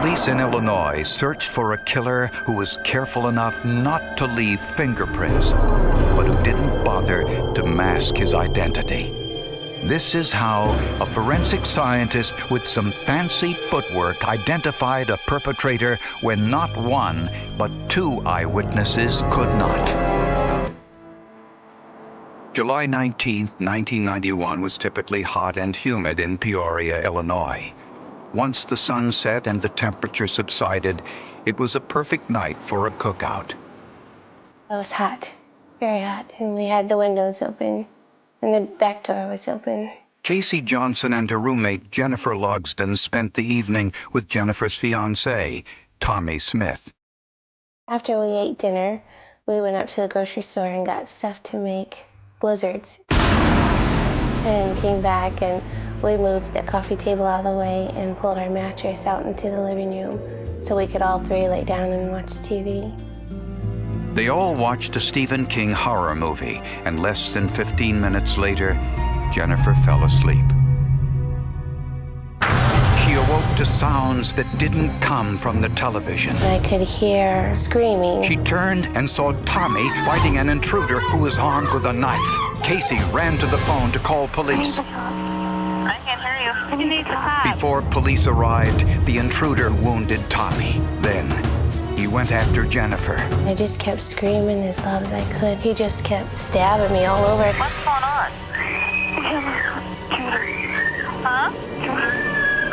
Police in Illinois searched for a killer who was careful enough not to leave fingerprints, but who didn't bother to mask his identity. This is how a forensic scientist with some fancy footwork identified a perpetrator when not one, but two eyewitnesses could not. July 19, 1991 was typically hot and humid in Peoria, Illinois. Once the sun set and the temperature subsided, it was a perfect night for a cookout. It was hot, very hot, and we had the windows open. And the back door was open. Casey Johnson and her roommate, Jennifer Logsdon, spent the evening with Jennifer's fiancé, Tommy Smith. After we ate dinner, we went up to the grocery store and got stuff to make blizzards. And came back and we moved the coffee table out of the way and pulled our mattress out into the living room so we could all three lay down and watch TV. They all watched a Stephen King horror movie, and less than 15 minutes later, Jennifer fell asleep. She awoke to sounds that didn't come from the television. I could hear screaming. She turned and saw Tommy fighting an intruder who was armed with a knife. Casey ran to the phone to call police. I can't hear you. You need to stop. Before police arrived, the intruder wounded Tommy. Then, he went after Jennifer. I just kept screaming as loud as I could. He just kept stabbing me all over. What's going on? Huh?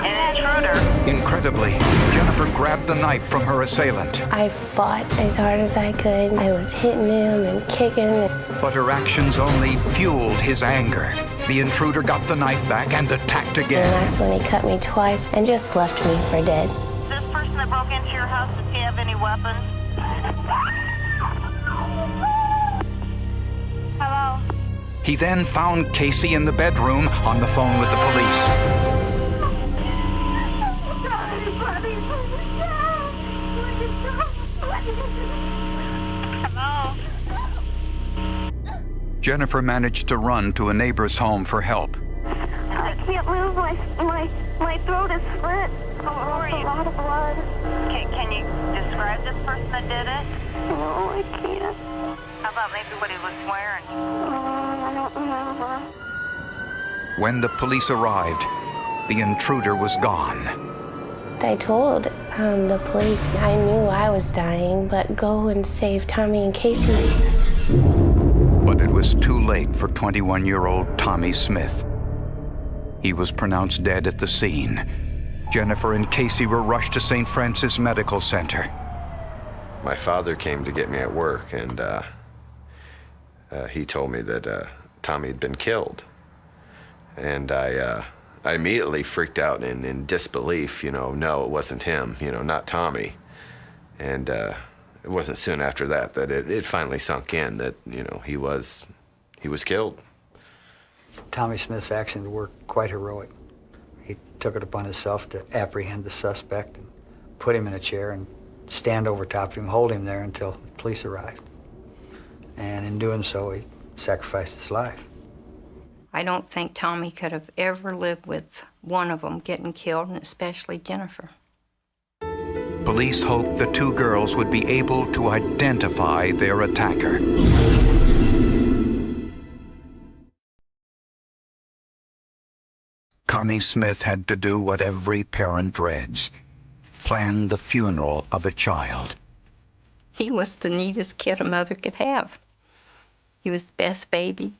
An intruder. Incredibly, Jennifer grabbed the knife from her assailant. I fought as hard as I could. I was hitting him and kicking. But her actions only fueled his anger. The intruder got the knife back and attacked again. And that's when he cut me twice and just left me for dead. This person that broke into your house, does he have any weapons? Hello? He then found Casey in the bedroom on the phone with the police. Hello? Jennifer managed to run to a neighbor's home for help. I can't move. My throat is slit. Who are you? A lot of blood. Can you describe this person that did it? No, I can't. How about maybe what he was wearing? I don't remember. When the police arrived, the intruder was gone. I told the police I knew I was dying, but go and save Tommy and Casey. But it was too late for 21-year-old Tommy Smith. He was pronounced dead at the scene. Jennifer and Casey were rushed to St. Francis Medical Center. My father came to get me at work, and he told me that Tommy had been killed. And I immediately freaked out in disbelief, no, it wasn't him, not Tommy. And it wasn't soon after that it finally sunk in that, he was killed. Tommy Smith's actions were quite heroic. He took it upon himself to apprehend the suspect and put him in a chair and stand over top of him, hold him there until the police arrived. And in doing so, he sacrificed his life. I don't think Tommy could have ever lived with one of them getting killed, and especially Jennifer. Police hoped the two girls would be able to identify their attacker. Connie Smith had to do what every parent dreads: plan the funeral of a child. He was the neatest kid a mother could have. He was the best baby,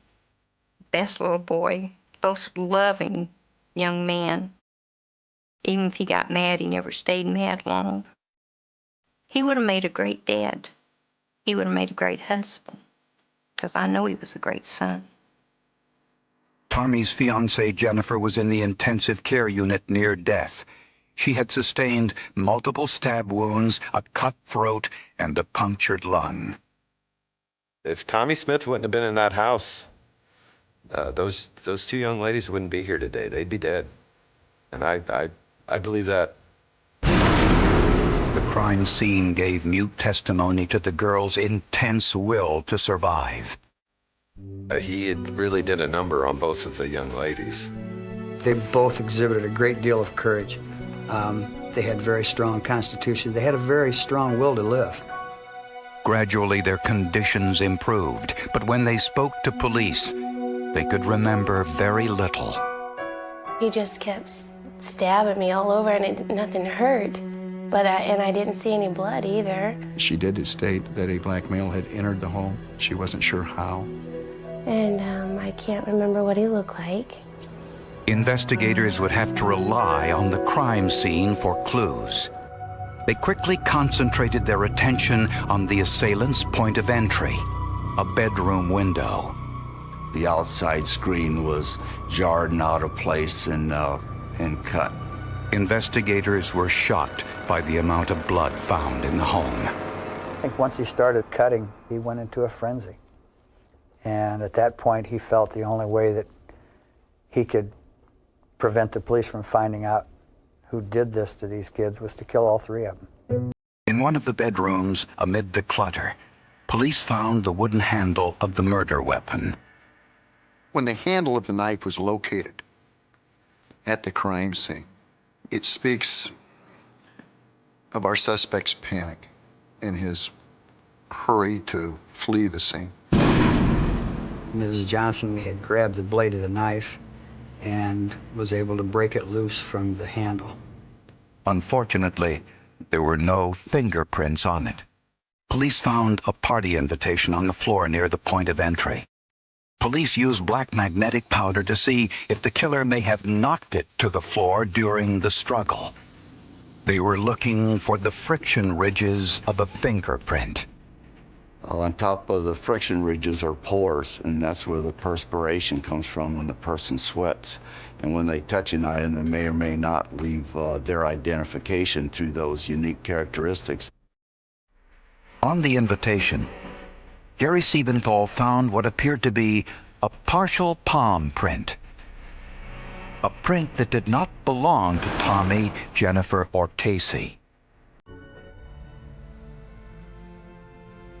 best little boy, most loving young man. Even if he got mad, he never stayed mad long. He would have made a great dad. He would have made a great husband, because I know he was a great son. Tommy's fiancée, Jennifer, was in the intensive care unit near death. She had sustained multiple stab wounds, a cut throat, and a punctured lung. If Tommy Smith wouldn't have been in that house, those two young ladies wouldn't be here today. They'd be dead. And I believe that. The crime scene gave mute testimony to the girls' intense will to survive. He had really did a number on both of the young ladies. They both exhibited a great deal of courage. They had very strong constitution. They had a very strong will to live. Gradually, their conditions improved, but when they spoke to police, they could remember very little. He just kept stabbing me all over, and nothing hurt. But I didn't see any blood either. She did state that a black male had entered the home. She wasn't sure how. And I can't remember what he looked like. Investigators would have to rely on the crime scene for clues. They quickly concentrated their attention on the assailant's point of entry, a bedroom window. The outside screen was jarred and out of place and cut. Investigators were shocked by the amount of blood found in the home. I think once he started cutting, he went into a frenzy. And at that point, he felt the only way that he could prevent the police from finding out who did this to these kids was to kill all three of them. In one of the bedrooms, amid the clutter, police found the wooden handle of the murder weapon. When the handle of the knife was located at the crime scene, it speaks of our suspect's panic and his hurry to flee the scene. Mrs. Johnson had grabbed the blade of the knife and was able to break it loose from the handle. Unfortunately, there were no fingerprints on it. Police found a party invitation on the floor near the point of entry. Police used black magnetic powder to see if the killer may have knocked it to the floor during the struggle. They were looking for the friction ridges of a fingerprint. On top of the friction ridges are pores, and that's where the perspiration comes from when the person sweats. And when they touch an item, they may or may not leave their identification through those unique characteristics. On the invitation, Gary Siebenthal found what appeared to be a partial palm print. A print that did not belong to Tommy, Jennifer, or Casey.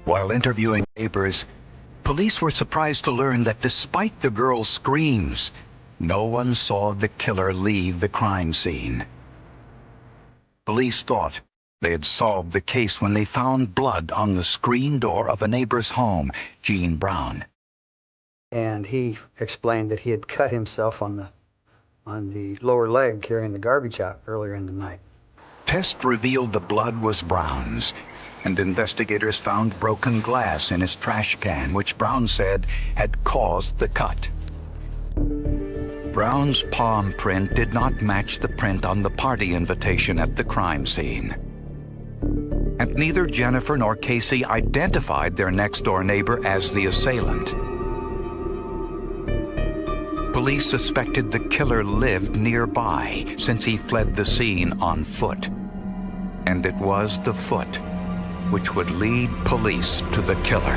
While interviewing neighbors, police were surprised to learn that despite the girls' screams, no one saw the killer leave the crime scene. Police thought they had solved the case when they found blood on the screen door of a neighbor's home, Gene Brown. And he explained that he had cut himself on the lower leg carrying the garbage out earlier in the night. Test revealed the blood was Brown's, and investigators found broken glass in his trash can, which Brown said had caused the cut. Brown's palm print did not match the print on the party invitation at the crime scene. And neither Jennifer nor Casey identified their next-door neighbor as the assailant. Police suspected the killer lived nearby since he fled the scene on foot. And it was the foot which would lead police to the killer.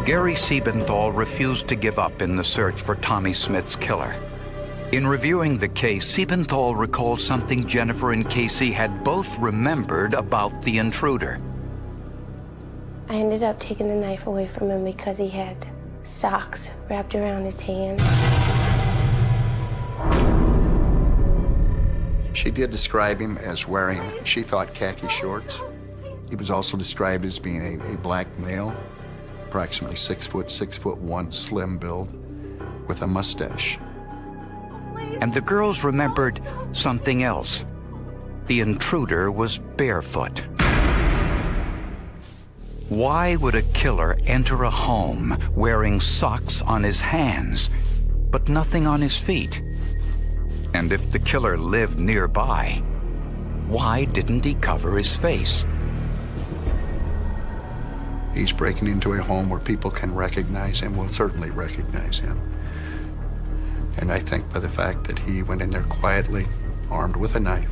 Gary Siebenthal refused to give up in the search for Tommy Smith's killer. In reviewing the case, Siebenthal recalled something Jennifer and Casey had both remembered about the intruder. I ended up taking the knife away from him because he had socks wrapped around his hand. She did describe him as wearing, she thought, khaki shorts. He was also described as being a black male, approximately 6'1", slim build, with a mustache. And the girls remembered something else. The intruder was barefoot. Why would a killer enter a home wearing socks on his hands, but nothing on his feet? And if the killer lived nearby, why didn't he cover his face? He's breaking into a home where people can recognize him, will certainly recognize him. And I think by the fact that he went in there quietly, armed with a knife,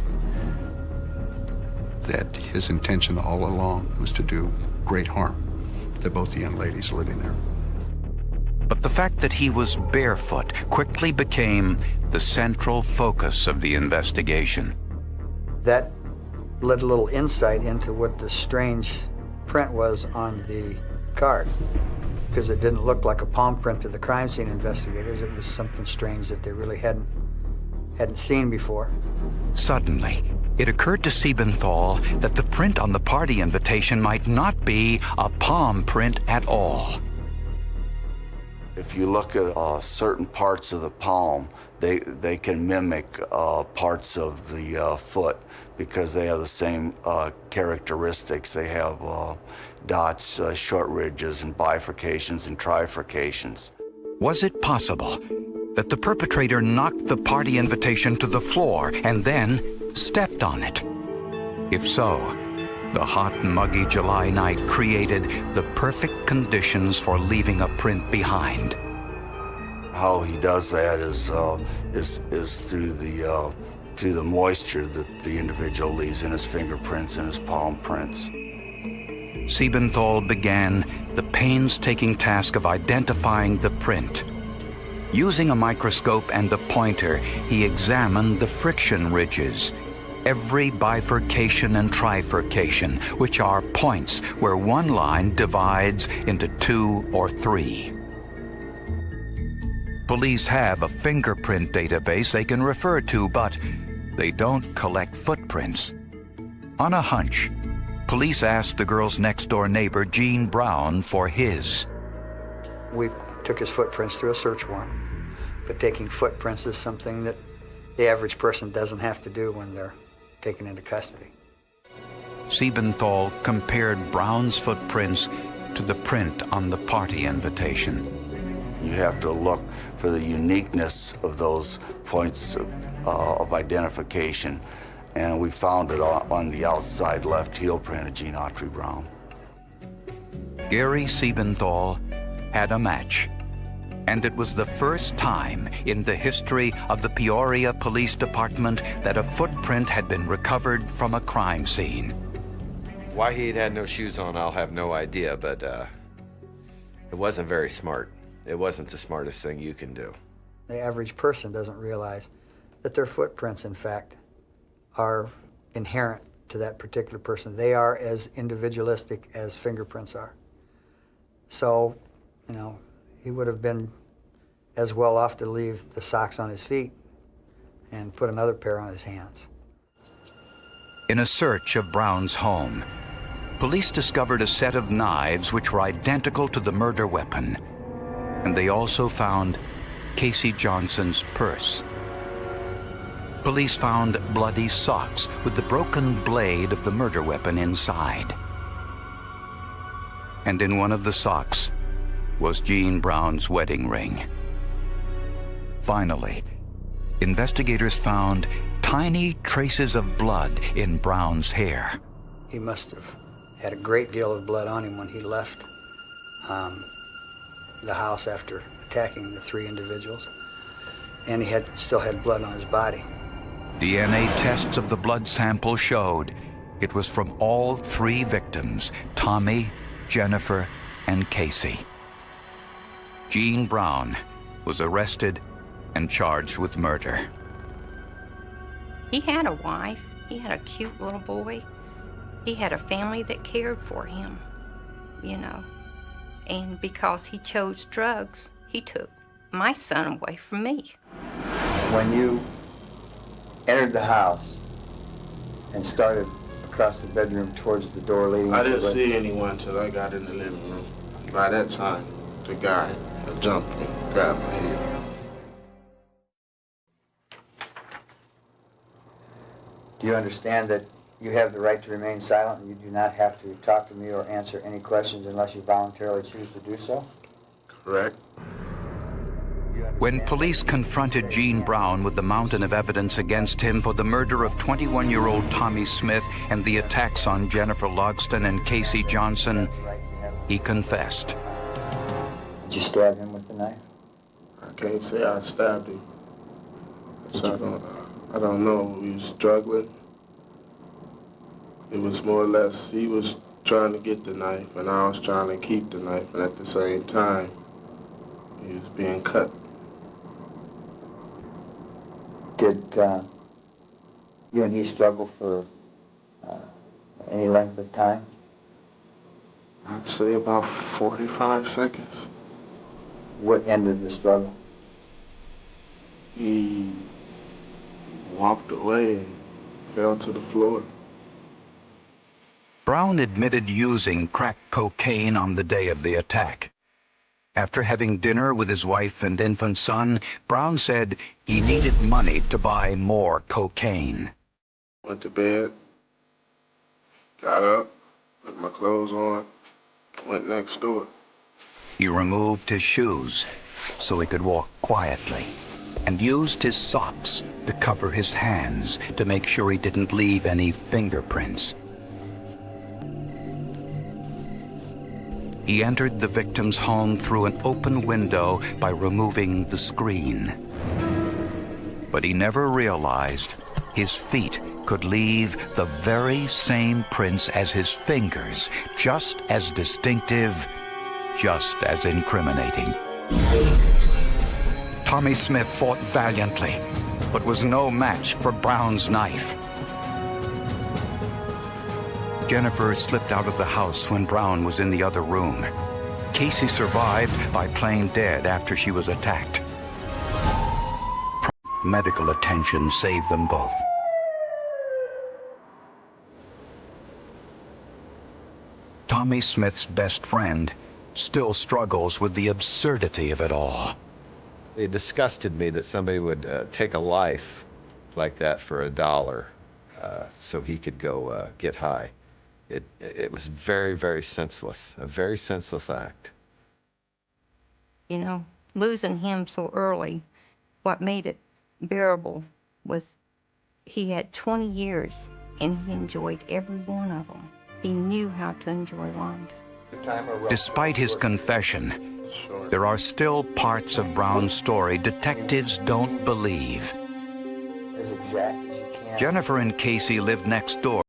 that his intention all along was to do great harm to both the young ladies living there. But the fact that he was barefoot quickly became the central focus of the investigation. That led a little insight into what the strange print was on the card. because it didn't look like a palm print to the crime scene investigators. It was something strange that they really hadn't seen before. Suddenly, it occurred to Siebenthal that the print on the party invitation might not be a palm print at all. If you look at certain parts of the palm, they can mimic parts of the foot because they have the same characteristics. They have dots, short ridges, and bifurcations and trifurcations. Was it possible that the perpetrator knocked the party invitation to the floor and then stepped on it? If so, the hot, muggy July night created the perfect conditions for leaving a print behind. How he does that is through the moisture that the individual leaves in his fingerprints and his palm prints. Siebenthal began the painstaking task of identifying the print. Using a microscope and a pointer, he examined the friction ridges, every bifurcation and trifurcation, which are points where one line divides into 2 or 3. Police have a fingerprint database they can refer to, but they don't collect footprints. On a hunch, police asked the girl's next-door neighbor, Gene Brown, for his. We took his footprints through a search warrant, but taking footprints is something that the average person doesn't have to do when they're taken into custody. Siebenthal compared Brown's footprints to the print on the party invitation. You have to look for the uniqueness of those points of identification, and we found it on the outside left heel print of Gene Autry Brown. Gary Siebenthal had a match, and it was the first time in the history of the Peoria Police Department that a footprint had been recovered from a crime scene. Why he had no shoes on, I'll have no idea, but it wasn't very smart. It wasn't the smartest thing you can do. The average person doesn't realize that their footprints, in fact, are inherent to that particular person. They are as individualistic as fingerprints are. So, you know, he would have been as well off to leave the socks on his feet and put another pair on his hands. In a search of Brown's home, police discovered a set of knives which were identical to the murder weapon, and they also found Casey Johnson's purse. Police found bloody socks with the broken blade of the murder weapon inside. And in one of the socks was Gene Brown's wedding ring. Finally, investigators found tiny traces of blood in Brown's hair. He must have had a great deal of blood on him when he left the house after attacking the 3 individuals, and he still had blood on his body. DNA tests of the blood sample showed it was from all 3 victims, Tommy, Jennifer, and Casey. Gene Brown was arrested and charged with murder. He had a wife. He had a cute little boy. He had a family that cared for him, you know. And because he chose drugs, he took my son away from me. When you entered the house and started across the bedroom towards the door leading... I didn't see anyone till I got in the living room. By that time, the guy had jumped me, grabbed my head. Do you understand that you have the right to remain silent and you do not have to talk to me or answer any questions unless you voluntarily choose to do so? Correct. When police confronted Gene Brown with the mountain of evidence against him for the murder of 21-year-old Tommy Smith and the attacks on Jennifer Logston and Casey Johnson, he confessed. Did you stab him with the knife? I can't say I stabbed him. So I don't know. We was struggling. It was more or less, he was trying to get the knife and I was trying to keep the knife, and at the same time, he was being cut. Did you and he struggle for any length of time? I'd say about 45 seconds. What ended the struggle? He walked away and fell to the floor. Brown admitted using crack cocaine on the day of the attack. After having dinner with his wife and infant son, Brown said he needed money to buy more cocaine. Went to bed, got up, put my clothes on, went next door. He removed his shoes so he could walk quietly and used his socks to cover his hands to make sure he didn't leave any fingerprints. He entered the victim's home through an open window by removing the screen. But he never realized his feet could leave the very same prints as his fingers, just as distinctive, just as incriminating. Tommy Smith fought valiantly, but was no match for Brown's knife. Jennifer slipped out of the house when Brown was in the other room. Casey survived by playing dead after she was attacked. Medical attention saved them both. Tommy Smith's best friend still struggles with the absurdity of it all. It disgusted me that somebody would take a life like that for $1 so he could go get high. It was very, very senseless, a very senseless act. You know, losing him so early, what made it bearable was he had 20 years and he enjoyed every one of them. He knew how to enjoy life. Despite his confession, there are still parts of Brown's story detectives don't believe. As exact as you can. Jennifer and Casey lived next door.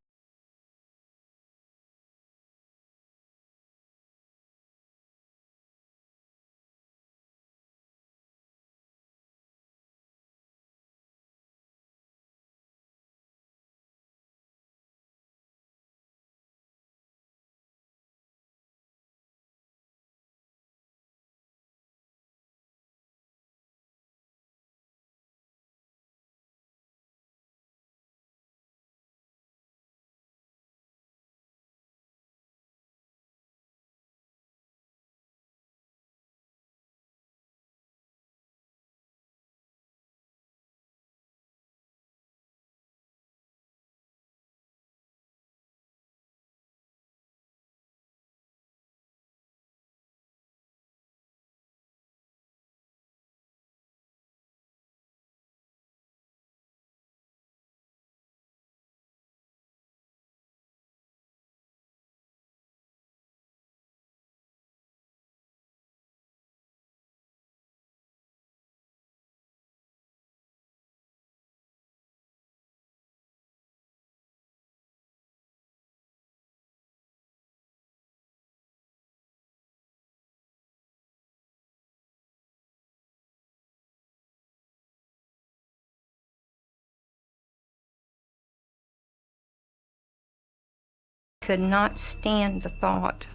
Could not stand the thought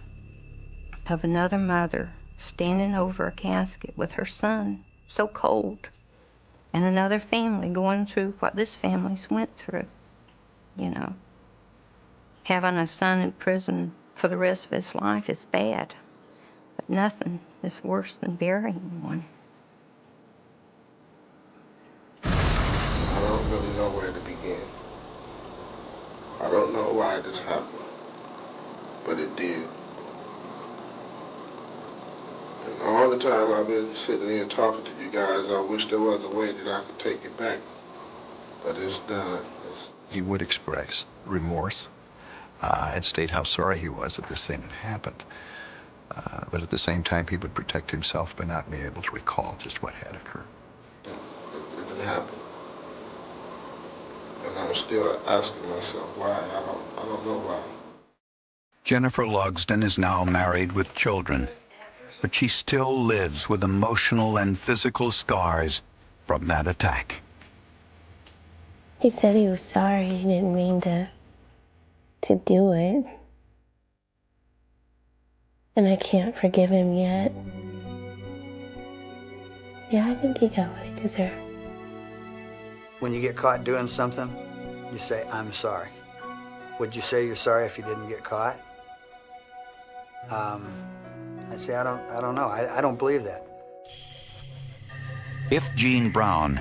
of another mother standing over a casket with her son, so cold, and another family going through what this family's went through, you know. Having a son in prison for the rest of his life is bad, but nothing is worse than burying one. I don't really know where to begin. I don't know why this happened, but it did. And all the time I've been sitting there talking to you guys, I wish there was a way that I could take it back. But it's done. He would express remorse and state how sorry he was that this thing had happened. But at the same time, he would protect himself by not being able to recall just what had occurred. It didn't happen. And I'm still asking myself why. I don't know why. Jennifer Lugsden is now married with children, but she still lives with emotional and physical scars from that attack. He said he was sorry. He didn't mean to do it. And I can't forgive him yet. Yeah, I think he got what he deserved. When you get caught doing something, you say, I'm sorry. Would you say you're sorry if you didn't get caught? I say, I don't know. I don't believe that. If Gene Brown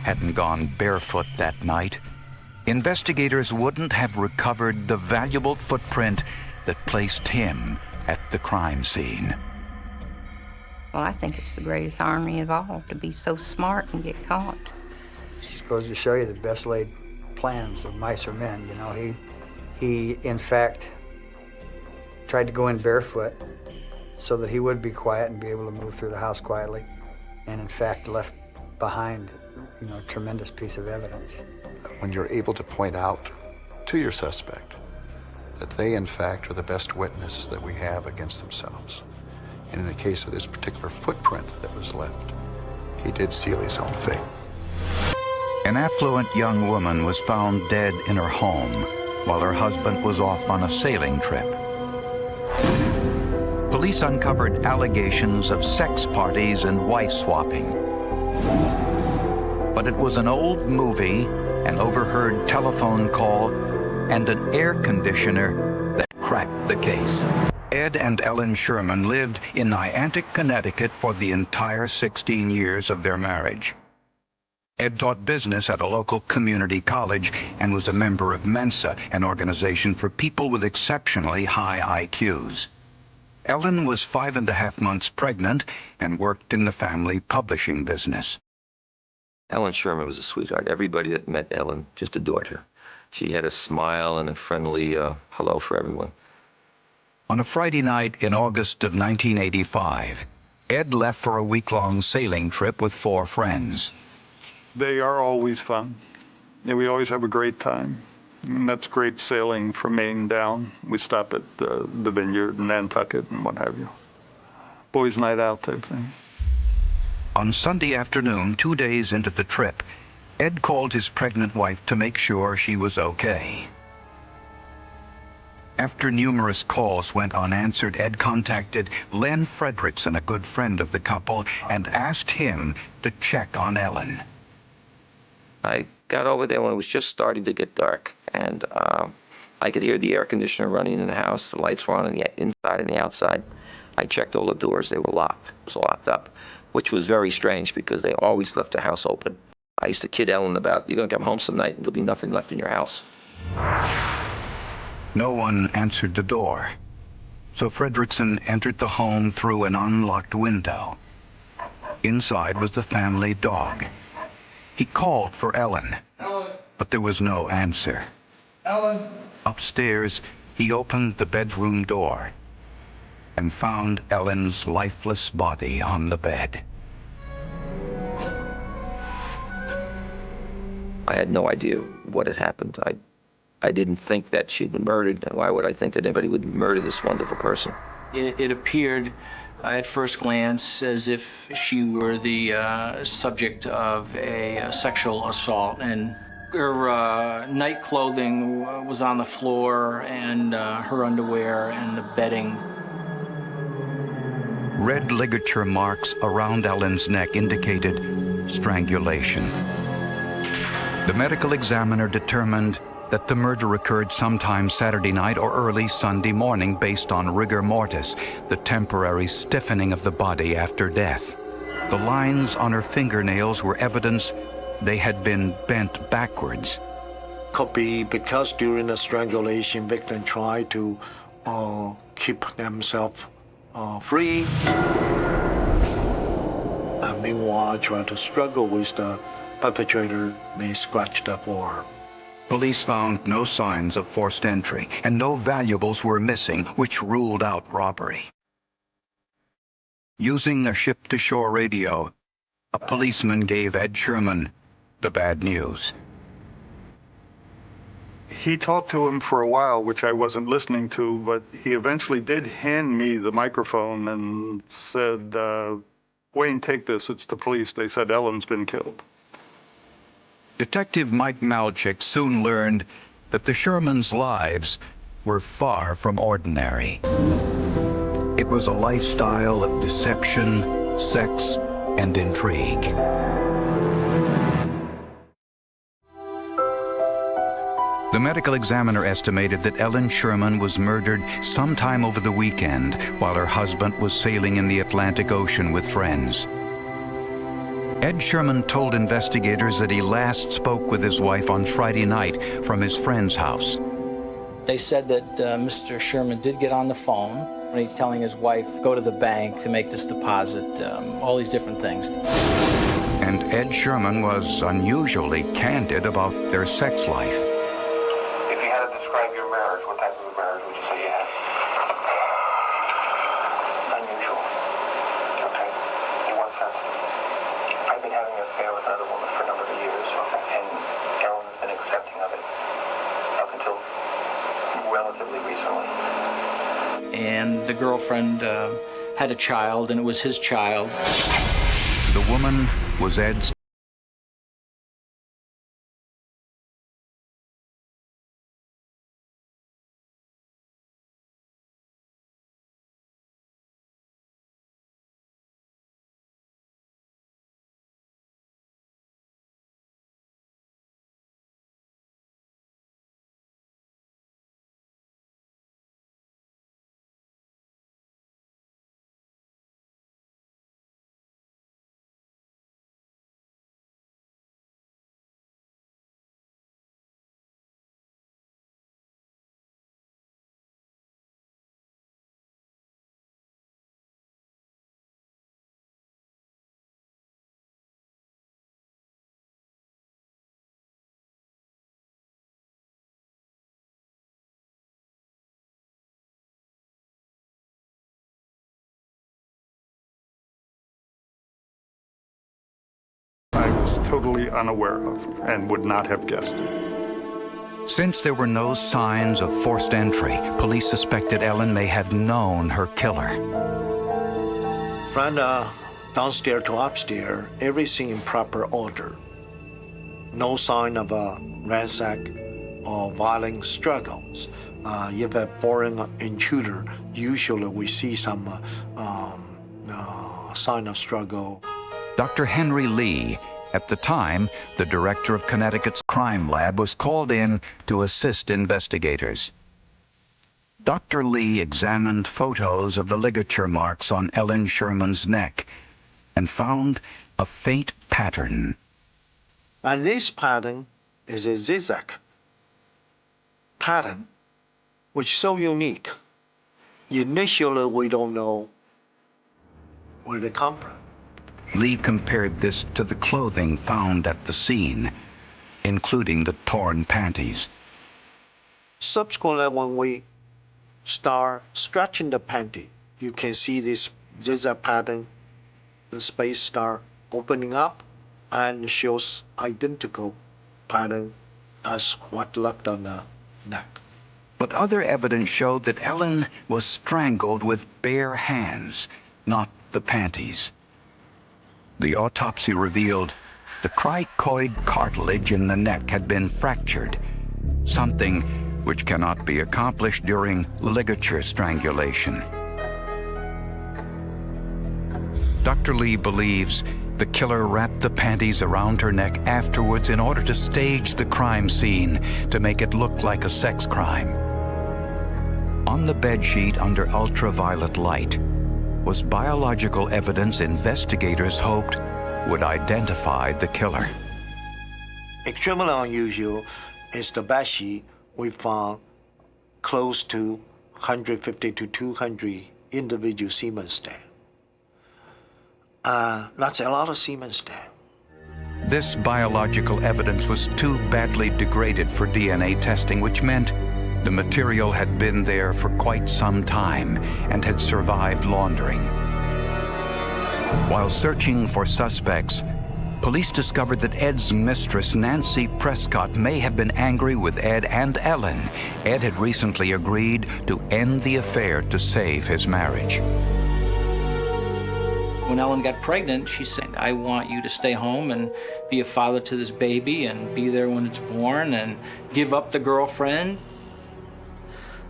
hadn't gone barefoot that night, investigators wouldn't have recovered the valuable footprint that placed him at the crime scene. Well, I think it's the greatest irony of all, to be so smart and get caught. It just goes to show you the best laid plans of mice or men. You know, he in fact tried to go in barefoot so that he would be quiet and be able to move through the house quietly, and in fact left behind, you know, a tremendous piece of evidence. When you're able to point out to your suspect that they, in fact, are the best witness that we have against themselves. And in the case of this particular footprint that was left, he did seal his own fate. An affluent young woman was found dead in her home while her husband was off on a sailing trip. Police uncovered allegations of sex parties and wife swapping. But it was an old movie, an overheard telephone call, and an air conditioner that cracked the case. Ed and Ellen Sherman lived in Niantic, Connecticut for the entire 16 years of their marriage. Ed taught business at a local community college and was a member of Mensa, an organization for people with exceptionally high IQs. Ellen was 5.5 months pregnant and worked in the family publishing business. Ellen Sherman was a sweetheart. Everybody that met Ellen just adored her. She had a smile and a friendly hello for everyone. On a Friday night in August of 1985, Ed left for a week-long sailing trip with 4 friends. They are always fun. Yeah, we always have a great time. And that's great sailing from Maine down. We stop at the Vineyard in Nantucket and what have you. Boys' night out type thing. On Sunday afternoon, 2 days into the trip, Ed called his pregnant wife to make sure she was okay. After numerous calls went unanswered, Ed contacted Len Fredrickson, a good friend of the couple, and asked him to check on Ellen. I got over there when it was just starting to get dark, and I could hear the air conditioner running in the house. The lights were on the inside and the outside. I checked all the doors. They were locked. It was locked up, which was very strange because they always left the house open. I used to kid Ellen about, you're going to come home some night and there'll be nothing left in your house. No one answered the door, so Fredrickson entered the home through an unlocked window. Inside was the family dog. He called for Ellen, but there was no answer. Ellen. Upstairs, he opened the bedroom door and found Ellen's lifeless body on the bed. I had no idea what had happened. I didn't think that she'd been murdered. Why would I think that anybody would murder this wonderful person? It appeared at first glance as if she were the subject of a sexual assault, and her night clothing was on the floor, and her underwear and the bedding. Red ligature marks around Ellen's neck indicated strangulation. The medical examiner determined that the murder occurred sometime Saturday night or early Sunday morning based on rigor mortis, the temporary stiffening of the body after death. The lines on her fingernails were evidence they had been bent backwards. Could be because during the strangulation, victim tried to keep themselves free. And meanwhile, trying to struggle with the perpetrator may scratch the floor. Police found no signs of forced entry, and no valuables were missing, which ruled out robbery. Using a ship-to-shore radio, a policeman gave Ed Sherman the bad news. He talked to him for a while, which I wasn't listening to, but he eventually did hand me the microphone and said, Wayne, take this, it's the police. They said Ellen's been killed. Detective Mike Malchik soon learned that the Shermans' lives were far from ordinary. It was a lifestyle of deception, sex, and intrigue. The medical examiner estimated that Ellen Sherman was murdered sometime over the weekend while her husband was sailing in the Atlantic Ocean with friends. Ed Sherman told investigators that he last spoke with his wife on Friday night from his friend's house. They said that Mr. Sherman did get on the phone when he's telling his wife, go to the bank to make this deposit, all these different things. And Ed Sherman was unusually candid about their sex life. If you had to describe your marriage, what type of a marriage would you say you had? Unusual. Okay. In what sense? I've been having an affair with another woman for a number of years, and Ellen has been accepting of it up until relatively recently. And the girlfriend had a child, and it was his child. The woman was Ed's. I was totally unaware of and would not have guessed it. Since there were no signs of forced entry, police suspected Ellen may have known her killer. From downstairs to upstairs, everything in proper order. No sign of a ransack or violent struggles. If a foreign intruder, usually we see some sign of struggle. Dr. Henry Lee, at the time the director of Connecticut's crime lab, was called in to assist investigators. Dr. Lee examined photos of the ligature marks on Ellen Sherman's neck and found a faint pattern. And this pattern is a zigzag pattern, which is so unique. Initially, we don't know where they come from. Lee compared this to the clothing found at the scene, including the torn panties. Subsequently, when we start stretching the panty, you can see this zigzag pattern. The space start opening up and shows identical pattern as what left on the neck. But other evidence showed that Ellen was strangled with bare hands, not the panties. The autopsy revealed the cricoid cartilage in the neck had been fractured, something which cannot be accomplished during ligature strangulation. Dr. Lee believes the killer wrapped the panties around her neck afterwards in order to stage the crime scene to make it look like a sex crime. On the bedsheet under ultraviolet light was biological evidence investigators hoped would identify the killer. Extremely unusual is the bedsheet we found close to 150 to 200 individual semen stain. That's a lot of semen stain. This biological evidence was too badly degraded for DNA testing, which meant the material had been there for quite some time and had survived laundering. While searching for suspects, police discovered that Ed's mistress, Nancy Prescott, may have been angry with Ed and Ellen. Ed had recently agreed to end the affair to save his marriage. When Ellen got pregnant, she said, I want you to stay home and be a father to this baby and be there when it's born and give up the girlfriend.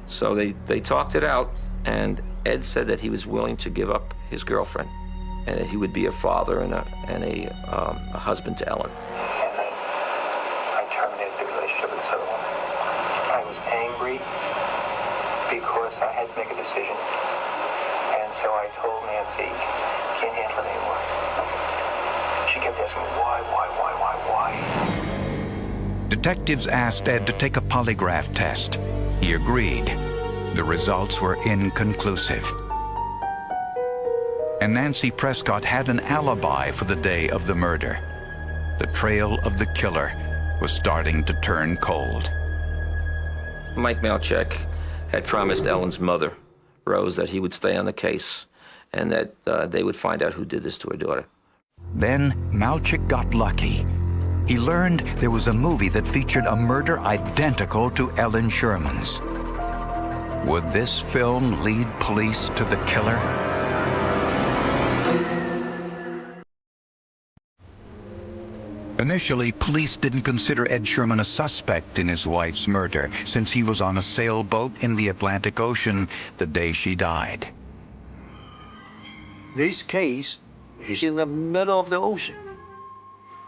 So they talked it out, and Ed said that he was willing to give up his girlfriend and that he would be a father and a husband to Ellen. And then I terminated the relationship with this other woman. I was angry because I had to make a decision. And so I told Nancy, can't handle it anymore. She kept asking me, why? Detectives asked Ed to take a polygraph test. He agreed. The results were inconclusive. And Nancy Prescott had an alibi for the day of the murder. The trail of the killer was starting to turn cold. Mike Malchek had promised Ellen's mother, Rose, that he would stay on the case and that they would find out who did this to her daughter. Then Malchek got lucky. He learned there was a movie that featured a murder identical to Ellen Sherman's. Would this film lead police to the killer? Initially, police didn't consider Ed Sherman a suspect in his wife's murder, since he was on a sailboat in the Atlantic Ocean the day she died. This case is in the middle of the ocean.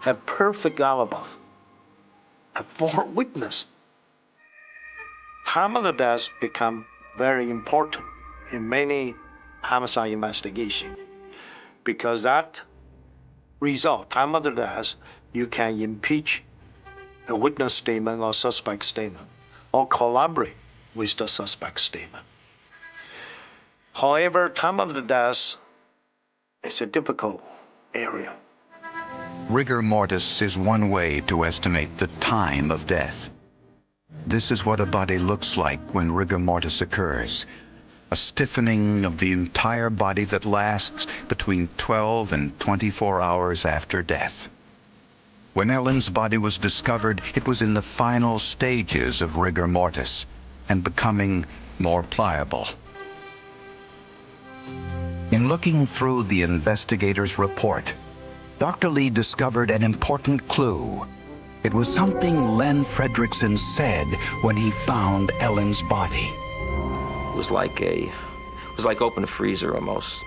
Have perfect alibi. A four witness. Time of the death become very important in many homicide investigations because that result, time of the death, you can impeach a witness statement or suspect statement or collaborate with the suspect statement. However, time of the death is a difficult area. Rigor mortis is one way to estimate the time of death. This is what a body looks like when rigor mortis occurs. A stiffening of the entire body that lasts between 12 and 24 hours after death. When Ellen's body was discovered, it was in the final stages of rigor mortis and becoming more pliable. In looking through the investigator's report, Dr. Lee discovered an important clue. It was something Len Fredrickson said when he found Ellen's body. It was like open a freezer almost.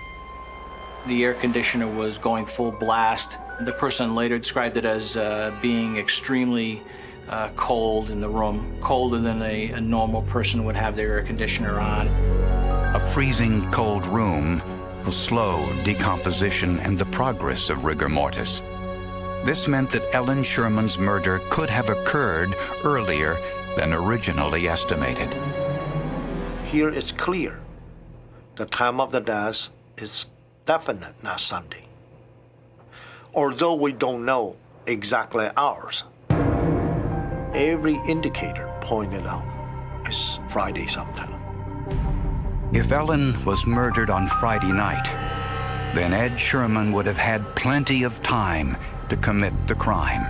The air conditioner was going full blast. The person later described it as being extremely cold in the room, colder than a normal person would have their air conditioner on. A freezing cold room will slow decomposition and the progress of rigor mortis. This meant that Ellen Sherman's murder could have occurred earlier than originally estimated. Here it's clear. The time of the death is definite, not Sunday. Although we don't know exactly hours, every indicator pointed out it's Friday sometime. If Ellen was murdered on Friday night, then Ed Sherman would have had plenty of time to commit the crime.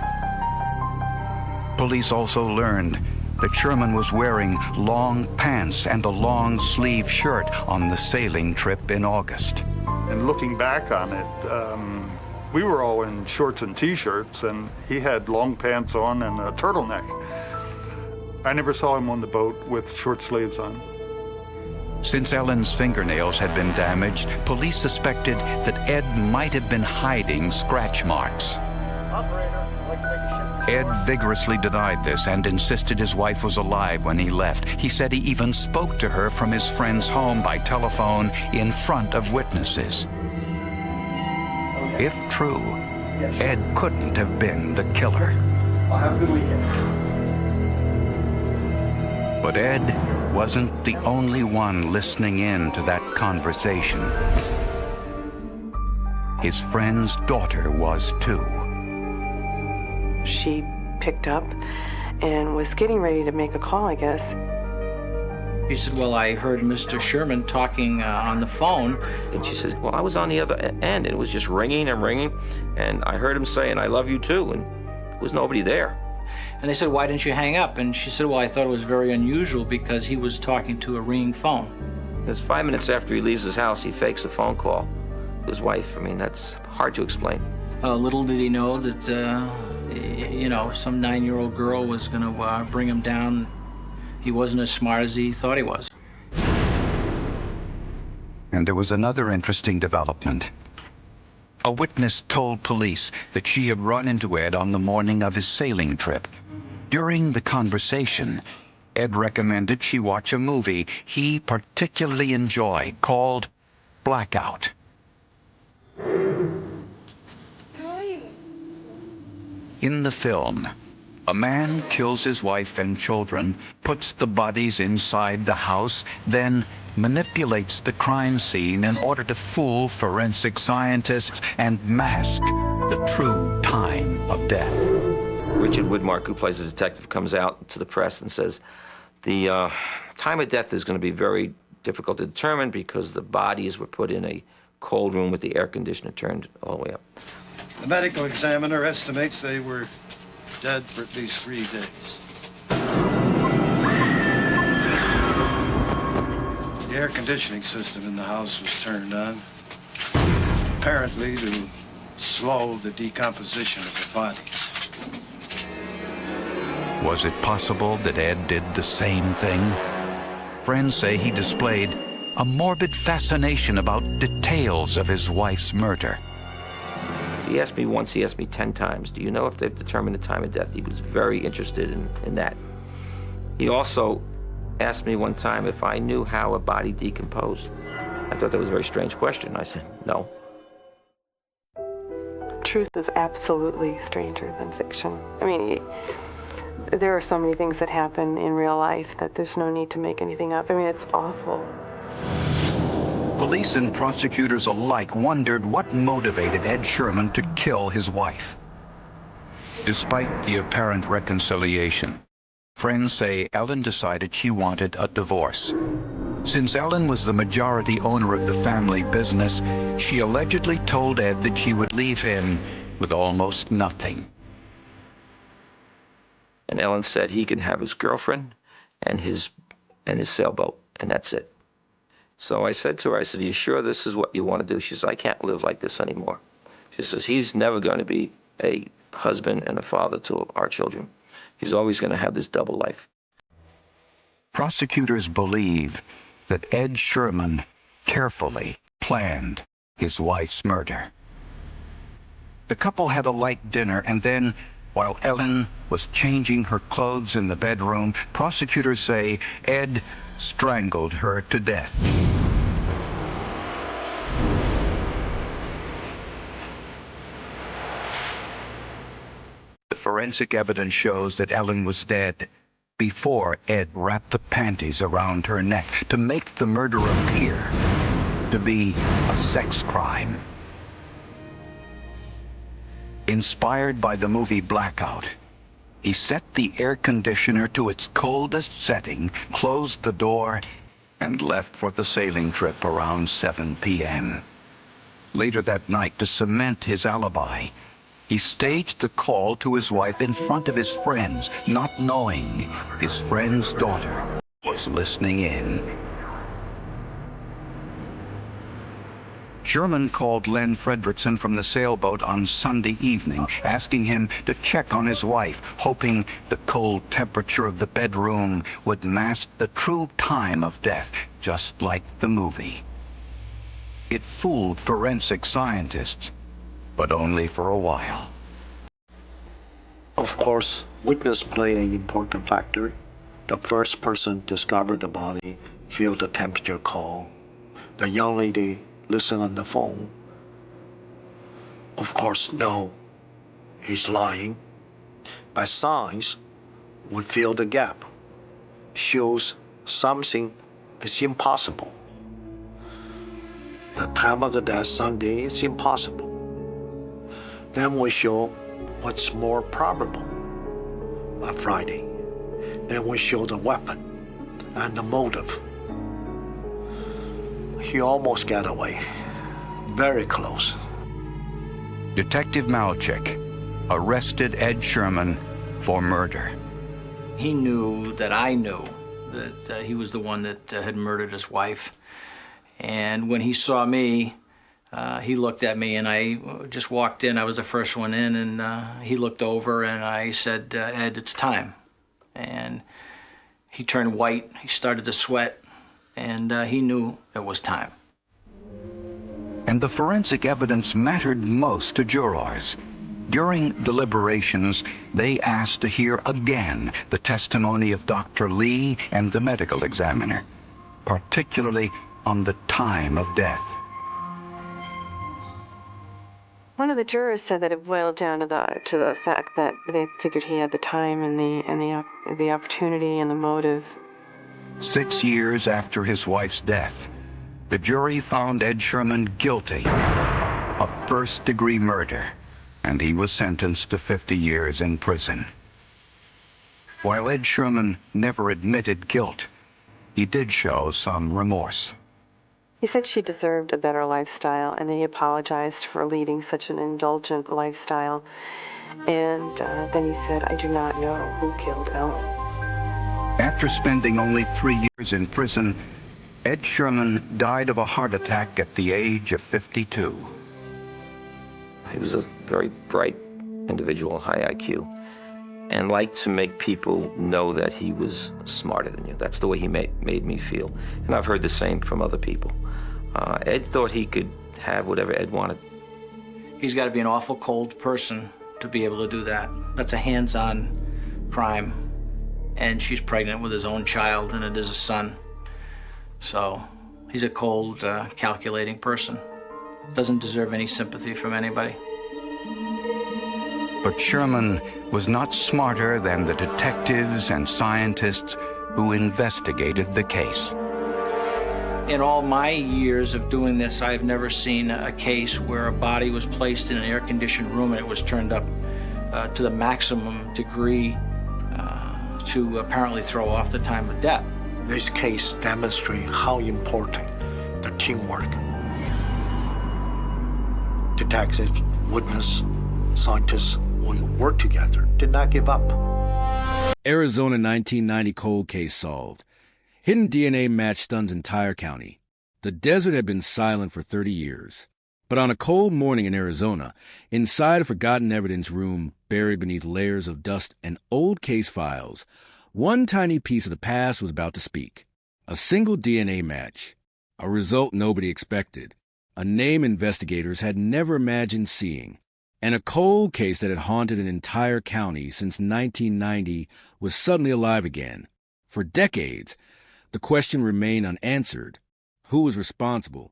Police also learned that Sherman was wearing long pants and a long sleeve shirt on the sailing trip in August. And looking back on it, we were all in shorts and t-shirts, and he had long pants on and a turtleneck. I never saw him on the boat with short sleeves on. Since Ellen's fingernails had been damaged, police suspected that Ed might have been hiding scratch marks. Ed vigorously denied this and insisted his wife was alive when he left. He said he even spoke to her from his friend's home by telephone in front of witnesses. If true, Ed couldn't have been the killer. Have a good weekend. But Ed wasn't the only one listening in to that conversation. His friend's daughter was too. She picked up and was getting ready to make a call, I guess. She said, well, I heard Mr. Sherman talking on the phone. And she says, well, I was on the other end, and it was just ringing and ringing, and I heard him saying, I love you too, and there was nobody there. And they said, why didn't you hang up? And she said, well, I thought it was very unusual because he was talking to a ringing phone. It's 5 minutes after he leaves his house, he fakes a phone call to his wife. I mean, that's hard to explain. Little did he know that, some 9-year-old girl was going to bring him down. He wasn't as smart as he thought he was. And there was another interesting development. A witness told police that she had run into Ed on the morning of his sailing trip. During the conversation, Ed recommended she watch a movie he particularly enjoyed called Blackout. In the film, a man kills his wife and children, puts the bodies inside the house, then manipulates the crime scene in order to fool forensic scientists and mask the true time of death. Richard Widmark, who plays the detective, comes out to the press and says, the time of death is going to be very difficult to determine because the bodies were put in a cold room with the air conditioner turned all the way up. The medical examiner estimates they were dead for at least 3 days. The air conditioning system in the house was turned on, apparently to slow the decomposition of the bodies. Was it possible that Ed did the same thing? Friends say he displayed a morbid fascination about details of his wife's murder. He asked me once, he asked me 10 times, do you know if they've determined the time of death? He was very interested in that. He also asked me one time if I knew how a body decomposed. I thought that was a very strange question. I said, no. Truth is absolutely stranger than fiction. I mean, there are so many things that happen in real life that there's no need to make anything up. I mean, it's awful. Police and prosecutors alike wondered what motivated Ed Sherman to kill his wife. Despite the apparent reconciliation, friends say Ellen decided she wanted a divorce. Since Ellen was the majority owner of the family business, she allegedly told Ed that she would leave him with almost nothing. And Ellen said he can have his girlfriend and his sailboat, and that's it. So I said to her, I said, are you sure this is what you want to do? She says, I can't live like this anymore. She says, he's never going to be a husband and a father to our children. He's always going to have this double life. Prosecutors believe that Ed Sherman carefully planned his wife's murder. The couple had a light dinner, and then, while Ellen was changing her clothes in the bedroom, prosecutors say Ed strangled her to death. The forensic evidence shows that Ellen was dead before Ed wrapped the panties around her neck to make the murder appear to be a sex crime. Inspired by the movie Blackout, he set the air conditioner to its coldest setting, closed the door, and left for the sailing trip around 7 p.m. Later that night, to cement his alibi, he staged the call to his wife in front of his friends, not knowing his friend's daughter was listening in. Sherman called Len Fredrickson from the sailboat on Sunday evening, asking him to check on his wife, hoping the cold temperature of the bedroom would mask the true time of death, just like the movie. It fooled forensic scientists, but only for a while. Of course, witness play an important factor. The first person discovered the body, feel the temperature cold. The young lady listen on the phone. Of course, no, he's lying. By signs, we fill the gap. Shows something is impossible. The time of the death Sunday is impossible. Then we show what's more probable, a Friday. Then we show the weapon and the motive. He almost got away. Very close. Detective Malchik arrested Ed Sherman for murder. He knew that I knew that he was the one that had murdered his wife. And when he saw me, he looked at me, and I just walked in. I was the first one in, and he looked over, and I said, Ed, it's time. And he turned white. He started to sweat, and he knew it was time. And the forensic evidence mattered most to jurors. During deliberations, they asked to hear again the testimony of Dr. Lee and the medical examiner, particularly on the time of death. One of the jurors said that it boiled down to the fact that they figured he had the time and the opportunity and the motive. 6 years after his wife's death, the jury found Ed Sherman guilty of first-degree murder, and he was sentenced to 50 years in prison. While Ed Sherman never admitted guilt, he did show some remorse. He said she deserved a better lifestyle, and he apologized for leading such an indulgent lifestyle. And then he said, "I do not know who killed Ellen." After spending only 3 years in prison, Ed Sherman died of a heart attack at the age of 52. He was a very bright individual, high IQ, and liked to make people know that he was smarter than you. That's the way he made me feel. And I've heard the same from other people. Ed thought he could have whatever Ed wanted. He's got to be an awful cold person to be able to do that. That's a hands-on crime. And she's pregnant with his own child, and it is a son. So he's a cold, calculating person. Doesn't deserve any sympathy from anybody. But Sherman was not smarter than the detectives and scientists who investigated the case. In all my years of doing this, I've never seen a case where a body was placed in an air-conditioned room and it was turned up to the maximum degree to apparently throw off the time of death. This case demonstrates how important the teamwork. Detectives, witness, scientists will work together, did not give up. Arizona 1990 cold case solved. Hidden DNA match stuns entire county. The desert had been silent for 30 years. But on a cold morning in Arizona, inside a forgotten evidence room buried beneath layers of dust and old case files, one tiny piece of the past was about to speak. A single DNA match. A result nobody expected. A name investigators had never imagined seeing. And a cold case that had haunted an entire county since 1990 was suddenly alive again. For decades, the question remained unanswered. Who was responsible?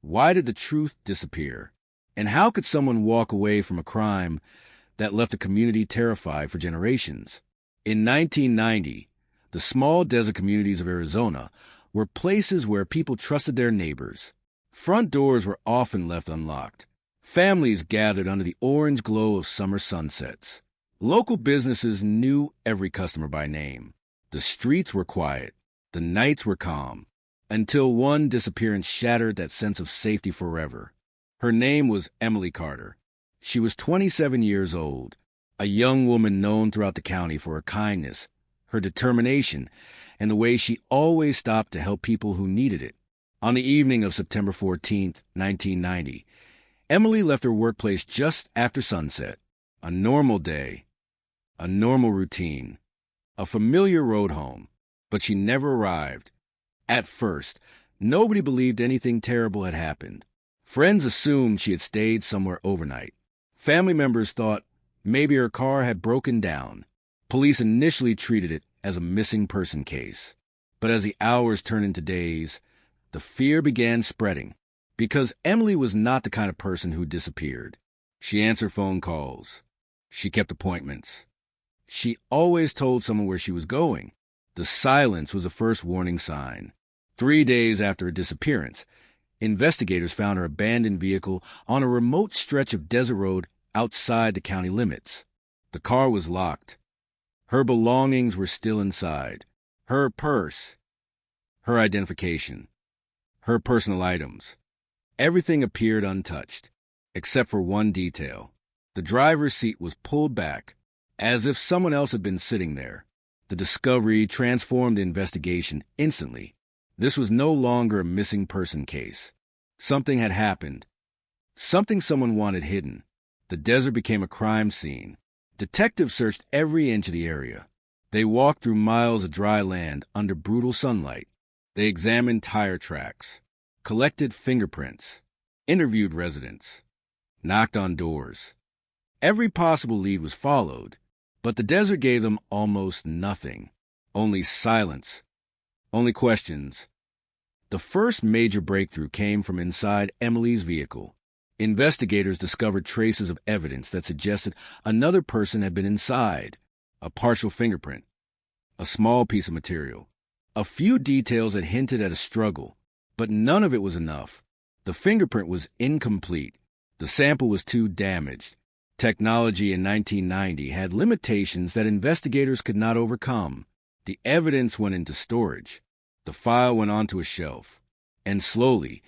Why did the truth disappear? And how could someone walk away from a crime that left a community terrified for generations? In 1990, the small desert communities of Arizona were places where people trusted their neighbors. Front doors were often left unlocked. Families gathered under the orange glow of summer sunsets. Local businesses knew every customer by name. The streets were quiet. The nights were calm. Until one disappearance shattered that sense of safety forever. Her name was Emily Carter. She was 27 years old, a young woman known throughout the county for her kindness, her determination, and the way she always stopped to help people who needed it. On the evening of September 14, 1990, Emily left her workplace just after sunset. A normal day, a normal routine, a familiar road home, but she never arrived. At first, nobody believed anything terrible had happened. Friends assumed she had stayed somewhere overnight. Family members thought maybe her car had broken down. Police initially treated it as a missing person case. But as the hours turned into days, the fear began spreading. Because Emily was not the kind of person who disappeared. She answered phone calls. She kept appointments. She always told someone where she was going. The silence was the first warning sign. 3 days after her disappearance, investigators found her abandoned vehicle on a remote stretch of desert road outside the county limits. The car was locked. Her belongings were still inside. Her purse, her identification, her personal items. Everything appeared untouched, except for one detail. The driver's seat was pulled back, as if someone else had been sitting there. The discovery transformed the investigation instantly. This was no longer a missing person case. Something had happened. Something someone wanted hidden. The desert became a crime scene. Detectives searched every inch of the area. They walked through miles of dry land under brutal sunlight. They examined tire tracks, collected fingerprints. interviewed residents, knocked on doors. Every possible lead was followed, but the desert gave them almost nothing. Only silence, only questions. The first major breakthrough came from inside Emily's vehicle. Investigators discovered traces of evidence that suggested another person had been inside. A partial fingerprint, a small piece of material, a few details that hinted at a struggle, but none of it was enough. The fingerprint was incomplete. The sample was too damaged. Technology in 1990 had limitations that investigators could not overcome. The evidence went into storage. The file went onto a shelf. And slowly,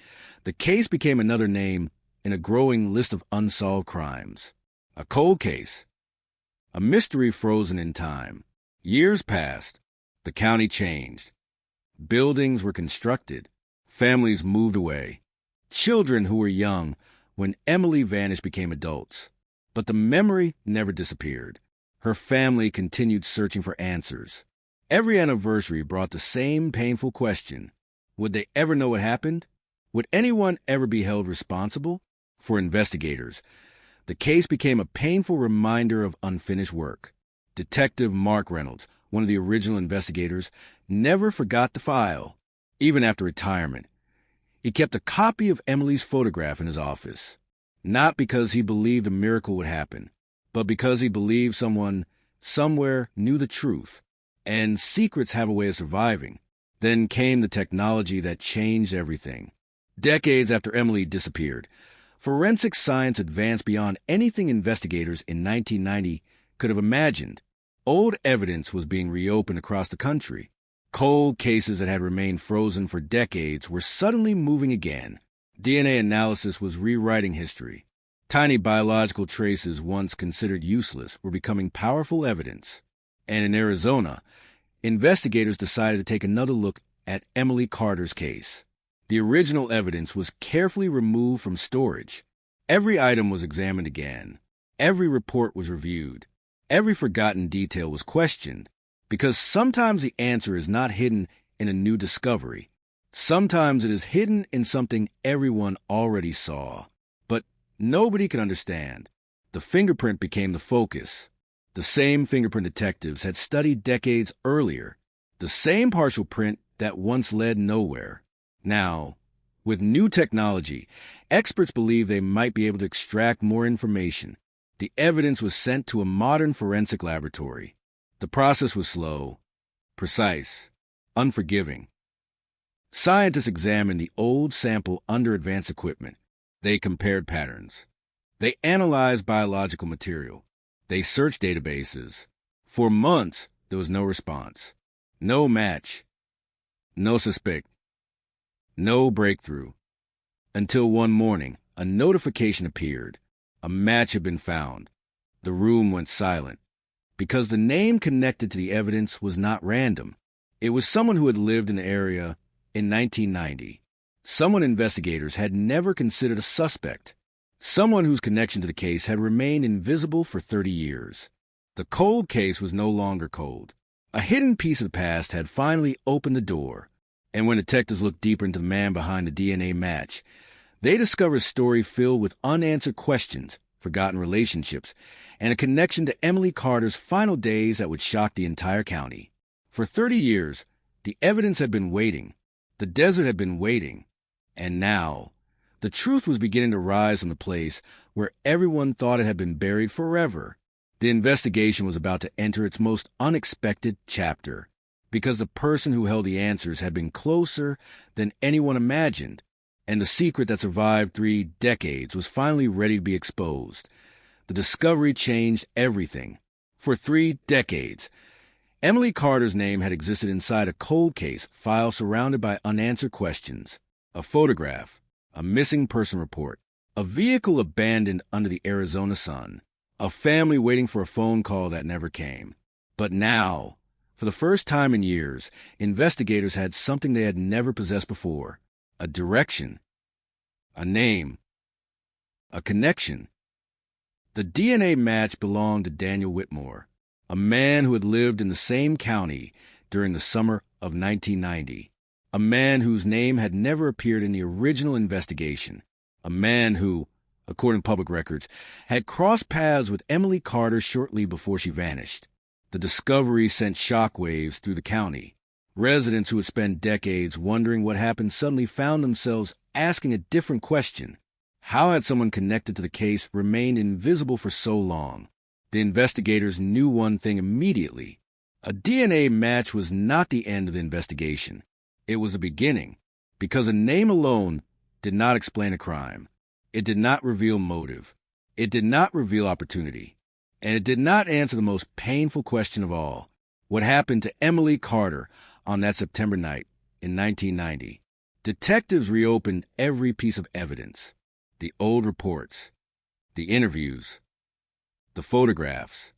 the case became another name in a growing list of unsolved crimes. A cold case. A mystery frozen in time. Years passed. The county changed. Buildings were constructed. Families moved away. Children who were young when Emily vanished became adults. But the memory never disappeared. Her family continued searching for answers. Every anniversary brought the same painful question. Would they ever know what happened? Would anyone ever be held responsible? For investigators, the case became a painful reminder of unfinished work. Detective Mark Reynolds, one of the original investigators, never forgot the file. Even after retirement, he kept a copy of Emily's photograph in his office. Not because he believed a miracle would happen, but because he believed someone, somewhere, knew the truth. And secrets have a way of surviving. Then came the technology that changed everything. Decades after Emily disappeared, forensic science advanced beyond anything investigators in 1990 could have imagined. Old evidence was being reopened across the country. Cold cases that had remained frozen for decades were suddenly moving again. DNA analysis was rewriting history. Tiny biological traces once considered useless were becoming powerful evidence. And in Arizona, investigators decided to take another look at Emily Carter's case. The original evidence was carefully removed from storage. Every item was examined again. Every report was reviewed. Every forgotten detail was questioned, because sometimes the answer is not hidden in a new discovery. Sometimes it is hidden in something everyone already saw. But nobody could understand. The fingerprint became the focus. The same fingerprint detectives had studied decades earlier. The same partial print that once led nowhere. Now, with new technology, experts believe they might be able to extract more information. The evidence was sent to a modern forensic laboratory. The process was slow, precise, unforgiving. Scientists examined the old sample under advanced equipment. They compared patterns. They analyzed biological material. They searched databases. For months, there was no response. No match. No suspect. No breakthrough. Until one morning, a notification appeared. A match had been found. The room went silent. Because the name connected to the evidence was not random. It was someone who had lived in the area in 1990. Someone investigators had never considered a suspect. Someone whose connection to the case had remained invisible for 30 years. The cold case was no longer cold. A hidden piece of the past had finally opened the door. And when detectives looked deeper into the man behind the DNA match, they discovered a story filled with unanswered questions, forgotten relationships, and a connection to Emily Carter's final days that would shock the entire county. For 30 years, the evidence had been waiting. The desert had been waiting. And now, the truth was beginning to rise from the place where everyone thought it had been buried forever. The investigation was about to enter its most unexpected chapter, because the person who held the answers had been closer than anyone imagined, and the secret that survived 3 decades was finally ready to be exposed. The discovery changed everything. For 3 decades, Emily Carter's name had existed inside a cold case file surrounded by unanswered questions, a photograph, a missing person report, a vehicle abandoned under the Arizona sun, a family waiting for a phone call that never came. But now, for the first time in years, investigators had something they had never possessed before: a direction, a name, a connection. The DNA match belonged to Daniel Whitmore, a man who had lived in the same county during the summer of 1990, a man whose name had never appeared in the original investigation. a man who, according to public records, had crossed paths with Emily Carter shortly before she vanished. The discovery sent shockwaves through the county. Residents who had spent decades wondering what happened suddenly found themselves asking a different question. How had someone connected to the case remained invisible for so long? The investigators knew one thing immediately. A DNA match was not the end of the investigation. It was a beginning, because a name alone did not explain a crime. It did not reveal motive. It did not reveal opportunity. And it did not answer the most painful question of all. What happened to Emily Carter on that September night in 1990? Detectives reopened every piece of evidence. The old reports, the interviews, the photographs,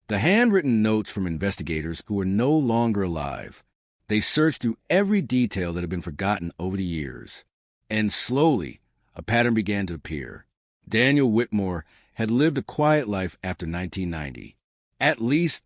the handwritten notes from investigators who were no longer alive. They searched through every detail that had been forgotten over the years. And slowly, a pattern began to appear. Daniel Whitmore had lived a quiet life after 1990. At least,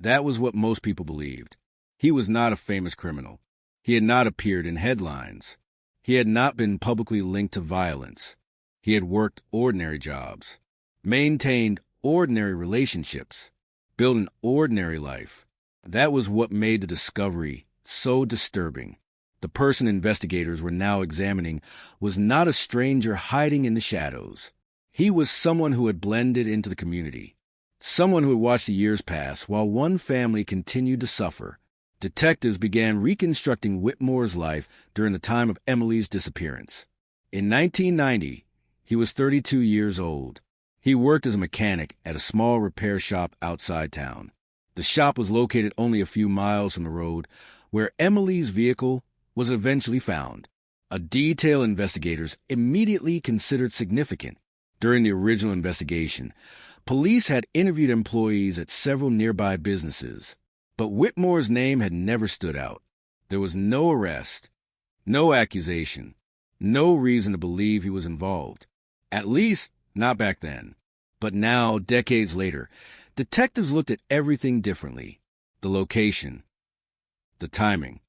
that was what most people believed. He was not a famous criminal. He had not appeared in headlines. He had not been publicly linked to violence. He had worked ordinary jobs, maintained ordinary relationships, built an ordinary life. That was what made the discovery so disturbing. The person investigators were now examining was not a stranger hiding in the shadows. He was someone who had blended into the community, someone who had watched the years pass while one family continued to suffer. Detectives began reconstructing Whitmore's life during the time of Emily's disappearance. In 1990, he was 32 years old. He worked as a mechanic at a small repair shop outside town. The shop was located only a few miles from the road where Emily's vehicle was eventually found, a detail investigators immediately considered significant. During the original investigation, police had interviewed employees at several nearby businesses, but Whitmore's name had never stood out. There was no arrest, no accusation, no reason to believe he was involved. At least, not back then. But now, decades later, detectives looked at everything differently. The location, the timing,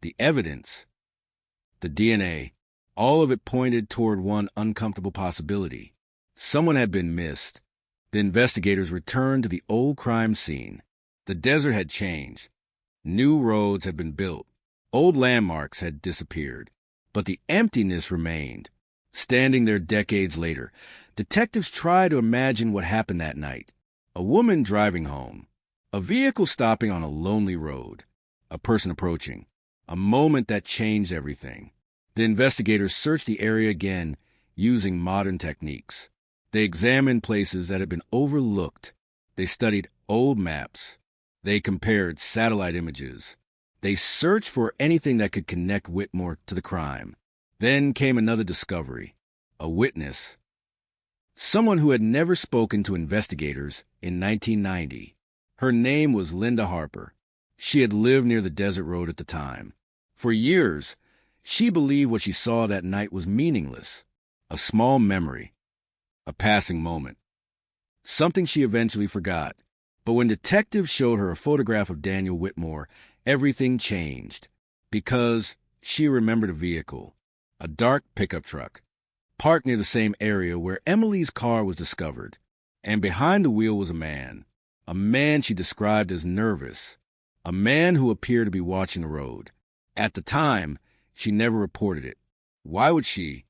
the evidence, the DNA, all of it pointed toward one uncomfortable possibility. Someone had been missed. The investigators returned to the old crime scene. The desert had changed. New roads had been built. Old landmarks had disappeared. But the emptiness remained. Standing there decades later, detectives tried to imagine what happened that night. A woman driving home. A vehicle stopping on a lonely road. A person approaching. A moment that changed everything. The investigators searched the area again using modern techniques. They examined places that had been overlooked. They studied old maps. They compared satellite images. They searched for anything that could connect Whitmore to the crime. Then came another discovery. A witness. Someone who had never spoken to investigators in 1990. Her name was Linda Harper. She had lived near the desert road at the time. For years, she believed what she saw that night was meaningless. A small memory. A passing moment. Something she eventually forgot. But when detectives showed her a photograph of Daniel Whitmore, everything changed. Because she remembered a vehicle. A dark pickup truck. Parked near the same area where Emily's car was discovered. And behind the wheel was a man. A man she described as nervous. A man who appeared to be watching the road. At the time, she never reported it. Why would she?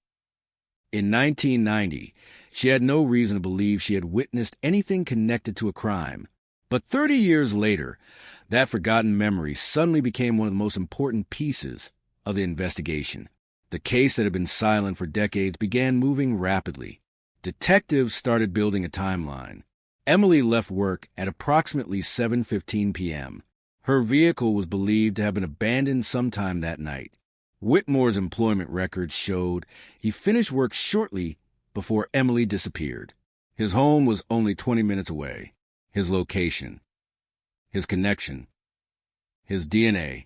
In 1990, she had no reason to believe she had witnessed anything connected to a crime. But 30 years later, that forgotten memory suddenly became one of the most important pieces of the investigation. The case that had been silent for decades began moving rapidly. Detectives started building a timeline. Emily left work at approximately 7:15 p.m. Her vehicle was believed to have been abandoned sometime that night. Whitmore's employment records showed he finished work shortly before Emily disappeared. His home was only 20 minutes away. His location, his connection, his DNA.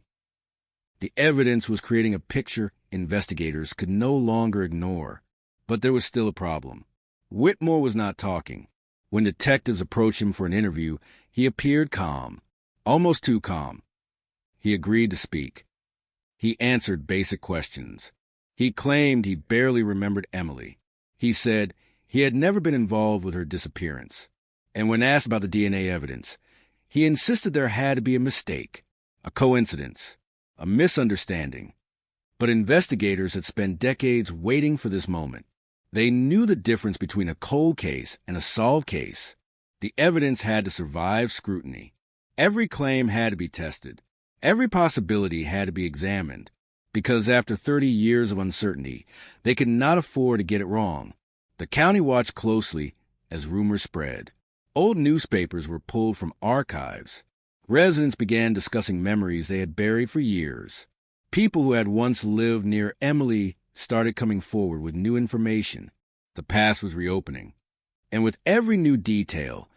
The evidence was creating a picture investigators could no longer ignore. But there was still a problem. Whitmore was not talking. When detectives approached him for an interview, he appeared calm. Almost too calm. He agreed to speak. He answered basic questions. He claimed he barely remembered Emily. He said he had never been involved with her disappearance. And when asked about the DNA evidence, he insisted there had to be a mistake, a coincidence, a misunderstanding. But investigators had spent decades waiting for this moment. They knew the difference between a cold case and a solved case. The evidence had to survive scrutiny. Every claim had to be tested. Every possibility had to be examined. Because after 30 years of uncertainty, they could not afford to get it wrong. The county watched closely as rumors spread. Old newspapers were pulled from archives. Residents began discussing memories they had buried for years. People who had once lived near Emily started coming forward with new information. The past was reopening. And with every new detail,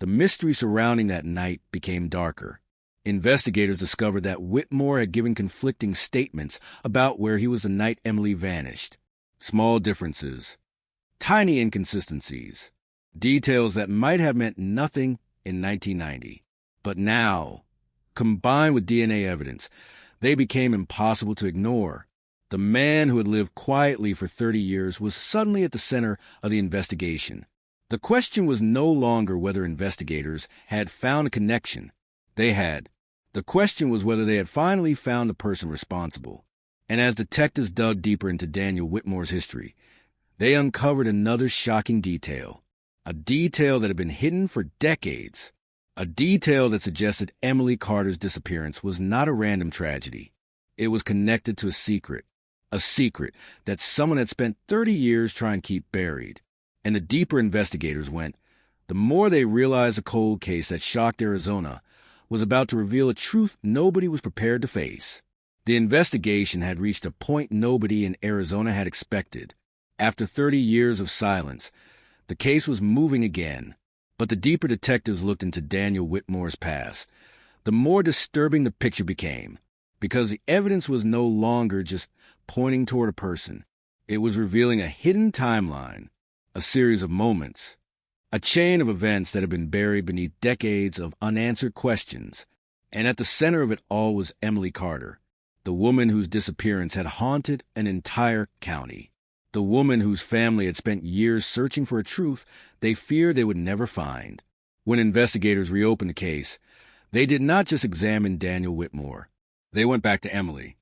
the mystery surrounding that night became darker. Investigators discovered that Whitmore had given conflicting statements about where he was the night Emily vanished. Small differences, tiny inconsistencies, details that might have meant nothing in 1990. But now, combined with DNA evidence, they became impossible to ignore. The man who had lived quietly for 30 years was suddenly at the center of the investigation. The question was no longer whether investigators had found a connection. They had. The question was whether they had finally found the person responsible. And as detectives dug deeper into Daniel Whitmore's history, they uncovered another shocking detail. A detail that had been hidden for decades. A detail that suggested Emily Carter's disappearance was not a random tragedy. It was connected to a secret that someone had spent 30 years trying to keep buried. And the deeper investigators went, the more they realized the cold case that shocked Arizona was about to reveal a truth nobody was prepared to face. The investigation had reached a point nobody in Arizona had expected. After 30 years of silence, the case was moving again. But the deeper detectives looked into Daniel Whitmore's past, the more disturbing the picture became, because the evidence was no longer just pointing toward a person. It was revealing a hidden timeline, a series of moments, a chain of events that had been buried beneath decades of unanswered questions. And at the center of it all was Emily Carter, the woman whose disappearance had haunted an entire county. The woman whose family had spent years searching for a truth they feared they would never find. When investigators reopened the case, they did not just examine Daniel Whitmore. They went back to Emily.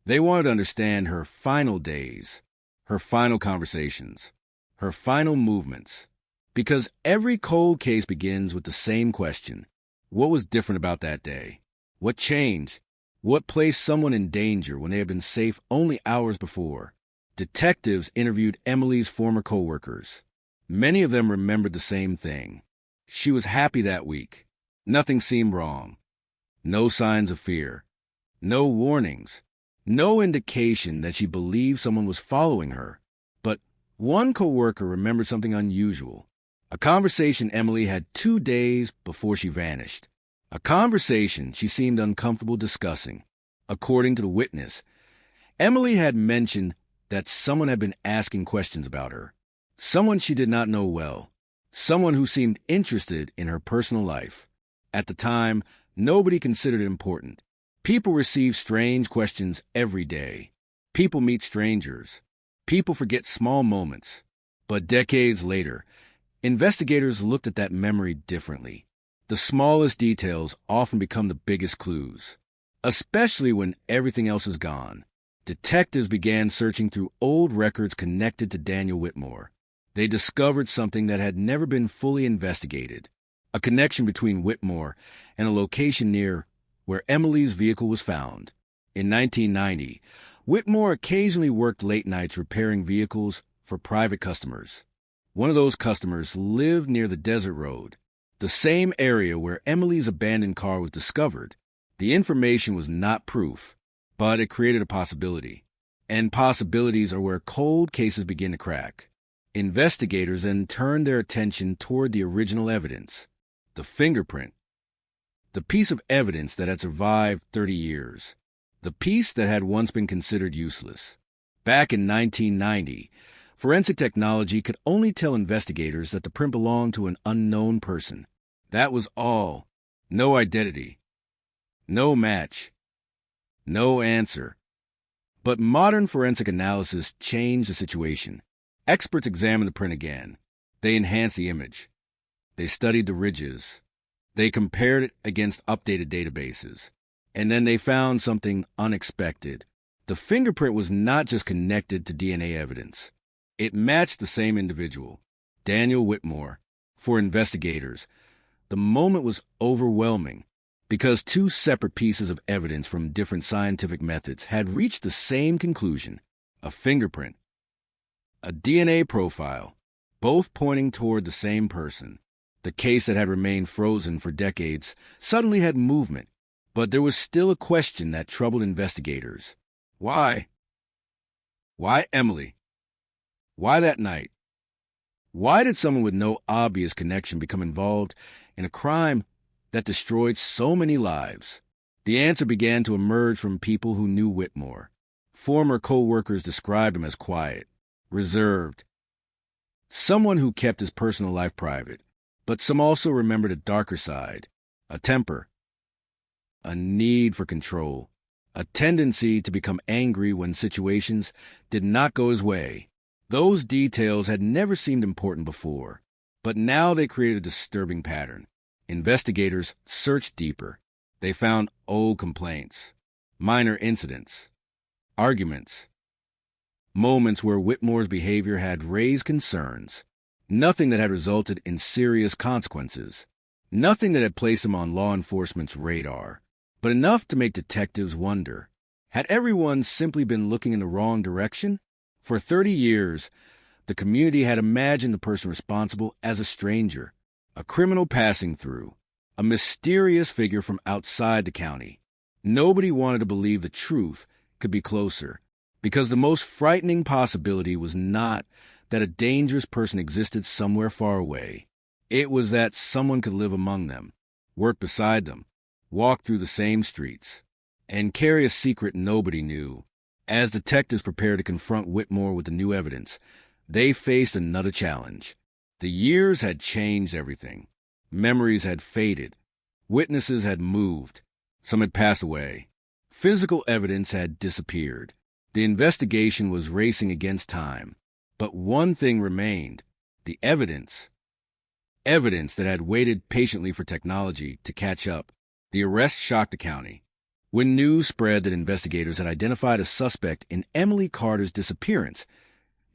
They wanted to understand her final days, her final conversations, her final movements. Because every cold case begins with the same question. What was different about that day? What changed? What placed someone in danger when they had been safe only hours before? Detectives interviewed Emily's former co-workers. Many of them remembered the same thing. She was happy that week. Nothing seemed wrong. No signs of fear. No warnings. No indication that she believed someone was following her. But one co-worker remembered something unusual. A conversation Emily had 2 days before she vanished. A conversation she seemed uncomfortable discussing. According to the witness, Emily had mentioned that someone had been asking questions about her. Someone she did not know well. Someone who seemed interested in her personal life. At the time, nobody considered it important. People receive strange questions every day. People meet strangers. People forget small moments. But decades later, investigators looked at that memory differently. The smallest details often become the biggest clues, especially when everything else is gone. Detectives began searching through old records connected to Daniel Whitmore. They discovered something that had never been fully investigated, a connection between Whitmore and a location near where Emily's vehicle was found. In 1990, Whitmore occasionally worked late nights repairing vehicles for private customers. One of those customers lived near the desert road, the same area where Emily's abandoned car was discovered. The information was not proof, but it created a possibility. And possibilities are where cold cases begin to crack. Investigators then turned their attention toward the original evidence, the fingerprint, the piece of evidence that had survived 30 years, the piece that had once been considered useless. Back in 1990, forensic technology could only tell investigators that the print belonged to an unknown person. That was all. No identity. No match. No answer. But modern forensic analysis changed the situation. Experts examined the print again. They enhanced the image. They studied the ridges. They compared it against updated databases. And then they found something unexpected. The fingerprint was not just connected to DNA evidence. It matched the same individual, Daniel Whitmore. For investigators, the moment was overwhelming because two separate pieces of evidence from different scientific methods had reached the same conclusion: a fingerprint, a DNA profile, both pointing toward the same person. The case that had remained frozen for decades suddenly had movement, but there was still a question that troubled investigators. Why? Why Emily? Why that night? Why did someone with no obvious connection become involved in a crime that destroyed so many lives? The answer began to emerge from people who knew Whitmore. Former co-workers described him as quiet, reserved, someone who kept his personal life private. But some also remembered a darker side, a temper, a need for control, a tendency to become angry when situations did not go his way. Those details had never seemed important before, but now they created a disturbing pattern. Investigators searched deeper. They found old complaints, minor incidents, arguments, moments where Whitmore's behavior had raised concerns. Nothing that had resulted in serious consequences. Nothing that had placed him on law enforcement's radar. But enough to make detectives wonder. Had everyone simply been looking in the wrong direction? For 30 years, the community had imagined the person responsible as a stranger, a criminal passing through, a mysterious figure from outside the county. Nobody wanted to believe the truth could be closer, because the most frightening possibility was not that a dangerous person existed somewhere far away. It was that someone could live among them, work beside them, walk through the same streets, and carry a secret nobody knew. As detectives prepared to confront Whitmore with the new evidence, they faced another challenge. The years had changed everything. Memories had faded. Witnesses had moved. Some had passed away. Physical evidence had disappeared. The investigation was racing against time. But one thing remained: the evidence. Evidence that had waited patiently for technology to catch up. The arrest shocked the county. When news spread that investigators had identified a suspect in Emily Carter's disappearance,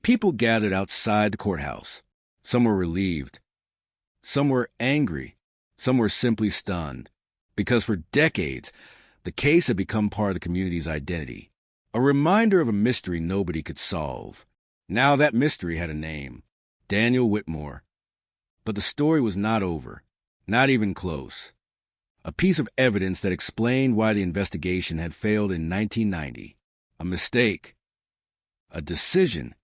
people gathered outside the courthouse. Some were relieved. Some were angry. Some were simply stunned. Because for decades, the case had become part of the community's identity. A reminder of a mystery nobody could solve. Now that mystery had a name: Daniel Whitmore. But the story was not over, not even close. A piece of evidence that explained why the investigation had failed in 1990. A mistake. A decision.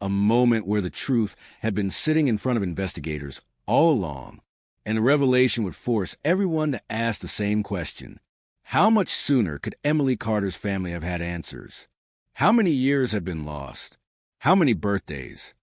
A moment where the truth had been sitting in front of investigators all along, and the revelation would force everyone to ask the same question. How much sooner could Emily Carter's family have had answers? How many years had been lost? How many birthdays?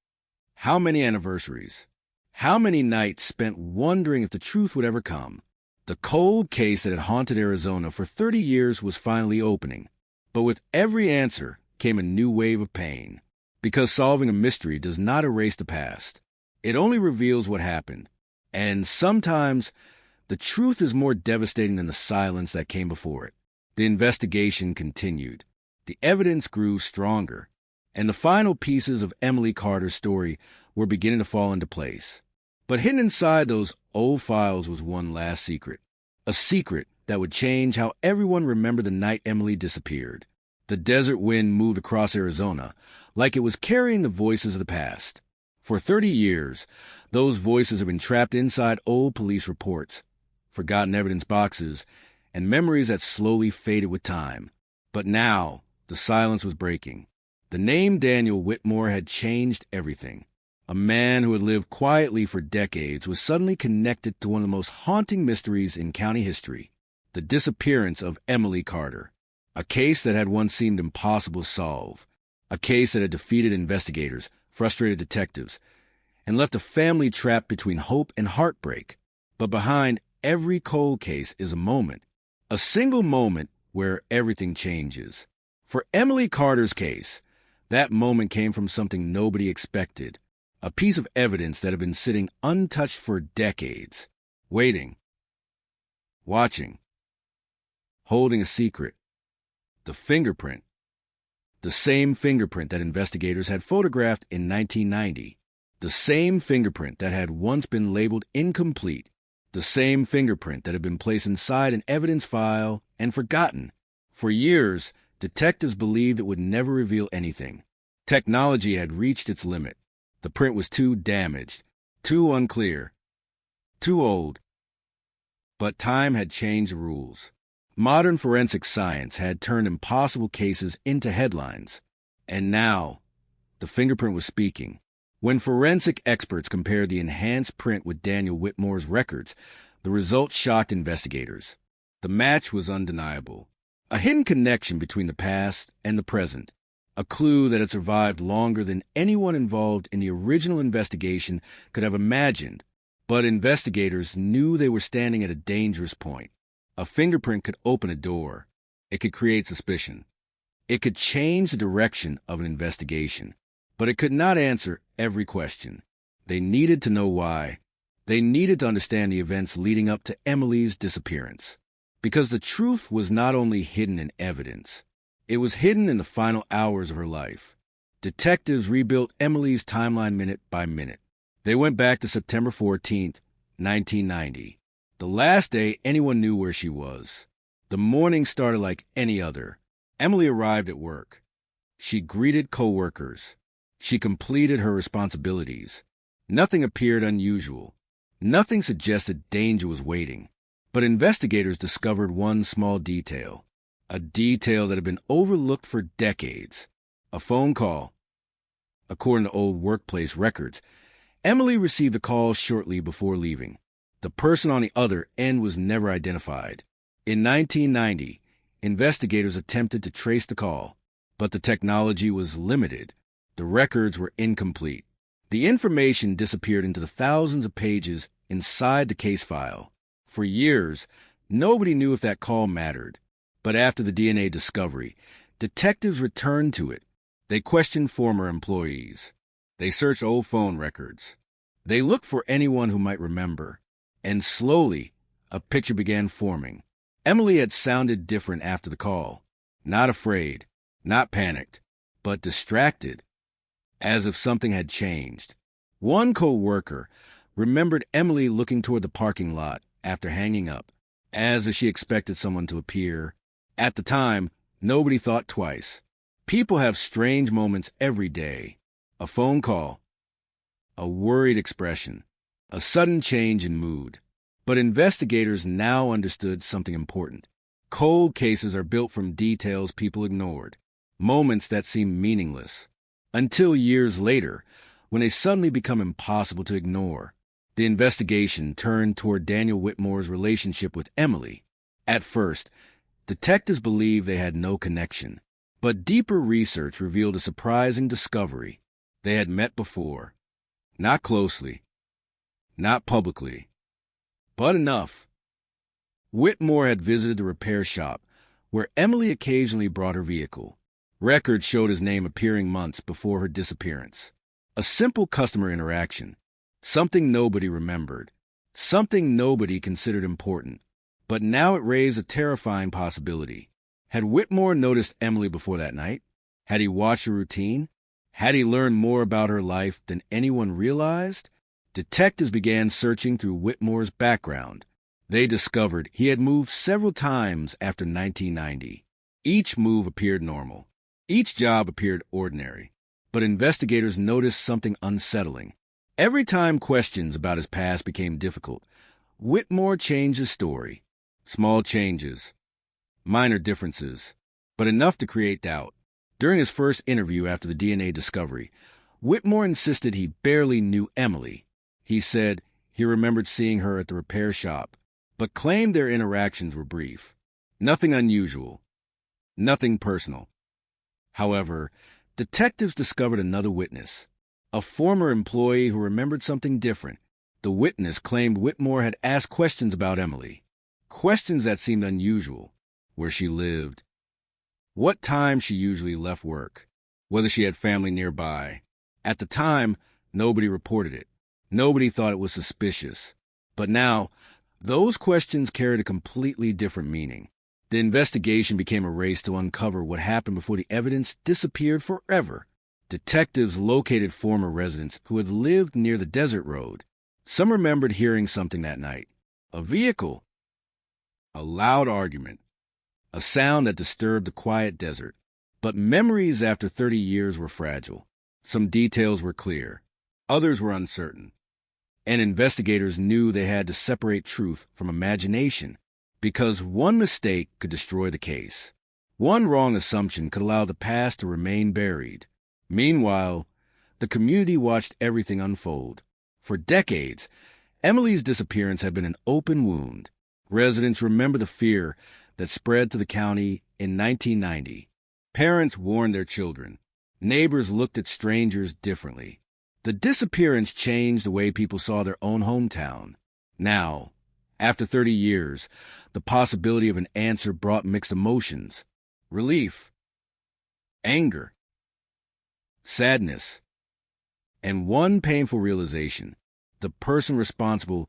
How many anniversaries? How many nights spent wondering if the truth would ever come? The cold case that had haunted Arizona for 30 years was finally opening. But with every answer came a new wave of pain. Because solving a mystery does not erase the past. It only reveals what happened. And sometimes the truth is more devastating than the silence that came before it. The investigation continued. The evidence grew stronger. And the final pieces of Emily Carter's story were beginning to fall into place. But hidden inside those old files was one last secret. A secret that would change how everyone remembered the night Emily disappeared. The desert wind moved across Arizona like it was carrying the voices of the past. For 30 years, those voices have been trapped inside old police reports, forgotten evidence boxes, and memories that slowly faded with time. But now, the silence was breaking. The name Daniel Whitmore had changed everything. A man who had lived quietly for decades was suddenly connected to one of the most haunting mysteries in county history: the disappearance of Emily Carter. A case that had once seemed impossible to solve. A case that had defeated investigators, frustrated detectives, and left a family trapped between hope and heartbreak. But behind every cold case is a moment. A single moment where everything changes. For Emily Carter's case, that moment came from something nobody expected, a piece of evidence that had been sitting untouched for decades, waiting, watching, holding a secret. The fingerprint. The same fingerprint that investigators had photographed in 1990. The same fingerprint that had once been labeled incomplete. The same fingerprint that had been placed inside an evidence file and forgotten. For years, detectives believed it would never reveal anything. Technology had reached its limit. The print was too damaged, too unclear, too old. But time had changed the rules. Modern forensic science had turned impossible cases into headlines. And now, the fingerprint was speaking. When forensic experts compared the enhanced print with Daniel Whitmore's records, the results shocked investigators. The match was undeniable. A hidden connection between the past and the present. A clue that had survived longer than anyone involved in the original investigation could have imagined. But investigators knew they were standing at a dangerous point. A fingerprint could open a door. It could create suspicion. It could change the direction of an investigation. But it could not answer every question. They needed to know why. They needed to understand the events leading up to Emily's disappearance. Because the truth was not only hidden in evidence, it was hidden in the final hours of her life. Detectives rebuilt Emily's timeline minute by minute. They went back to September 14th, 1990. The last day anyone knew where she was. The morning started like any other. Emily arrived at work. She greeted co-workers. She completed her responsibilities. Nothing appeared unusual. Nothing suggested danger was waiting. But investigators discovered one small detail. A detail that had been overlooked for decades. A phone call. According to old workplace records, Emily received a call shortly before leaving. The person on the other end was never identified. In 1990, investigators attempted to trace the call, but the technology was limited. The records were incomplete. The information disappeared into the thousands of pages inside the case file. For years, nobody knew if that call mattered. But after the DNA discovery, detectives returned to it. They questioned former employees. They searched old phone records. They looked for anyone who might remember. And slowly, a picture began forming. Emily had sounded different after the call. Not afraid, not panicked, but distracted, as if something had changed. One co-worker remembered Emily looking toward the parking lot after hanging up, as if she expected someone to appear. At the time, nobody thought twice. People have strange moments every day. A phone call, a worried expression, a sudden change in mood. But investigators now understood something important. Cold cases are built from details people ignored, moments that seem meaningless, until years later, when they suddenly become impossible to ignore. The investigation turned toward Daniel Whitmore's relationship with Emily. At first, detectives believed they had no connection, but deeper research revealed a surprising discovery. They had met before. Not closely, not publicly, but enough. Whitmore had visited the repair shop, where Emily occasionally brought her vehicle. Records showed his name appearing months before her disappearance. A simple customer interaction, something nobody remembered, something nobody considered important. But now it raised a terrifying possibility. Had Whitmore noticed Emily before that night? Had he watched her routine? Had he learned more about her life than anyone realized? Detectives began searching through Whitmore's background. They discovered he had moved several times after 1990. Each move appeared normal. Each job appeared ordinary. But investigators noticed something unsettling. Every time questions about his past became difficult, Whitmore changed his story. Small changes, minor differences, but enough to create doubt. During his first interview after the DNA discovery, Whitmore insisted he barely knew Emily. He said he remembered seeing her at the repair shop, but claimed their interactions were brief. Nothing unusual, nothing personal. However, detectives discovered another witness, a former employee who remembered something different. The witness claimed Whitmore had asked questions about Emily, questions that seemed unusual, where she lived, what time she usually left work, whether she had family nearby. At the time, nobody reported it. Nobody thought it was suspicious. But now, those questions carried a completely different meaning. The investigation became a race to uncover what happened before the evidence disappeared forever. Detectives located former residents who had lived near the desert road. Some remembered hearing something that night. A vehicle. A loud argument. A sound that disturbed the quiet desert. But memories after 30 years were fragile. Some details were clear. Others were uncertain. And investigators knew they had to separate truth from imagination, because one mistake could destroy the case. One wrong assumption could allow the past to remain buried. Meanwhile, the community watched everything unfold. For decades, Emily's disappearance had been an open wound. Residents remember the fear that spread to the county in 1990. Parents warned their children. Neighbors looked at strangers differently. The disappearance changed the way people saw their own hometown. Now, after 30 years, the possibility of an answer brought mixed emotions. Relief, anger, sadness, and one painful realization: the person responsible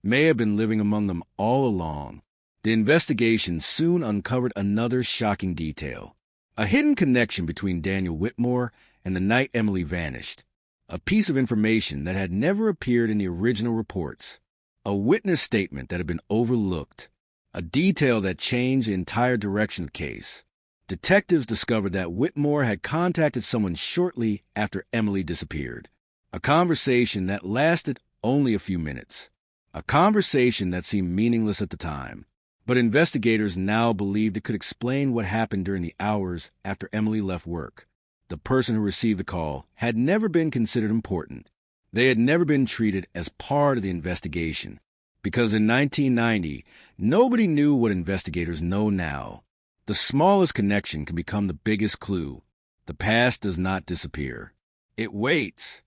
may have been living among them all along. The investigation soon uncovered another shocking detail: a hidden connection between Daniel Whitmore and the night Emily vanished. A piece of information that had never appeared in the original reports. A witness statement that had been overlooked. A detail that changed the entire direction of the case. Detectives discovered that Whitmore had contacted someone shortly after Emily disappeared. A conversation that lasted only a few minutes. A conversation that seemed meaningless at the time. But investigators now believed it could explain what happened during the hours after Emily left work. The person who received the call had never been considered important. They had never been treated as part of the investigation. Because in 1990, nobody knew what investigators know now. The smallest connection can become the biggest clue. The past does not disappear. It waits.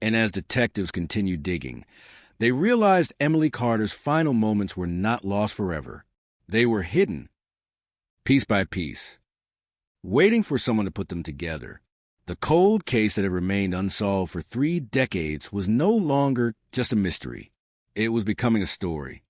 And as detectives continued digging, they realized Emily Carter's final moments were not lost forever. They were hidden, piece by piece, waiting for someone to put them together. The cold case that had remained unsolved for 3 decades was no longer just a mystery. It was becoming a story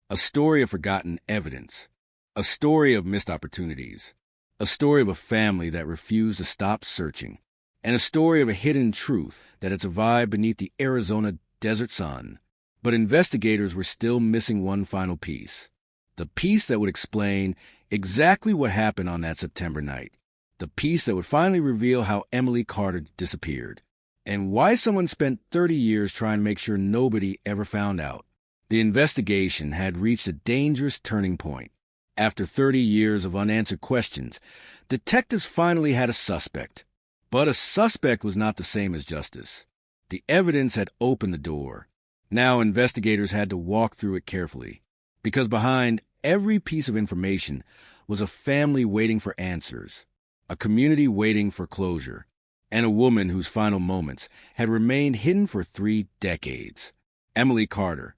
of forgotten evidence, a story of missed opportunities, a story of a family that refused to stop searching, and a story of a hidden truth that had survived beneath the Arizona desert sun. But investigators were still missing one final piece, the piece that would explain exactly what happened on that September night. The piece that would finally reveal how Emily Carter disappeared, and why someone spent 30 years trying to make sure nobody ever found out. The investigation had reached a dangerous turning point. After 30 years of unanswered questions, detectives finally had a suspect. But a suspect was not the same as justice. The evidence had opened the door. Now investigators had to walk through it carefully, because behind every piece of information was a family waiting for answers. A community waiting for closure, and a woman whose final moments had remained hidden for 3 decades. Emily Carter.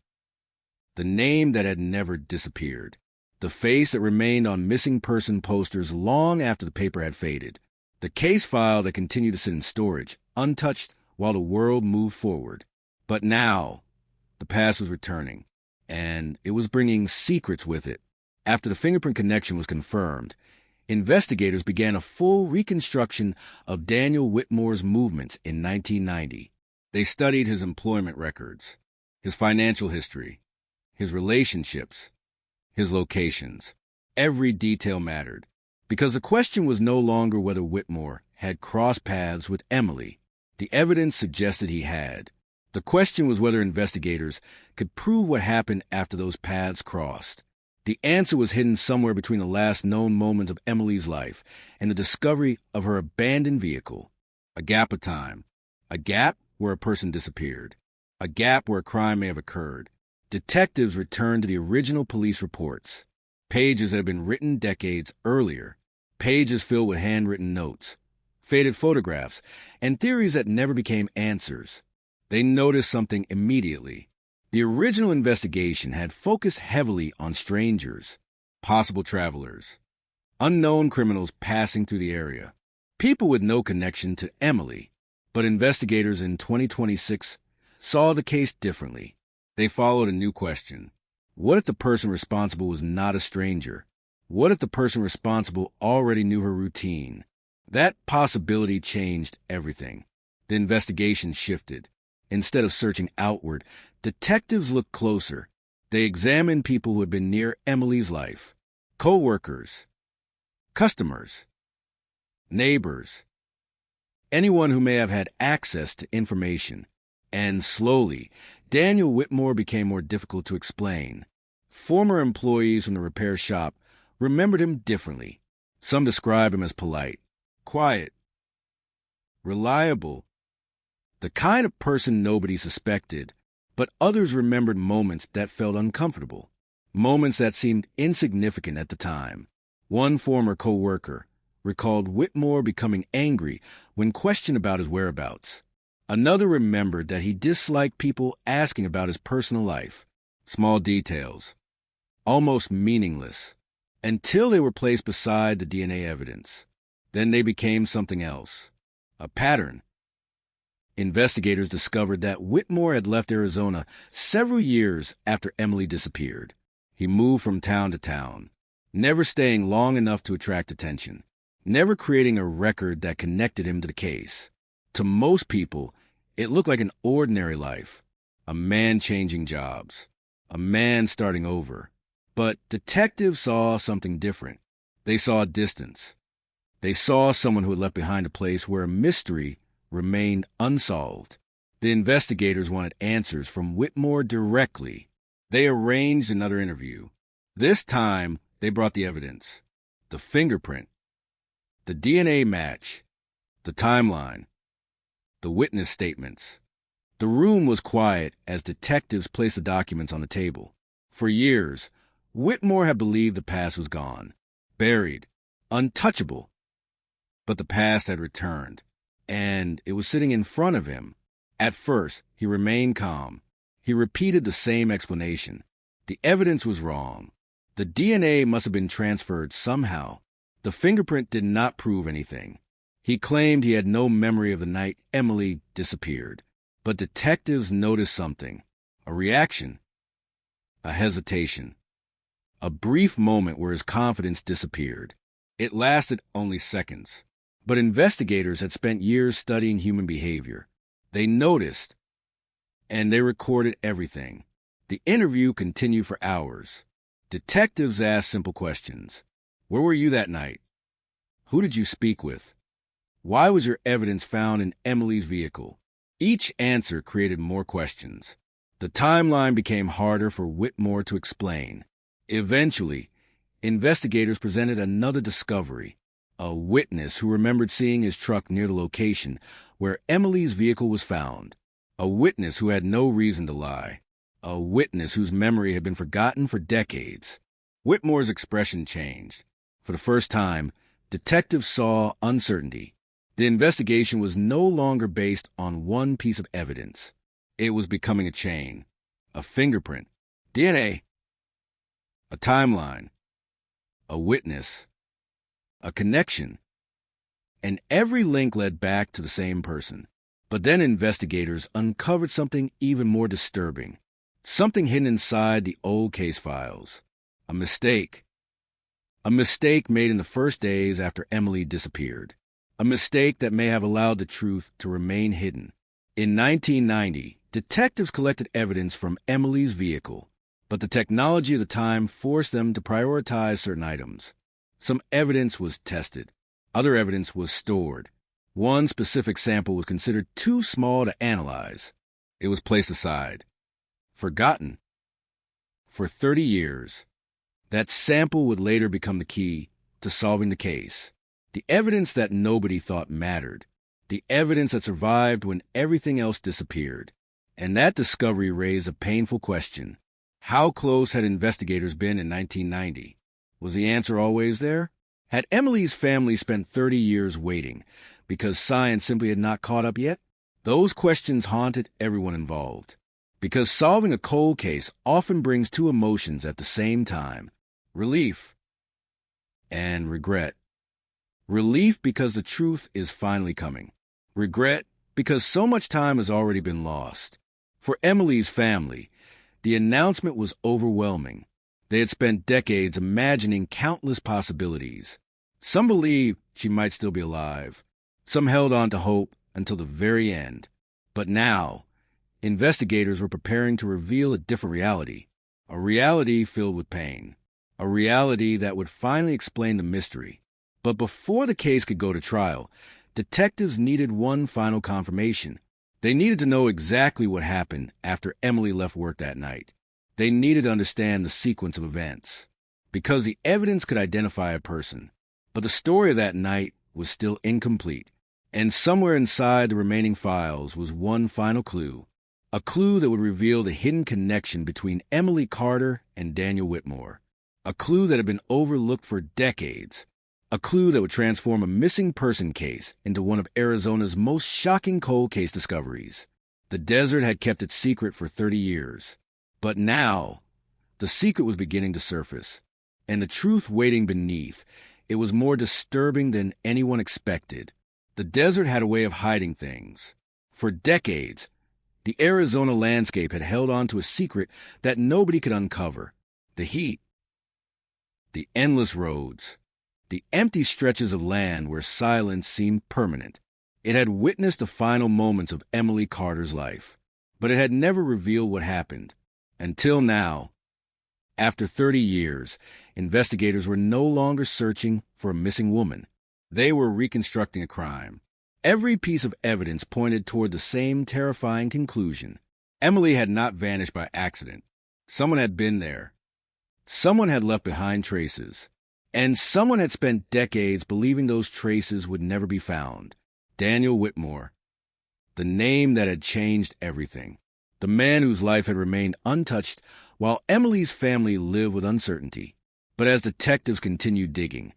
The name that had never disappeared. The face that remained on missing person posters long after the paper had faded. The case file that continued to sit in storage, untouched while the world moved forward. But now, the past was returning, and it was bringing secrets with it. After the fingerprint connection was confirmed, investigators began a full reconstruction of Daniel Whitmore's movements in 1990. They studied his employment records, his financial history, his relationships, his locations. Every detail mattered, because the question was no longer whether Whitmore had crossed paths with Emily. The evidence suggested he had. The question was whether investigators could prove what happened after those paths crossed. The answer was hidden somewhere between the last known moments of Emily's life and the discovery of her abandoned vehicle. A gap of time. A gap where a person disappeared. A gap where a crime may have occurred. Detectives returned to the original police reports. Pages that had been written decades earlier. Pages filled with handwritten notes, faded photographs, and theories that never became answers. They noticed something immediately. The original investigation had focused heavily on strangers, possible travelers, Unknown criminals passing through the area. People with no connection to Emily. But investigators in 2026 saw the case differently. They followed a new question. What if the person responsible was not a stranger? What if the person responsible already knew her routine? That possibility changed everything. The investigation shifted. Instead of searching outward, detectives looked closer. They examined people who had been near Emily's life. Co-workers, customers, neighbors, anyone who may have had access to information. And slowly, Daniel Whitmore became more difficult to explain. Former employees from the repair shop remembered him differently. Some described him as polite, quiet, reliable, the kind of person nobody suspected, but others remembered moments that felt uncomfortable, moments that seemed insignificant at the time. One former co-worker recalled Whitmore becoming angry when questioned about his whereabouts. Another remembered that he disliked people asking about his personal life. Small details, almost meaningless, until they were placed beside the DNA evidence. Then they became something else, a pattern. Investigators discovered that Whitmore had left Arizona several years after Emily disappeared. He moved from town to town, never staying long enough to attract attention, never creating a record that connected him to the case. To most people, it looked like an ordinary life, a man changing jobs, a man starting over. But detectives saw something different. They saw distance. They saw someone who had left behind a place where a mystery remained unsolved. The investigators wanted answers from Whitmore directly. They arranged another interview. This time, they brought the evidence, the fingerprint, the DNA match, the timeline, the witness statements. The room was quiet as detectives placed the documents on the table. For years, Whitmore had believed the past was gone, buried, untouchable. But the past had returned, and it was sitting in front of him. At first, he remained calm. He repeated the same explanation. The evidence was wrong. The DNA must have been transferred somehow. The fingerprint did not prove anything. He claimed he had no memory of the night Emily disappeared. But detectives noticed something. A reaction. A hesitation. A brief moment where his confidence disappeared. It lasted only seconds. But investigators had spent years studying human behavior. They noticed, and they recorded everything. The interview continued for hours. Detectives asked simple questions. Where were you that night? Who did you speak with? Why was your evidence found in Emily's vehicle? Each answer created more questions. The timeline became harder for Whitmore to explain. Eventually, investigators presented another discovery. A witness who remembered seeing his truck near the location where Emily's vehicle was found. A witness who had no reason to lie. A witness whose memory had been forgotten for decades. Whitmore's expression changed. For the first time, detectives saw uncertainty. The investigation was no longer based on one piece of evidence. It was becoming a chain, a fingerprint, DNA, a timeline, a witness, a connection, and every link led back to the same person. But then investigators uncovered something even more disturbing, something hidden inside the old case files. A mistake. A mistake made in the first days after Emily disappeared. A mistake that may have allowed the truth to remain hidden. In 1990, detectives collected evidence from Emily's vehicle, but the technology of the time forced them to prioritize certain items. Some evidence was tested. Other evidence was stored. One specific sample was considered too small to analyze. It was placed aside. Forgotten. For 30 years, that sample would later become the key to solving the case. The evidence that nobody thought mattered. The evidence that survived when everything else disappeared. And that discovery raised a painful question. How close had investigators been in 1990? Was the answer always there? Had Emily's family spent 30 years waiting because science simply had not caught up yet? Those questions haunted everyone involved. Because solving a cold case often brings two emotions at the same time. Relief and regret. Relief because the truth is finally coming. Regret because so much time has already been lost. For Emily's family, the announcement was overwhelming. They had spent decades imagining countless possibilities. Some believed she might still be alive. Some held on to hope until the very end. But now, investigators were preparing to reveal a different reality. A reality filled with pain. A reality that would finally explain the mystery. But before the case could go to trial, detectives needed one final confirmation. They needed to know exactly what happened after Emily left work that night. They needed to understand the sequence of events. Because the evidence could identify a person. But the story of that night was still incomplete. And somewhere inside the remaining files was one final clue. A clue that would reveal the hidden connection between Emily Carter and Daniel Whitmore. A clue that had been overlooked for decades. A clue that would transform a missing person case into one of Arizona's most shocking cold case discoveries. The desert had kept its secret for 30 years. But now, the secret was beginning to surface. And the truth waiting beneath, it was more disturbing than anyone expected. The desert had a way of hiding things. For decades, the Arizona landscape had held on to a secret that nobody could uncover. The heat. The endless roads. The empty stretches of land where silence seemed permanent. It had witnessed the final moments of Emily Carter's life, but it had never revealed what happened. Until now, after 30 years, investigators were no longer searching for a missing woman. They were reconstructing a crime. Every piece of evidence pointed toward the same terrifying conclusion. Emily had not vanished by accident. Someone had been there. Someone had left behind traces. And someone had spent decades believing those traces would never be found. Daniel Whitmore. The name that had changed everything. The man whose life had remained untouched while Emily's family lived with uncertainty. But as detectives continued digging,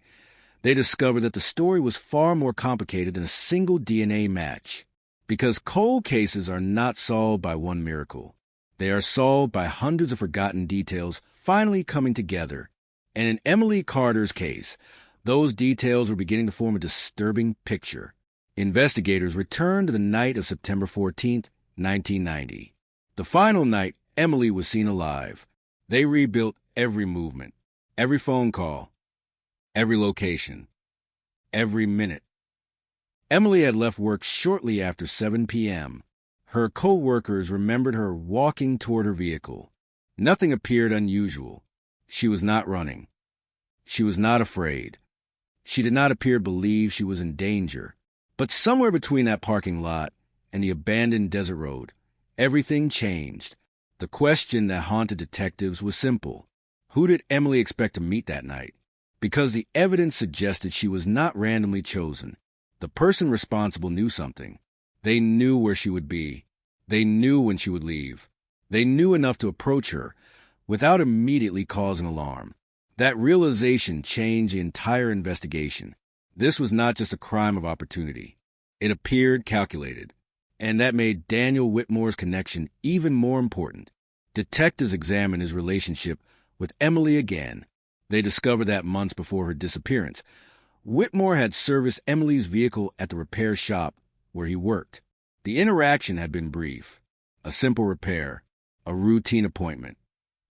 they discovered that the story was far more complicated than a single DNA match. Because cold cases are not solved by one miracle. They are solved by hundreds of forgotten details finally coming together. And in Emily Carter's case, those details were beginning to form a disturbing picture. Investigators returned to the night of September 14th, 1990. The final night Emily was seen alive. They rebuilt every movement, every phone call, every location, every minute. Emily had left work shortly after 7 p.m. Her co-workers remembered her walking toward her vehicle. Nothing appeared unusual. She was not running. She was not afraid. She did not appear to believe she was in danger. But somewhere between that parking lot and the abandoned desert road, everything changed. The question that haunted detectives was simple. Who did Emily expect to meet that night? Because the evidence suggested she was not randomly chosen. The person responsible knew something. They knew where she would be. They knew when she would leave. They knew enough to approach her without immediately causing alarm. That realization changed the entire investigation. This was not just a crime of opportunity. It appeared calculated. And that made Daniel Whitmore's connection even more important. Detectives examined his relationship with Emily again. They discovered that months before her disappearance, Whitmore had serviced Emily's vehicle at the repair shop where he worked. The interaction had been brief. A simple repair. A routine appointment.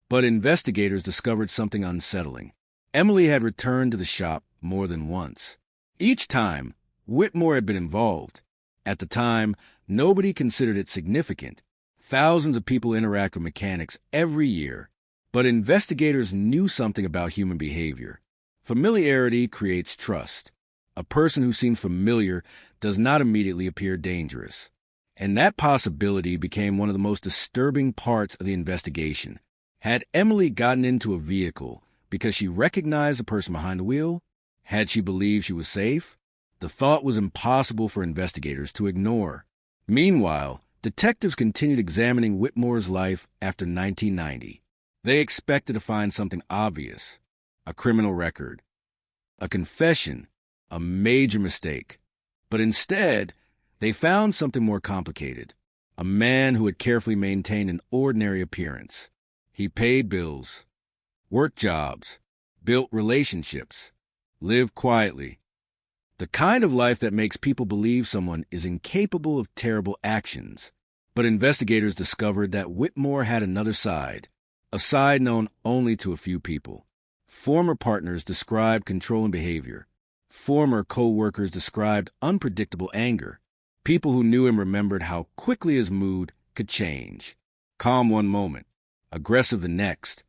But investigators discovered something unsettling. Emily had returned to the shop more than once. Each time, Whitmore had been involved. At the time, nobody considered it significant. Thousands of people interact with mechanics every year. But investigators knew something about human behavior. Familiarity creates trust. A person who seems familiar does not immediately appear dangerous. And that possibility became one of the most disturbing parts of the investigation. Had Emily gotten into a vehicle because she recognized the person behind the wheel? Had she believed she was safe? The thought was impossible for investigators to ignore. Meanwhile, detectives continued examining Whitmore's life after 1990. They expected to find something obvious. A criminal record. A confession. A major mistake. But instead, they found something more complicated. A man who had carefully maintained an ordinary appearance. He paid bills, worked jobs, built relationships, Live quietly. The kind of life that makes people believe someone is incapable of terrible actions. But investigators discovered that Whitmore had another side, a side known only to a few people. Former partners described controlling behavior. Former co-workers described unpredictable anger. People who knew him remembered how quickly his mood could change. Calm one moment, aggressive the next.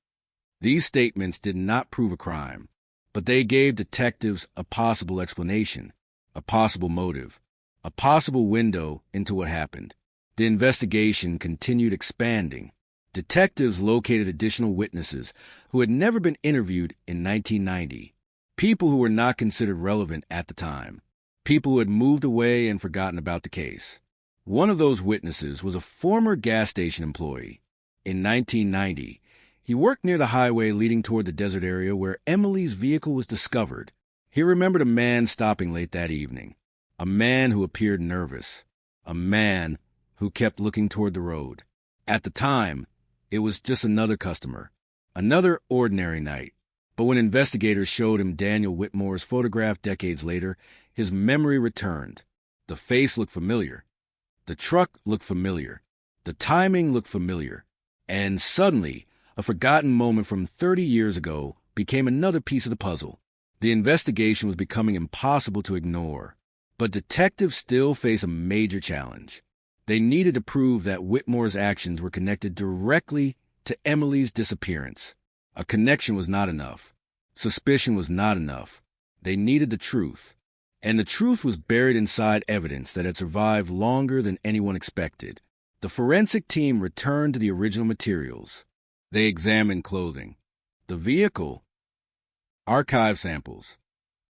These statements did not prove a crime, but they gave detectives a possible explanation, a possible motive, a possible window into what happened. The investigation continued expanding. Detectives located additional witnesses who had never been interviewed in 1990, people who were not considered relevant at the time, people who had moved away and forgotten about the case. One of those witnesses was a former gas station employee. In 1990, he worked near the highway leading toward the desert area where Emily's vehicle was discovered. He remembered a man stopping late that evening, a man who appeared nervous, a man who kept looking toward the road. At the time, it was just another customer, another ordinary night. But when investigators showed him Daniel Whitmore's photograph decades later, his memory returned. The face looked familiar. The truck looked familiar. The timing looked familiar. And suddenly, a forgotten moment from 30 years ago became another piece of the puzzle. The investigation was becoming impossible to ignore. But detectives still face a major challenge. They needed to prove that Whitmore's actions were connected directly to Emily's disappearance. A connection was not enough. Suspicion was not enough. They needed the truth. And the truth was buried inside evidence that had survived longer than anyone expected. The forensic team returned to the original materials. They examined clothing, the vehicle, archive samples,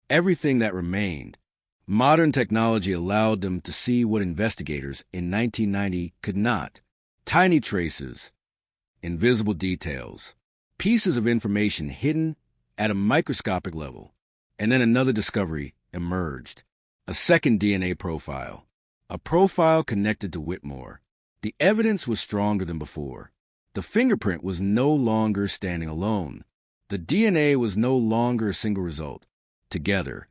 everything that remained. Modern technology allowed them to see what investigators in 1990 could not. Tiny traces, invisible details, pieces of information hidden at a microscopic level. And then another discovery emerged. A second DNA profile. A profile connected to Whitmore. The evidence was stronger than before. The fingerprint was no longer standing alone. The DNA was no longer a single result. Together,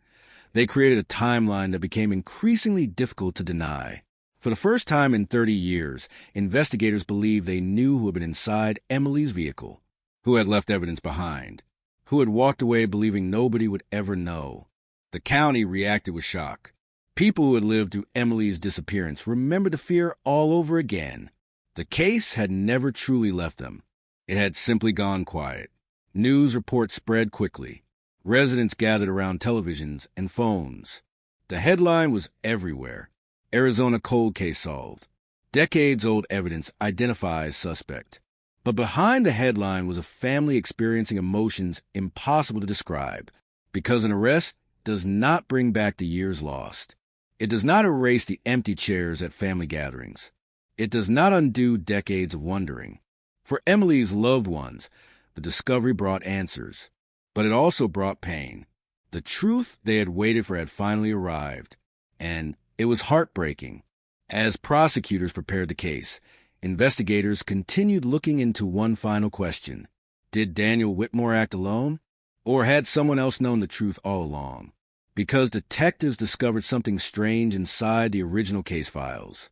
they created a timeline that became increasingly difficult to deny. For the first time in 30 years, investigators believed they knew who had been inside Emily's vehicle, who had left evidence behind, who had walked away believing nobody would ever know. The county reacted with shock. People who had lived through Emily's disappearance remembered the fear all over again. The case had never truly left them. It had simply gone quiet. News reports spread quickly. Residents gathered around televisions and phones. The headline was everywhere. Arizona cold case solved. Decades-old evidence identifies suspect. But behind the headline was a family experiencing emotions impossible to describe, because an arrest does not bring back the years lost. It does not erase the empty chairs at family gatherings. It does not undo decades of wondering. For Emily's loved ones, the discovery brought answers, but it also brought pain. The truth they had waited for had finally arrived, and it was heartbreaking. As prosecutors prepared the case, investigators continued looking into one final question. Did Daniel Whitmore act alone, or had someone else known the truth all along? Because detectives discovered something strange inside the original case files.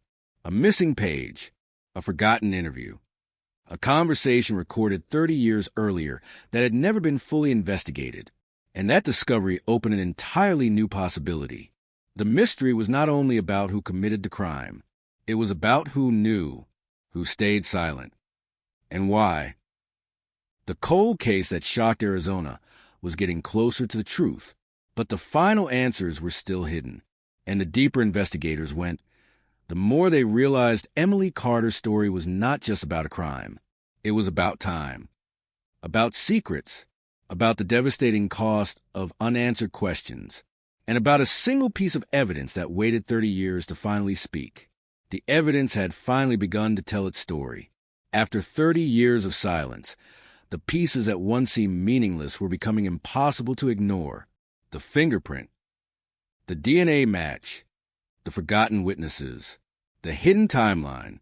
A missing page, a forgotten interview, a conversation recorded 30 years earlier that had never been fully investigated. And that discovery opened an entirely new possibility. The mystery was not only about who committed the crime, it was about who knew, who stayed silent, and why. The cold case that shocked Arizona was getting closer to the truth, but the final answers were still hidden. And the deeper investigators went, the more they realized Emily Carter's story was not just about a crime. It was about time, about secrets, about the devastating cost of unanswered questions, and about a single piece of evidence that waited 30 years to finally speak. The evidence had finally begun to tell its story. After 30 years of silence, the pieces that once seemed meaningless were becoming impossible to ignore. The fingerprint, the DNA match, the forgotten witnesses, the hidden timeline,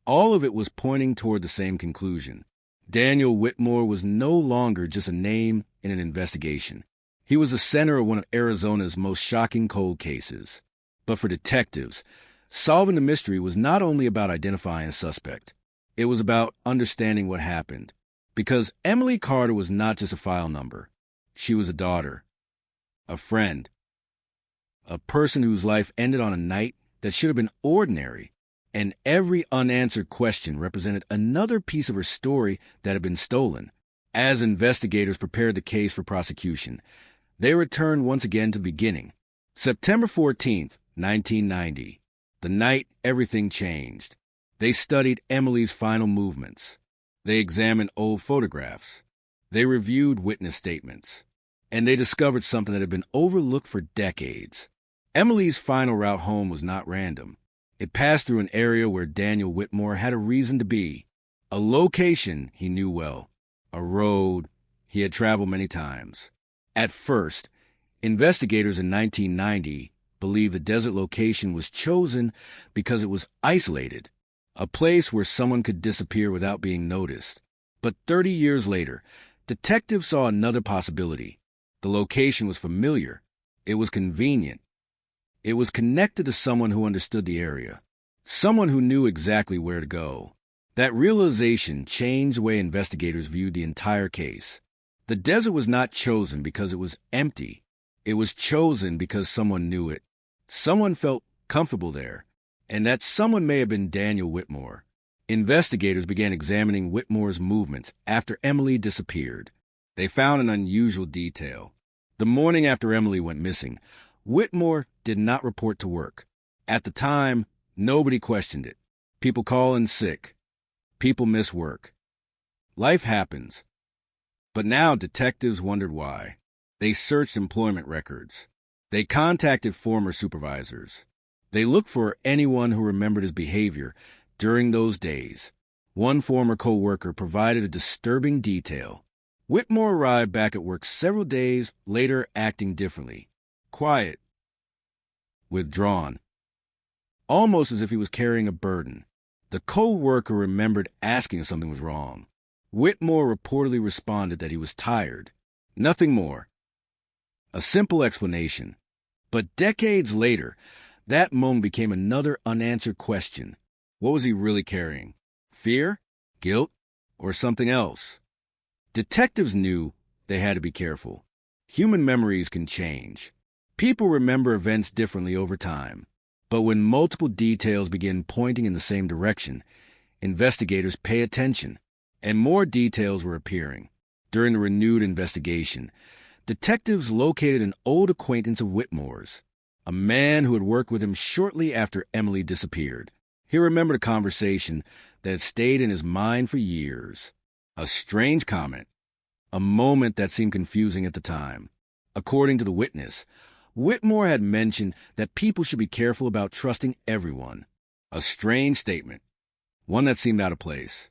all of it was pointing toward the same conclusion. Daniel Whitmore was no longer just a name in an investigation. He was the center of one of Arizona's most shocking cold cases. But for detectives, solving the mystery was not only about identifying a suspect. It was about understanding what happened. Because Emily Carter was not just a file number. She was a daughter, a friend, a person whose life ended on a night that should have been ordinary. And every unanswered question represented another piece of her story that had been stolen. As investigators prepared the case for prosecution, they returned once again to the beginning. September 14th, 1990, the night everything changed. They studied Emily's final movements. They examined old photographs. They reviewed witness statements. And they discovered something that had been overlooked for decades. Emily's final route home was not random. It passed through an area where Daniel Whitmore had a reason to be. A location he knew well. A road he had traveled many times. At first, investigators in 1990 believed the desert location was chosen because it was isolated, a place where someone could disappear without being noticed. But 30 years later, detectives saw another possibility. The location was familiar. It was convenient. It was connected to someone who understood the area, someone who knew exactly where to go. That realization changed the way investigators viewed the entire case. The desert was not chosen because it was empty. It was chosen because someone knew it. Someone felt comfortable there, and that someone may have been Daniel Whitmore. Investigators began examining Whitmore's movements after Emily disappeared. They found an unusual detail. The morning after Emily went missing, Whitmore did not report to work. At the time, nobody questioned it. People call in sick. People miss work. Life happens. But now detectives wondered why. They searched employment records. They contacted former supervisors. They looked for anyone who remembered his behavior during those days. One former co-worker provided a disturbing detail. Whitmore arrived back at work several days later acting differently. Quiet. Withdrawn. Almost as if he was carrying a burden. The co-worker remembered asking if something was wrong. Whitmore reportedly responded that he was tired. Nothing more. A simple explanation. But decades later, that moment became another unanswered question. What was he really carrying? Fear? Guilt? Or something else? Detectives knew they had to be careful. Human memories can change. People remember events differently over time. But when multiple details begin pointing in the same direction, investigators pay attention, and more details were appearing. During the renewed investigation, detectives located an old acquaintance of Whitmore's, a man who had worked with him shortly after Emily disappeared. He remembered a conversation that had stayed in his mind for years. A strange comment, a moment that seemed confusing at the time. According to the witness, Whitmore had mentioned that people should be careful about trusting everyone. A strange statement, one that seemed out of place.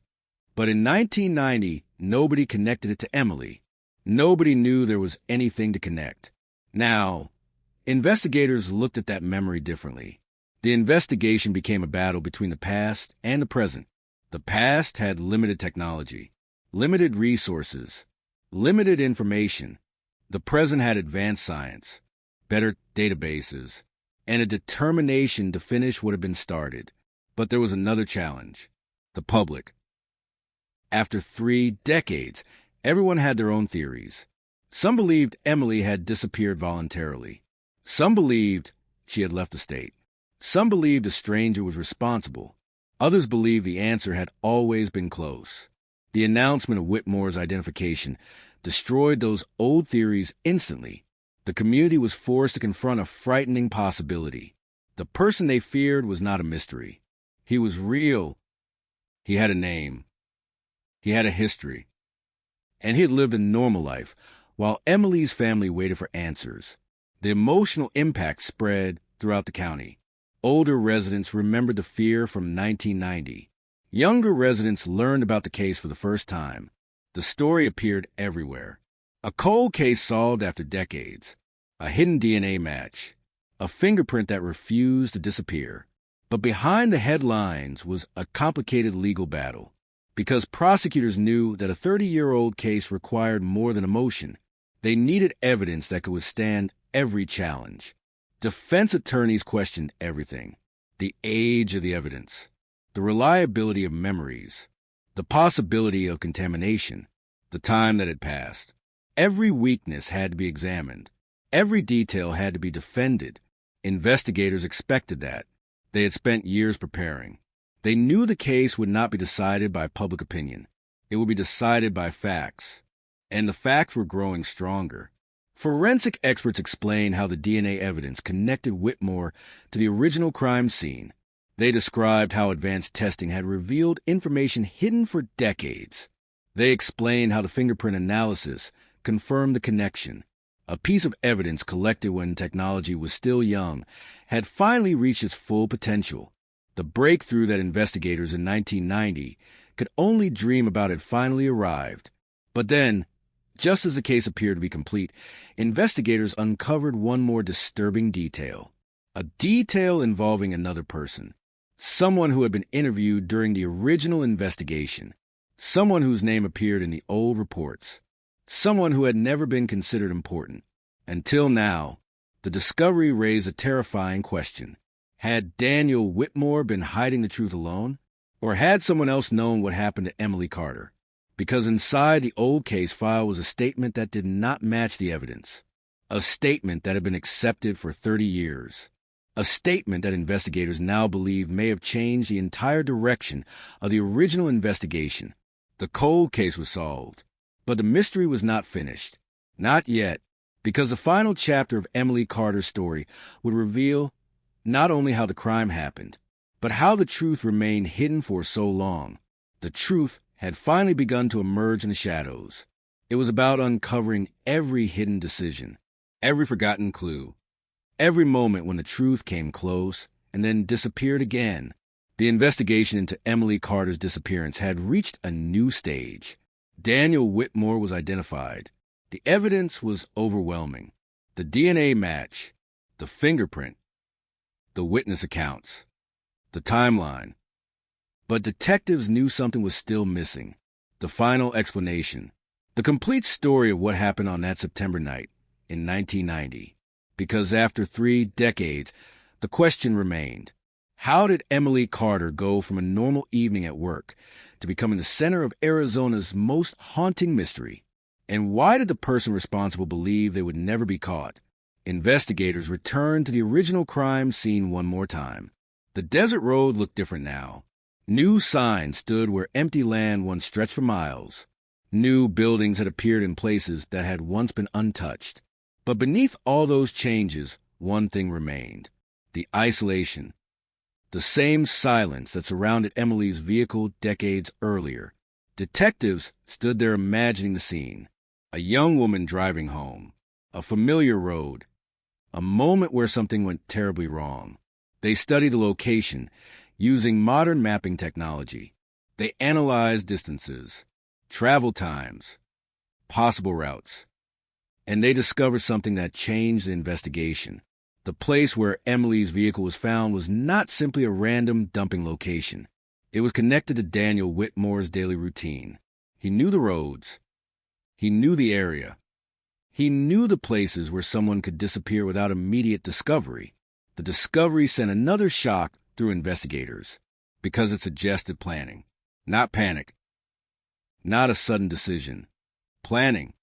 But in 1990, nobody connected it to Emily. Nobody knew there was anything to connect. Now, investigators looked at that memory differently. The investigation became a battle between the past and the present. The past had limited technology, limited resources, limited information. The present had advanced science, better databases, and a determination to finish what had been started. But there was another challenge: the public. After 3 decades, everyone had their own theories. Some believed Emily had disappeared voluntarily. Some believed she had left the state. Some believed a stranger was responsible. Others believed the answer had always been close. The announcement of Whitmore's identification destroyed those old theories instantly. The community was forced to confront a frightening possibility. The person they feared was not a mystery. He was real. He had a name. He had a history. And he had lived a normal life, while Emily's family waited for answers. The emotional impact spread throughout the county. Older residents remembered the fear from 1990. Younger residents learned about the case for the first time. The story appeared everywhere. A cold case solved after decades. A hidden DNA match. A fingerprint that refused to disappear. But behind the headlines was a complicated legal battle. Because prosecutors knew that a 30-year-old case required more than emotion. They needed evidence that could withstand every challenge. Defense attorneys questioned everything: the age of the evidence, the reliability of memories, the possibility of contamination, the time that had passed. Every weakness had to be examined. Every detail had to be defended. Investigators expected that. They had spent years preparing. They knew the case would not be decided by public opinion. It would be decided by facts. And the facts were growing stronger. Forensic experts explained how the DNA evidence connected Whitmore to the original crime scene. They described how advanced testing had revealed information hidden for decades. They explained how the fingerprint analysis confirmed the connection. A piece of evidence collected when technology was still young had finally reached its full potential. The breakthrough that investigators in 1990 could only dream about had finally arrived. But then, just as the case appeared to be complete, investigators uncovered one more disturbing detail. A detail involving another person. Someone who had been interviewed during the original investigation. Someone whose name appeared in the old reports. Someone who had never been considered important. Until now, the discovery raised a terrifying question. Had Daniel Whitmore been hiding the truth alone? Or had someone else known what happened to Emily Carter? Because inside the old case file was a statement that did not match the evidence. A statement that had been accepted for 30 years. A statement that investigators now believe may have changed the entire direction of the original investigation. The cold case was solved. But the mystery was not finished. Not yet, because the final chapter of Emily Carter's story would reveal not only how the crime happened, but how the truth remained hidden for so long. The truth had finally begun to emerge in the shadows. It was about uncovering every hidden decision, every forgotten clue, every moment when the truth came close and then disappeared again. The investigation into Emily Carter's disappearance had reached a new stage. Daniel Whitmore was identified. The evidence was overwhelming. The DNA match, the fingerprint, the witness accounts, the timeline. But detectives knew something was still missing. The final explanation. The complete story of what happened on that September night in 1990. Because after 3 decades, the question remained. How did Emily Carter go from a normal evening at work to becoming the center of Arizona's most haunting mystery? And why did the person responsible believe they would never be caught? Investigators returned to the original crime scene one more time. The desert road looked different now. New signs stood where empty land once stretched for miles. New buildings had appeared in places that had once been untouched. But beneath all those changes, one thing remained. The isolation. The same silence that surrounded Emily's vehicle decades earlier. Detectives stood there imagining the scene. A young woman driving home. A familiar road. A moment where something went terribly wrong. They studied the location, using modern mapping technology. They analyzed distances, travel times, possible routes. And they discovered something that changed the investigation. The place where Emily's vehicle was found was not simply a random dumping location. It was connected to Daniel Whitmore's daily routine. He knew the roads. He knew the area. He knew the places where someone could disappear without immediate discovery. The discovery sent another shock through investigators because it suggested planning, not panic, not a sudden decision. Planning.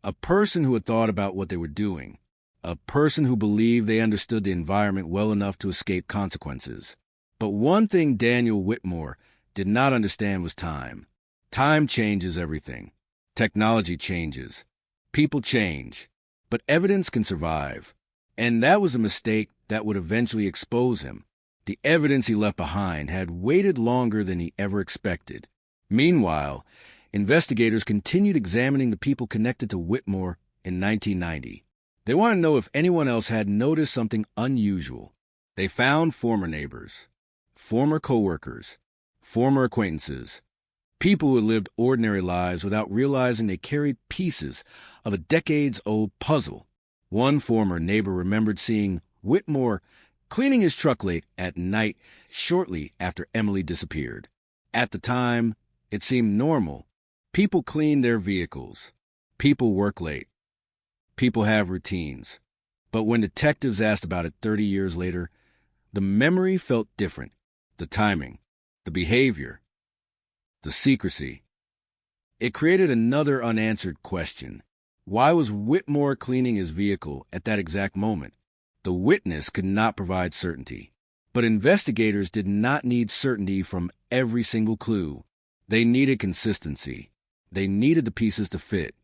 A person who had thought about what they were doing. A person who believed they understood the environment well enough to escape consequences. But one thing Daniel Whitmore did not understand was time. Time changes everything. Technology changes. People change. But evidence can survive. And that was a mistake that would eventually expose him. The evidence he left behind had waited longer than he ever expected. Meanwhile, investigators continued examining the people connected to Whitmore in 1990. They wanted to know if anyone else had noticed something unusual. They found former neighbors, former coworkers, former acquaintances, people who had lived ordinary lives without realizing they carried pieces of a decades-old puzzle. One former neighbor remembered seeing Whitmore cleaning his truck late at night shortly after Emily disappeared. At the time, it seemed normal. People cleaned their vehicles. People work late. People have routines. But when detectives asked about it 30 years later, the memory felt different. The timing, the behavior, the secrecy. It created another unanswered question. Why was Whitmore cleaning his vehicle at that exact moment? The witness could not provide certainty. But investigators did not need certainty from every single clue. They needed consistency. They needed the pieces to fit.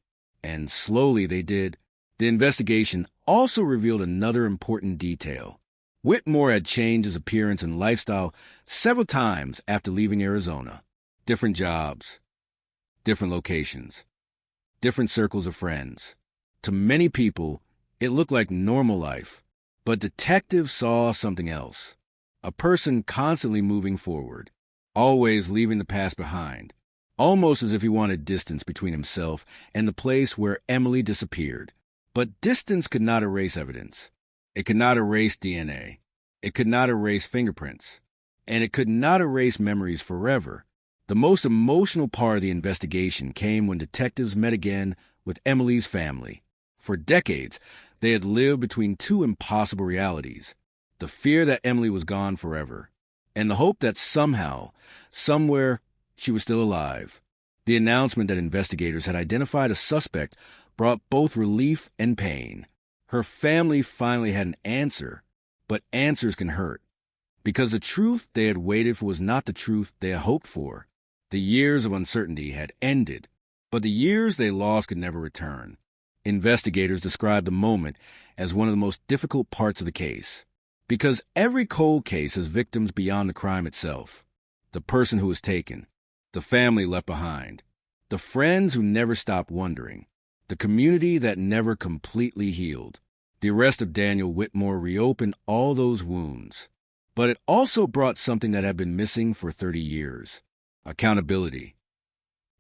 And slowly they did. The investigation also revealed another important detail. Whitmore had changed his appearance and lifestyle several times after leaving Arizona. Different jobs, different locations, different circles of friends. To many people, it looked like normal life, but detectives saw something else. A person constantly moving forward, always leaving the past behind, almost as if he wanted distance between himself and the place where Emily disappeared. But distance could not erase evidence. It could not erase DNA. It could not erase fingerprints. And it could not erase memories forever. The most emotional part of the investigation came when detectives met again with Emily's family. For decades, they had lived between two impossible realities: the fear that Emily was gone forever, and the hope that somehow, somewhere, she was still alive. The announcement that investigators had identified a suspect brought both relief and pain. Her family finally had an answer, but answers can hurt, because the truth they had waited for was not the truth they had hoped for. The years of uncertainty had ended, but the years they lost could never return. Investigators described the moment as one of the most difficult parts of the case, because every cold case has victims beyond the crime itself. The person who was taken, the family left behind, the friends who never stopped wondering, the community that never completely healed. The arrest of Daniel Whitmore reopened all those wounds, but it also brought something that had been missing for 30 years: accountability.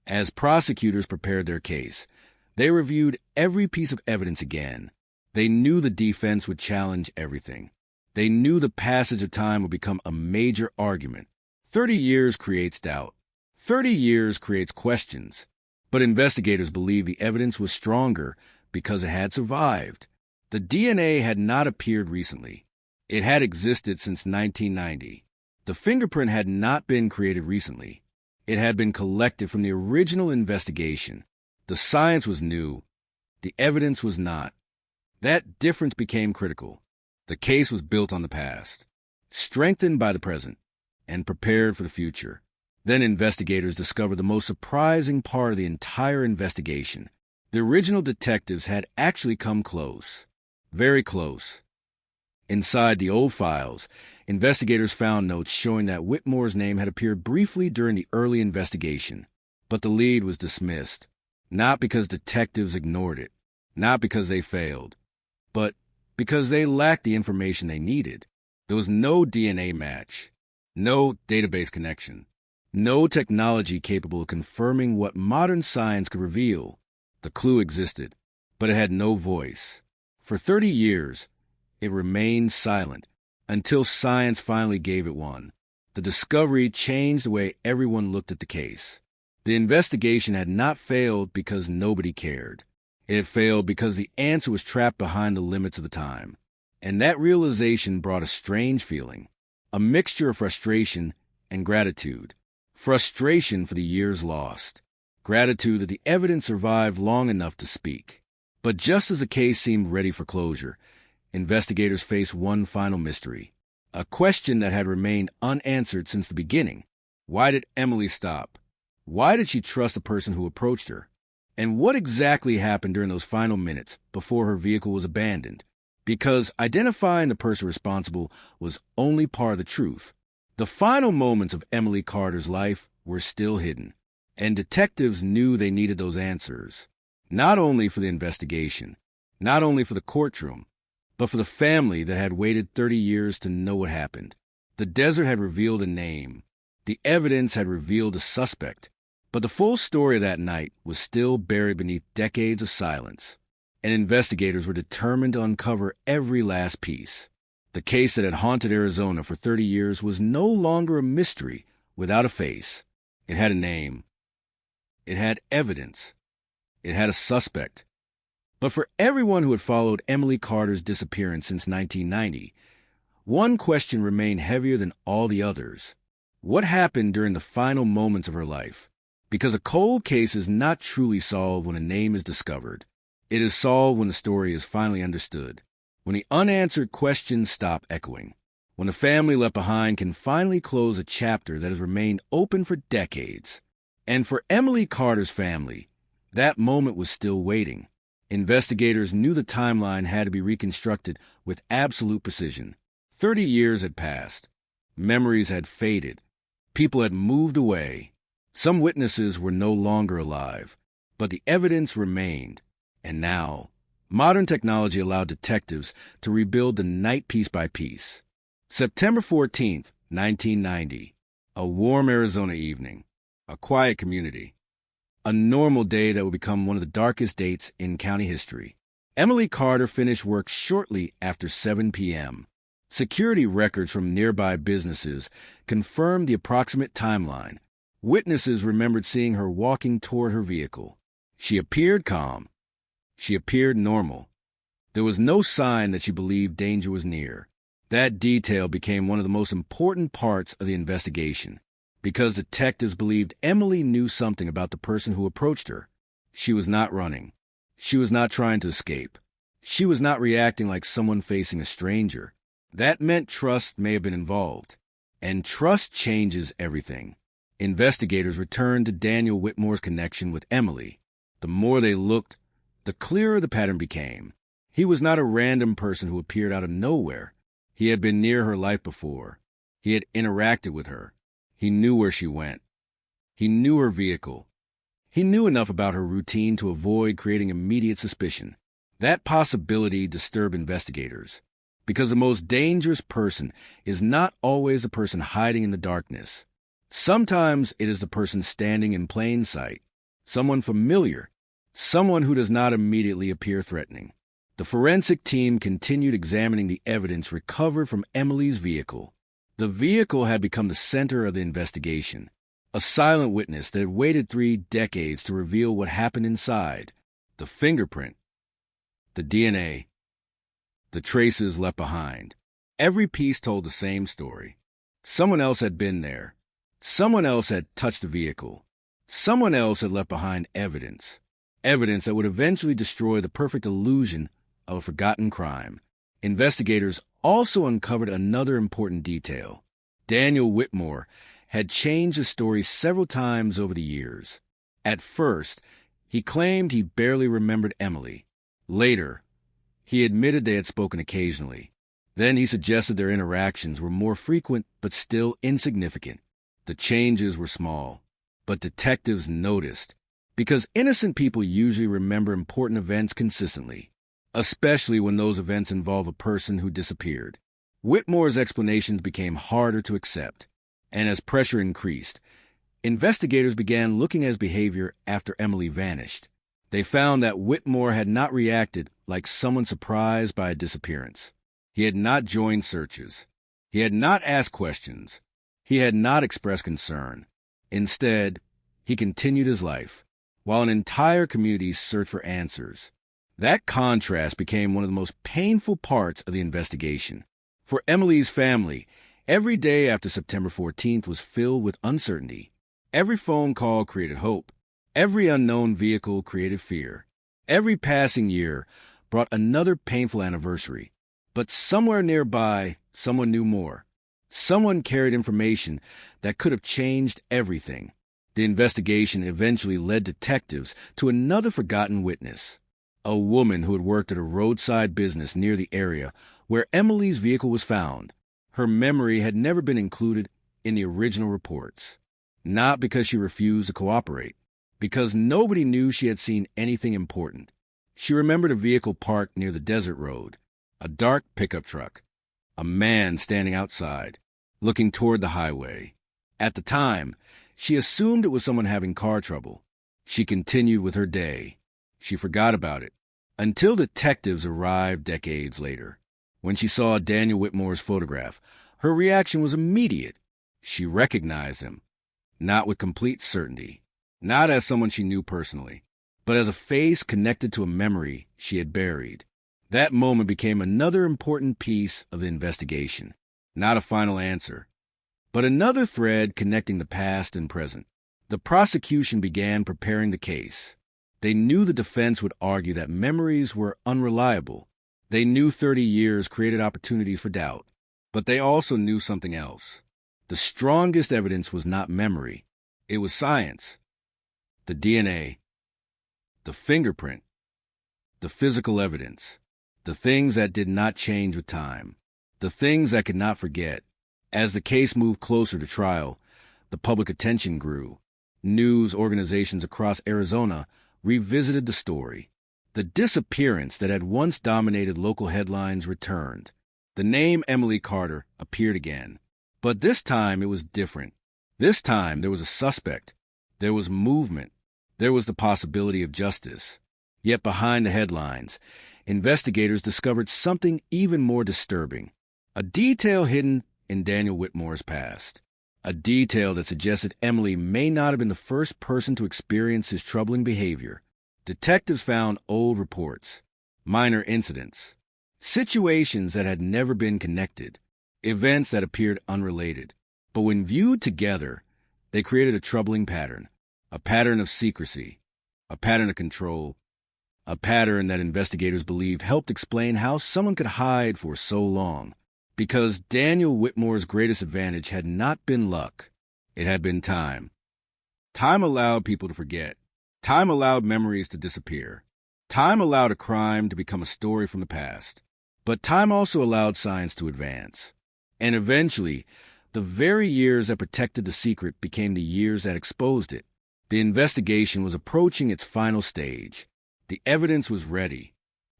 As prosecutors prepared their case, they reviewed every piece of evidence again. They knew the defense would challenge everything. They knew the passage of time would become a major argument. 30 years creates doubt. 30 years creates questions. But investigators believed the evidence was stronger because it had survived. The DNA had not appeared recently. It had existed since 1990. The fingerprint had not been created recently. It had been collected from the original investigation. The science was new. The evidence was not. That difference became critical. The case was built on the past, strengthened by the present, and prepared for the future. Then investigators discovered the most surprising part of the entire investigation. The original detectives had actually come close, very close. Inside the old files, investigators found notes showing that Whitmore's name had appeared briefly during the early investigation, but the lead was dismissed, not because detectives ignored it, not because they failed, but because they lacked the information they needed. There was no DNA match, no database connection, no technology capable of confirming what modern science could reveal. The clue existed, but it had no voice. For 30 years, it remained silent until science finally gave it one. The discovery changed the way everyone looked at the case. The investigation had not failed because nobody cared. It had failed because the answer was trapped behind the limits of the time. And that realization brought a strange feeling, a mixture of frustration and gratitude. Frustration for the years lost. Gratitude that the evidence survived long enough to speak. But just as the case seemed ready for closure, investigators faced one final mystery, a question that had remained unanswered since the beginning. Why did Emily stop? Why did she trust the person who approached her? And what exactly happened during those final minutes before her vehicle was abandoned? Because identifying the person responsible was only part of the truth. The final moments of Emily Carter's life were still hidden, and detectives knew they needed those answers, not only for the investigation, not only for the courtroom, but for the family that had waited 30 years to know what happened. The desert had revealed a name. The evidence had revealed a suspect. But the full story of that night was still buried beneath decades of silence, and investigators were determined to uncover every last piece. The case that had haunted Arizona for 30 years was no longer a mystery without a face. It had a name. It had evidence. It had a suspect. But for everyone who had followed Emily Carter's disappearance since 1990, one question remained heavier than all the others. What happened during the final moments of her life? Because a cold case is not truly solved when a name is discovered. It is solved when the story is finally understood, when the unanswered questions stop echoing, when the family left behind can finally close a chapter that has remained open for decades. And for Emily Carter's family, that moment was still waiting. Investigators knew the timeline had to be reconstructed with absolute precision. 30 years had passed. Memories had faded. People had moved away. Some witnesses were no longer alive, but the evidence remained. And now, modern technology allowed detectives to rebuild the night piece by piece. September 14th, 1990. A warm Arizona evening. A quiet community. A normal day that would become one of the darkest dates in county history. Emily Carter finished work shortly after 7 p.m. Security records from nearby businesses confirmed the approximate timeline. Witnesses remembered seeing her walking toward her vehicle. She appeared calm. She appeared normal. There was no sign that she believed danger was near. That detail became one of the most important parts of the investigation, because detectives believed Emily knew something about the person who approached her. She was not running. She was not trying to escape. She was not reacting like someone facing a stranger. That meant trust may have been involved. And trust changes everything. Investigators returned to Daniel Whitmore's connection with Emily. The more they looked, the clearer the pattern became. He was not a random person who appeared out of nowhere. He had been near her life before. He had interacted with her. He knew where she went. He knew her vehicle. He knew enough about her routine to avoid creating immediate suspicion. That possibility disturbed investigators, because the most dangerous person is not always the person hiding in the darkness. Sometimes it is the person standing in plain sight, someone familiar, someone who does not immediately appear threatening. The forensic team continued examining the evidence recovered from Emily's vehicle. The vehicle had become the center of the investigation, a silent witness that had waited 3 decades to reveal what happened inside. The fingerprint, the DNA, the traces left behind. Every piece told the same story. Someone else had been there. Someone else had touched the vehicle. Someone else had left behind evidence. Evidence that would eventually destroy the perfect illusion of a forgotten crime. Investigators also uncovered another important detail. Daniel Whitmore had changed his story several times over the years. At first, he claimed he barely remembered Emily. Later, he admitted they had spoken occasionally. Then he suggested their interactions were more frequent but still insignificant. The changes were small, but detectives noticed, because innocent people usually remember important events consistently, especially when those events involve a person who disappeared. Whitmore's explanations became harder to accept, and as pressure increased, investigators began looking at his behavior after Emily vanished. They found that Whitmore had not reacted like someone surprised by a disappearance. He had not joined searches. He had not asked questions. He had not expressed concern. Instead, he continued his life, while an entire community searched for answers. That contrast became one of the most painful parts of the investigation. For Emily's family, every day after September 14th was filled with uncertainty. Every phone call created hope. Every unknown vehicle created fear. Every passing year brought another painful anniversary. But somewhere nearby, someone knew more. Someone carried information that could have changed everything. The investigation eventually led detectives to another forgotten witness. A woman who had worked at a roadside business near the area where Emily's vehicle was found. Her memory had never been included in the original reports. Not because she refused to cooperate, because nobody knew she had seen anything important. She remembered a vehicle parked near the desert road, a dark pickup truck, a man standing outside, looking toward the highway. At the time, she assumed it was someone having car trouble. She continued with her day. She forgot about it, until detectives arrived decades later. When she saw Daniel Whitmore's photograph, her reaction was immediate. She recognized him, not with complete certainty, not as someone she knew personally, but as a face connected to a memory she had buried. That moment became another important piece of the investigation, not a final answer, but another thread connecting the past and present. The prosecution began preparing the case. They knew the defense would argue that memories were unreliable. They knew 30 years created opportunities for doubt, but they also knew something else. The strongest evidence was not memory. It was science. The DNA, the fingerprint, the physical evidence, the things that did not change with time, the things that could not forget. As the case moved closer to trial, the public attention grew. News organizations across Arizona revisited the story. The disappearance that had once dominated local headlines returned. The name Emily Carter appeared again. But this time it was different. This time there was a suspect. There was movement. There was the possibility of justice. Yet behind the headlines, investigators discovered something even more disturbing. A detail hidden in Daniel Whitmore's past. A detail that suggested Emily may not have been the first person to experience his troubling behavior. Detectives found old reports, minor incidents, situations that had never been connected, events that appeared unrelated. But when viewed together, they created a troubling pattern, a pattern of secrecy, a pattern of control, a pattern that investigators believed helped explain how someone could hide for so long. Because Daniel Whitmore's greatest advantage had not been luck, it had been time. Time allowed people to forget. Time allowed memories to disappear. Time allowed a crime to become a story from the past. But time also allowed science to advance. And eventually, the very years that protected the secret became the years that exposed it. The investigation was approaching its final stage. The evidence was ready.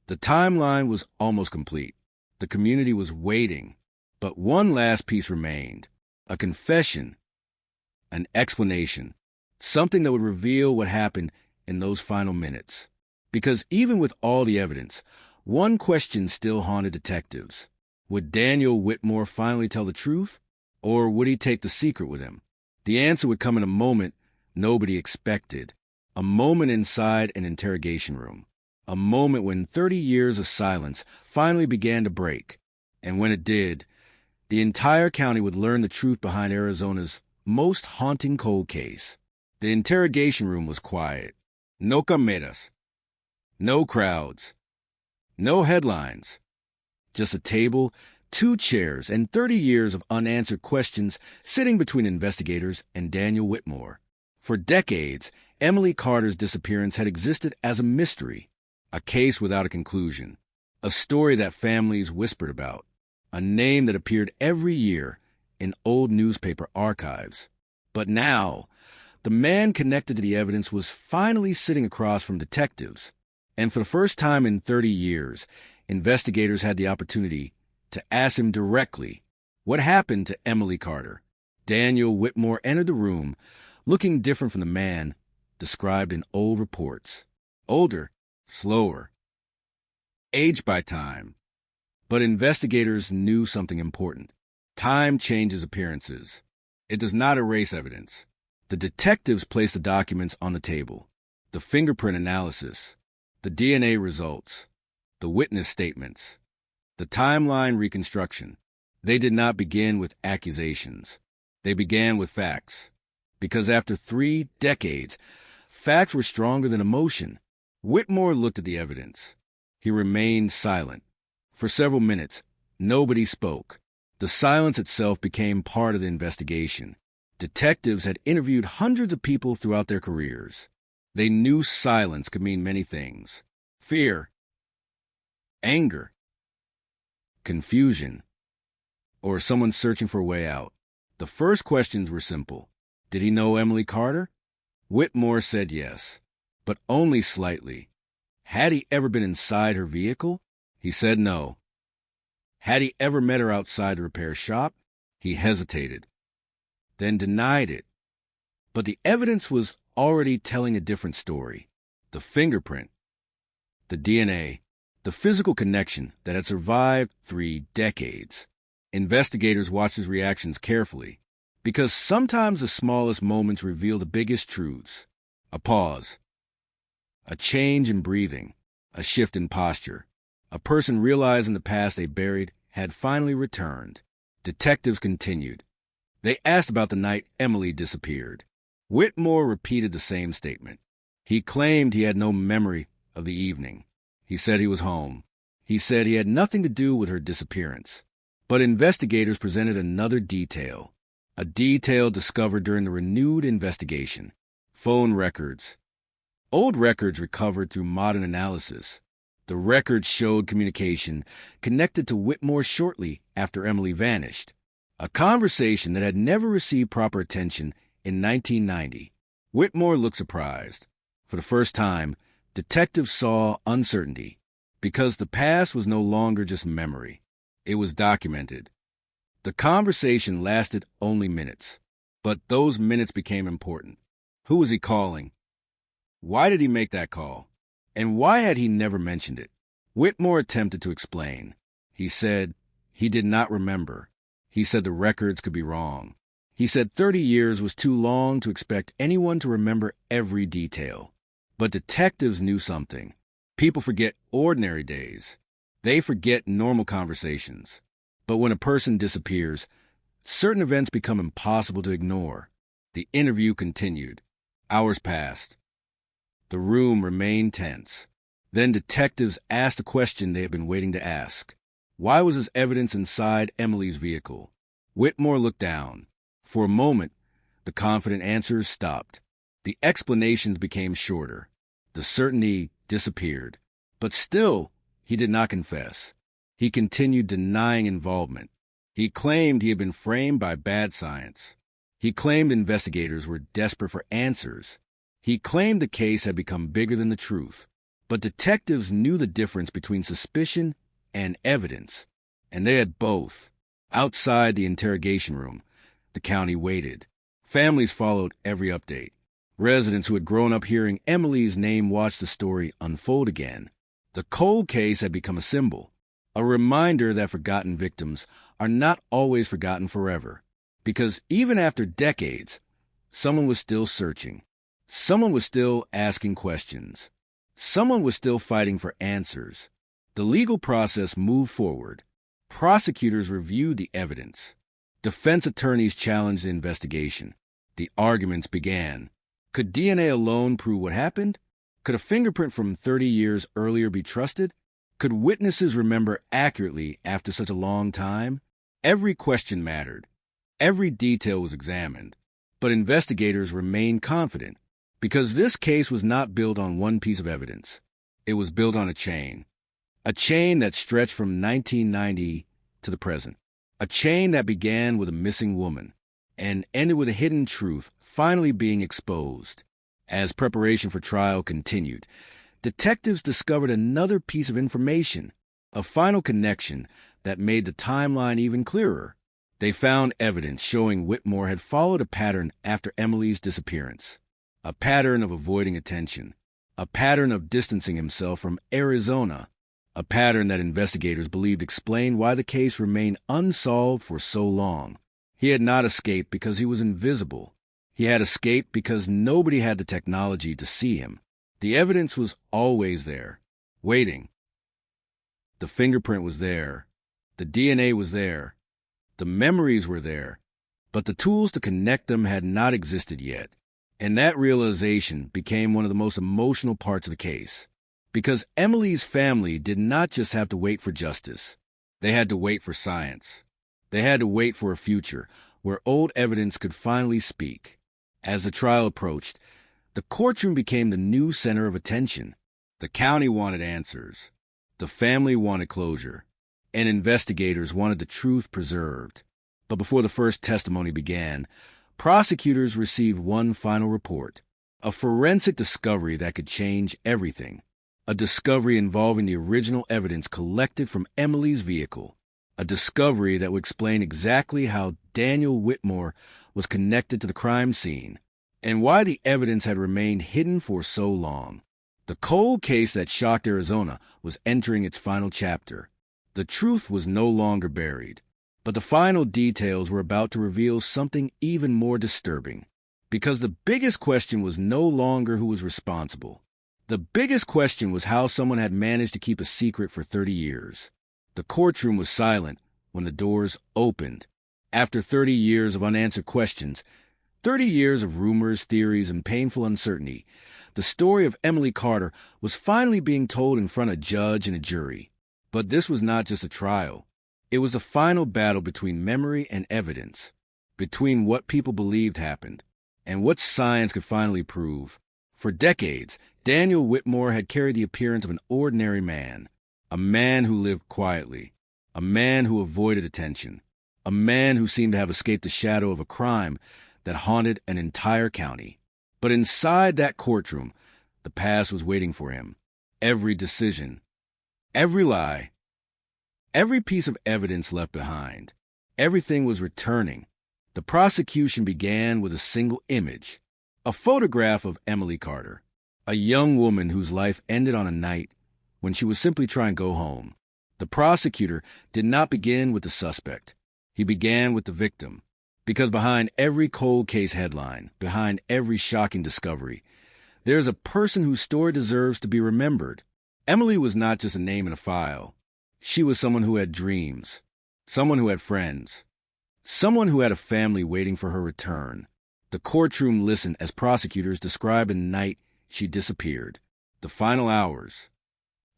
The timeline was almost complete. The community was waiting, but one last piece remained, a confession, an explanation, something that would reveal what happened in those final minutes. Because even with all the evidence, one question still haunted detectives. Would Daniel Whitmore finally tell the truth, or would he take the secret with him? The answer would come in a moment nobody expected, a moment inside an interrogation room. A moment when 30 years of silence finally began to break. And when it did, the entire county would learn the truth behind Arizona's most haunting cold case. The interrogation room was quiet. No cameras. No crowds. No headlines. Just a table, 2 chairs, and 30 years of unanswered questions sitting between investigators and Daniel Whitmore. For decades, Emily Carter's disappearance had existed as a mystery. A case without a conclusion, a story that families whispered about, a name that appeared every year in old newspaper archives. But now, the man connected to the evidence was finally sitting across from detectives. And for the first time in 30 years, investigators had the opportunity to ask him directly what happened to Emily Carter. Daniel Whitmore entered the room, looking different from the man described in old reports. Older, slower, aged by time. But investigators knew something important. Time changes appearances. It does not erase evidence. The detectives placed the documents on the table. The fingerprint analysis, the DNA results, the witness statements, the timeline reconstruction. They did not begin with accusations. They began with facts. Because after 3 decades, facts were stronger than emotion. Whitmore looked at the evidence. He remained silent. For several minutes, nobody spoke. The silence itself became part of the investigation. Detectives had interviewed hundreds of people throughout their careers. They knew silence could mean many things. Fear, anger, confusion, or someone searching for a way out. The first questions were simple. Did he know Emily Carter? Whitmore said yes, but only slightly. Had he ever been inside her vehicle? He said no. Had he ever met her outside the repair shop? He hesitated, then denied it. But the evidence was already telling a different story. The fingerprint, the DNA, the physical connection that had survived 3 decades. Investigators watched his reactions carefully, because sometimes the smallest moments reveal the biggest truths. A pause. A change in breathing, a shift in posture. A person realizing the past they buried had finally returned. Detectives continued. They asked about the night Emily disappeared. Whitmore repeated the same statement. He claimed he had no memory of the evening. He said he was home. He said he had nothing to do with her disappearance. But investigators presented another detail, a detail discovered during the renewed investigation. Phone records. Old records recovered through modern analysis. The records showed communication connected to Whitmore shortly after Emily vanished, a conversation that had never received proper attention in 1990. Whitmore looked surprised. For the first time, detectives saw uncertainty, because the past was no longer just memory. It was documented. The conversation lasted only minutes, but those minutes became important. Who was he calling? Why did he make that call? And why had he never mentioned it? Whitmore attempted to explain. He said he did not remember. He said the records could be wrong. He said 30 years was too long to expect anyone to remember every detail. But detectives knew something. People forget ordinary days. They forget normal conversations. But when a person disappears, certain events become impossible to ignore. The interview continued. Hours passed. The room remained tense. Then detectives asked a question they had been waiting to ask. Why was this evidence inside Emily's vehicle? Whitmore looked down. For a moment, the confident answers stopped. The explanations became shorter. The certainty disappeared. But still, he did not confess. He continued denying involvement. He claimed he had been framed by bad science. He claimed investigators were desperate for answers. He claimed the case had become bigger than the truth. But detectives knew the difference between suspicion and evidence, and they had both. Outside the interrogation room, the county waited. Families followed every update. Residents who had grown up hearing Emily's name watched the story unfold again. The cold case had become a symbol, a reminder that forgotten victims are not always forgotten forever. Because even after decades, someone was still searching. Someone was still asking questions. Someone was still fighting for answers. The legal process moved forward. Prosecutors reviewed the evidence. Defense attorneys challenged the investigation. The arguments began. Could DNA alone prove what happened? Could a fingerprint from 30 years earlier be trusted? Could witnesses remember accurately after such a long time? Every question mattered. Every detail was examined. But investigators remained confident, because this case was not built on one piece of evidence. It was built on a chain that stretched from 1990 to the present, a chain that began with a missing woman and ended with a hidden truth finally being exposed. As preparation for trial continued, detectives discovered another piece of information, a final connection that made the timeline even clearer. They found evidence showing Whitmore had followed a pattern after Emily's disappearance. A pattern of avoiding attention, a pattern of distancing himself from Arizona, a pattern that investigators believed explained why the case remained unsolved for so long. He had not escaped because he was invisible. He had escaped because nobody had the technology to see him. The evidence was always there, waiting. The fingerprint was there. The DNA was there. The memories were there. But the tools to connect them had not existed yet. And that realization became one of the most emotional parts of the case. Because Emily's family did not just have to wait for justice. They had to wait for science. They had to wait for a future where old evidence could finally speak. As the trial approached, the courtroom became the new center of attention. The county wanted answers. The family wanted closure. And investigators wanted the truth preserved. But before the first testimony began, prosecutors received one final report, a forensic discovery that could change everything, a discovery involving the original evidence collected from Emily's vehicle, a discovery that would explain exactly how Daniel Whitmore was connected to the crime scene, and why the evidence had remained hidden for so long. The cold case that shocked Arizona was entering its final chapter. The truth was no longer buried. But the final details were about to reveal something even more disturbing, because the biggest question was no longer who was responsible. The biggest question was how someone had managed to keep a secret for 30 years. The courtroom was silent when the doors opened. After 30 years of unanswered questions, 30 years of rumors, theories, and painful uncertainty, the story of Emily Carter was finally being told in front of a judge and a jury. But this was not just a trial. It was a final battle between memory and evidence, between what people believed happened and what science could finally prove. For decades, Daniel Whitmore had carried the appearance of an ordinary man, a man who lived quietly, a man who avoided attention, a man who seemed to have escaped the shadow of a crime that haunted an entire county. But inside that courtroom, the past was waiting for him. Every decision, every lie, every piece of evidence left behind, everything was returning. The prosecution began with a single image, a photograph of Emily Carter, a young woman whose life ended on a night when she was simply trying to go home. The prosecutor did not begin with the suspect. He began with the victim, because behind every cold case headline, behind every shocking discovery, there's a person whose story deserves to be remembered. Emily was not just a name in a file. She was someone who had dreams, someone who had friends, someone who had a family waiting for her return. The courtroom listened as prosecutors described the night she disappeared, the final hours,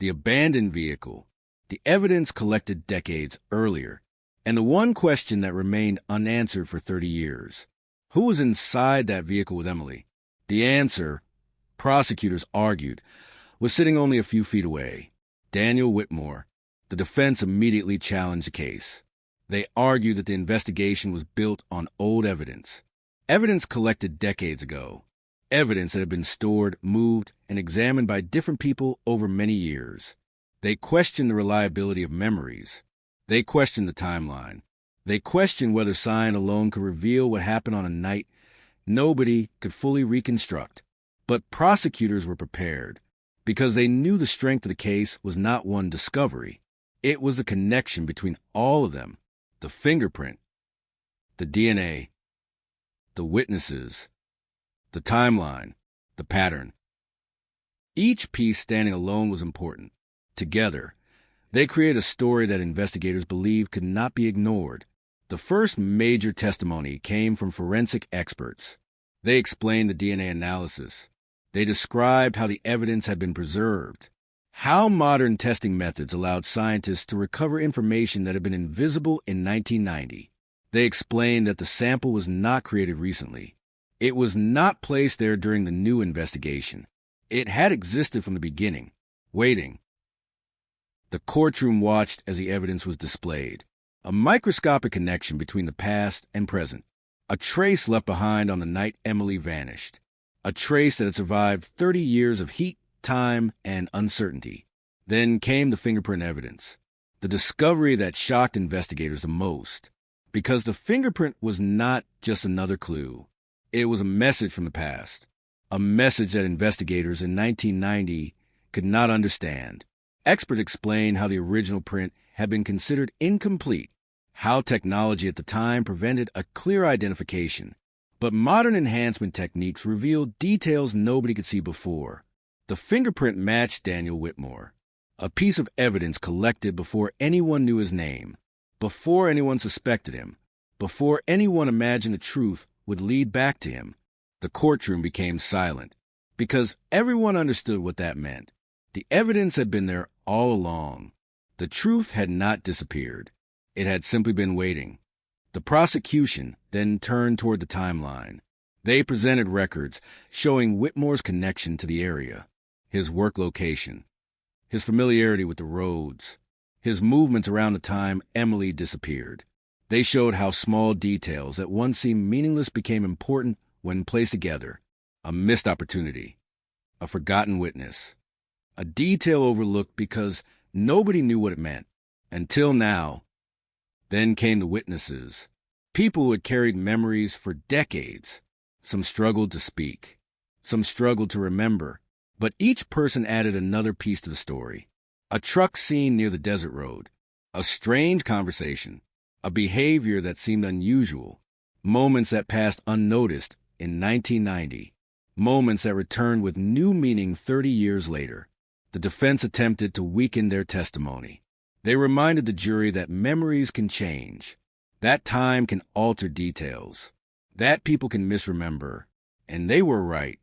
the abandoned vehicle, the evidence collected decades earlier, and the one question that remained unanswered for 30 years. Who was inside that vehicle with Emily? The answer, prosecutors argued, was sitting only a few feet away. Daniel Whitmore. The defense immediately challenged the case. They argued that the investigation was built on old evidence, evidence collected decades ago, evidence that had been stored, moved, and examined by different people over many years. They questioned the reliability of memories. They questioned the timeline. They questioned whether science alone could reveal what happened on a night nobody could fully reconstruct. But prosecutors were prepared, because they knew the strength of the case was not one discovery. It was the connection between all of them, the fingerprint, the DNA, the witnesses, the timeline, the pattern. Each piece standing alone was important. Together, they created a story that investigators believed could not be ignored. The first major testimony came from forensic experts. They explained the DNA analysis. They described how the evidence had been preserved, how modern testing methods allowed scientists to recover information that had been invisible in 1990. They explained that the sample was not created recently. It was not placed there during the new investigation. It had existed from the beginning, waiting. The courtroom watched as the evidence was displayed, a microscopic connection between the past and present, a trace left behind on the night Emily vanished, a trace that had survived 30 years of heat, time, and uncertainty. Then came the fingerprint evidence, the discovery that shocked investigators the most, because the fingerprint was not just another clue. It was a message from the past, a message that investigators in 1990 could not understand. Experts explained how the original print had been considered incomplete, how technology at the time prevented a clear identification. But modern enhancement techniques revealed details nobody could see before. The fingerprint matched Daniel Whitmore, a piece of evidence collected before anyone knew his name, before anyone suspected him, before anyone imagined the truth would lead back to him. The courtroom became silent, because everyone understood what that meant. The evidence had been there all along. The truth had not disappeared. It had simply been waiting. The prosecution then turned toward the timeline. They presented records showing Whitmore's connection to the area, his work location, his familiarity with the roads, his movements around the time Emily disappeared. They showed how small details that once seemed meaningless became important when placed together. A missed opportunity, a forgotten witness, a detail overlooked because nobody knew what it meant. Until now. Then came the witnesses, people who had carried memories for decades. Some struggled to speak, some struggled to remember, but each person added another piece to the story. A truck seen near the desert road, a strange conversation, a behavior that seemed unusual, moments that passed unnoticed in 1990, moments that returned with new meaning 30 years later. The defense attempted to weaken their testimony. They reminded the jury that memories can change, that time can alter details, that people can misremember, and they were right.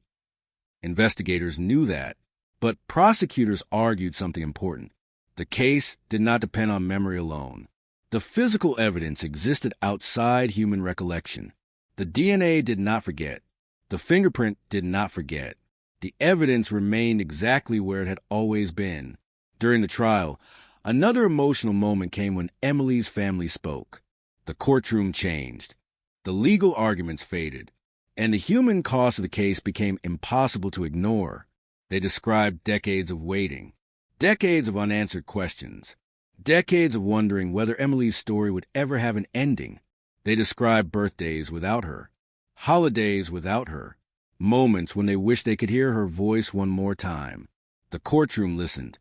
Investigators knew that, but prosecutors argued something important. The case did not depend on memory alone. The physical evidence existed outside human recollection. The DNA did not forget. The fingerprint did not forget. The evidence remained exactly where it had always been. During the trial, another emotional moment came when Emily's family spoke. The courtroom changed. The legal arguments faded, and the human cost of the case became impossible to ignore. They described decades of waiting, decades of unanswered questions, decades of wondering whether Emily's story would ever have an ending. They described birthdays without her, holidays without her, moments when they wished they could hear her voice one more time. The courtroom listened,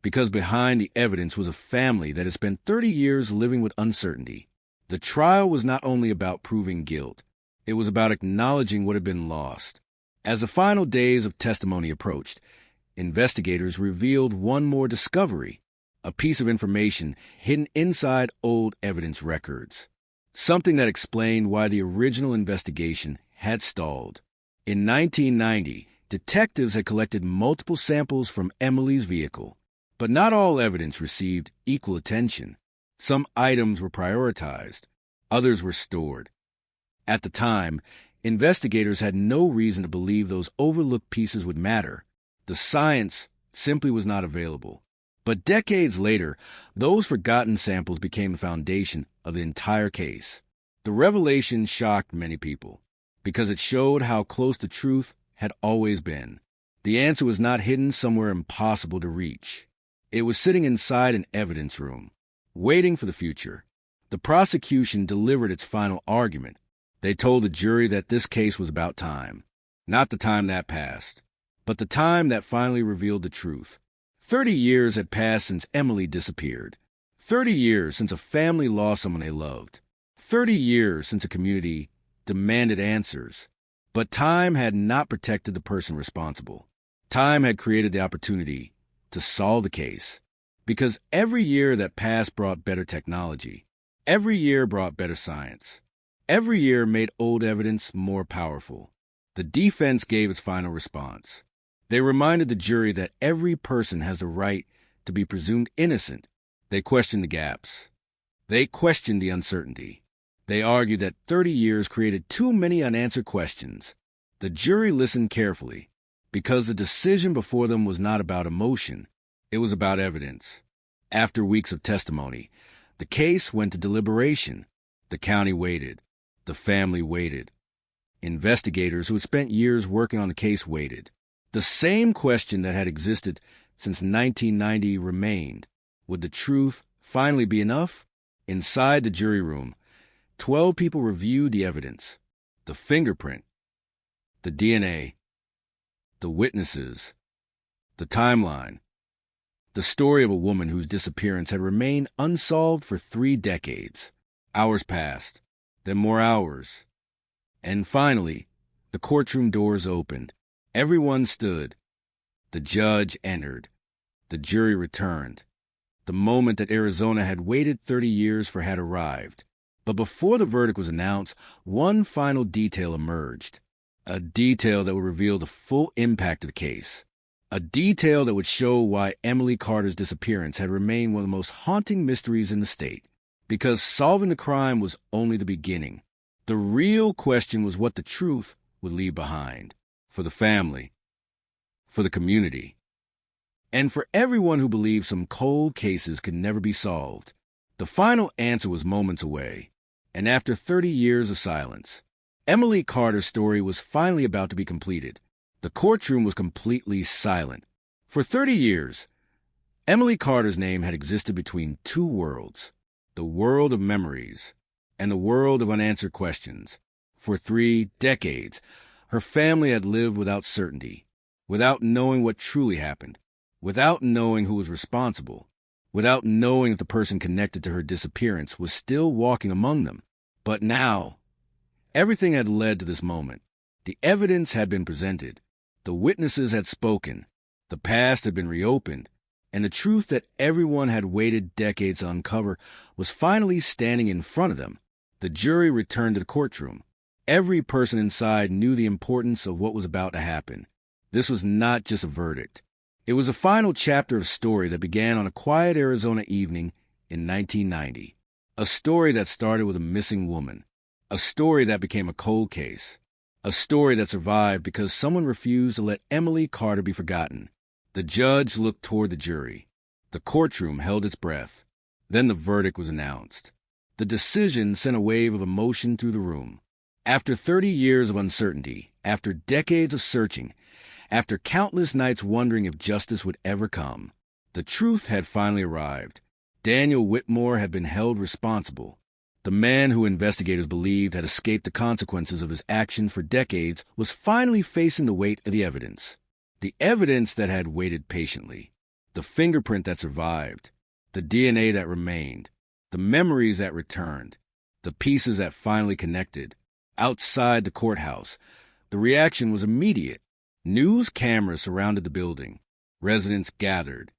because behind the evidence was a family that had spent 30 years living with uncertainty. The trial was not only about proving guilt, it was about acknowledging what had been lost. As the final days of testimony approached, investigators revealed one more discovery, a piece of information hidden inside old evidence records, something that explained why the original investigation had stalled. In 1990, detectives had collected multiple samples from Emily's vehicle, but not all evidence received equal attention. Some items were prioritized, others were stored. At the time, investigators had no reason to believe those overlooked pieces would matter. The science simply was not available. But decades later, those forgotten samples became the foundation of the entire case. The revelation shocked many people, because it showed how close the truth had always been. The answer was not hidden somewhere impossible to reach. It was sitting inside an evidence room, waiting for the future. The prosecution delivered its final argument. They told the jury that this case was about time. Not the time that passed, but the time that finally revealed the truth. 30 years had passed since Emily disappeared. 30 years since a family lost someone they loved. 30 years since a community demanded answers. But time had not protected the person responsible. Time had created the opportunity to solve the case. Because every year that passed brought better technology. Every year brought better science. Every year made old evidence more powerful. The defense gave its final response. They reminded the jury that every person has the right to be presumed innocent. They questioned the gaps. They questioned the uncertainty. They argued that 30 years created too many unanswered questions. The jury listened carefully, because the decision before them was not about emotion. It was about evidence. After weeks of testimony, the case went to deliberation. The county waited. The family waited. Investigators who had spent years working on the case waited. The same question that had existed since 1990 remained. Would the truth finally be enough? Inside the jury room, 12 people reviewed the evidence, the fingerprint, the DNA, the witnesses, the timeline, the story of a woman whose disappearance had remained unsolved for 3 decades. Hours passed, then more hours, and finally, the courtroom doors opened. Everyone stood. The judge entered. The jury returned. The moment that Arizona had waited 30 years for had arrived. But before the verdict was announced, one final detail emerged. A detail that would reveal the full impact of the case. A detail that would show why Emily Carter's disappearance had remained one of the most haunting mysteries in the state. Because solving the crime was only the beginning. The real question was what the truth would leave behind. For the family. For the community. And for everyone who believed some cold cases could never be solved. The final answer was moments away. And after 30 years of silence, Emily Carter's story was finally about to be completed. The courtroom was completely silent. For 30 years, Emily Carter's name had existed between 2 worlds. The world of memories and the world of unanswered questions. For 3 decades, her family had lived without certainty, without knowing what truly happened, without knowing who was responsible, without knowing that the person connected to her disappearance was still walking among them. But now, everything had led to this moment. The evidence had been presented. The witnesses had spoken. The past had been reopened. And the truth that everyone had waited decades to uncover was finally standing in front of them. The jury returned to the courtroom. Every person inside knew the importance of what was about to happen. This was not just a verdict. It was a final chapter of a story that began on a quiet Arizona evening in 1990. A story that started with a missing woman. A story that became a cold case. A story that survived because someone refused to let Emily Carter be forgotten. The judge looked toward the jury. The courtroom held its breath. Then the verdict was announced. The decision sent a wave of emotion through the room. After 30 years of uncertainty, after decades of searching, after countless nights wondering if justice would ever come, the truth had finally arrived. Daniel Whitmore had been held responsible. The man who investigators believed had escaped the consequences of his actions for decades was finally facing the weight of the evidence. The evidence that had waited patiently. The fingerprint that survived. The DNA that remained. The memories that returned. The pieces that finally connected. Outside the courthouse, the reaction was immediate. News cameras surrounded the building. Residents gathered.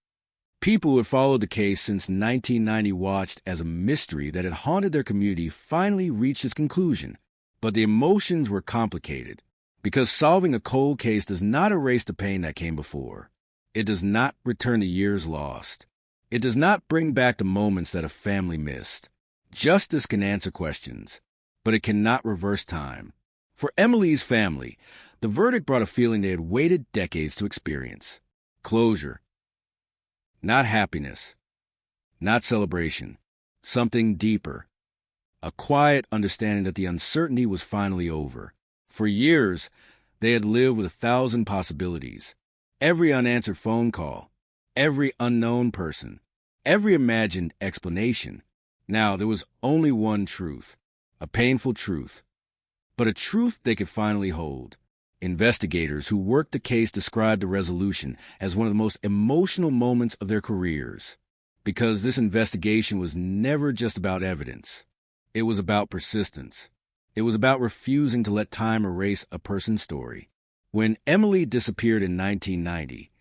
People who had followed the case since 1990 watched as a mystery that had haunted their community finally reached its conclusion. But the emotions were complicated, because solving a cold case does not erase the pain that came before. It does not return the years lost. It does not bring back the moments that a family missed. Justice can answer questions, but it cannot reverse time. For Emily's family, the verdict brought a feeling they had waited decades to experience. Closure. Not happiness. Not celebration. Something deeper. A quiet understanding that the uncertainty was finally over. For years, they had lived with 1,000 possibilities. Every unanswered phone call. Every unknown person. Every imagined explanation. Now there was only one truth. A painful truth. But a truth they could finally hold. Investigators who worked the case described the resolution as one of the most emotional moments of their careers, because this investigation was never just about evidence. It was about persistence. It was about refusing to let time erase a person's story. When Emily disappeared in 1990,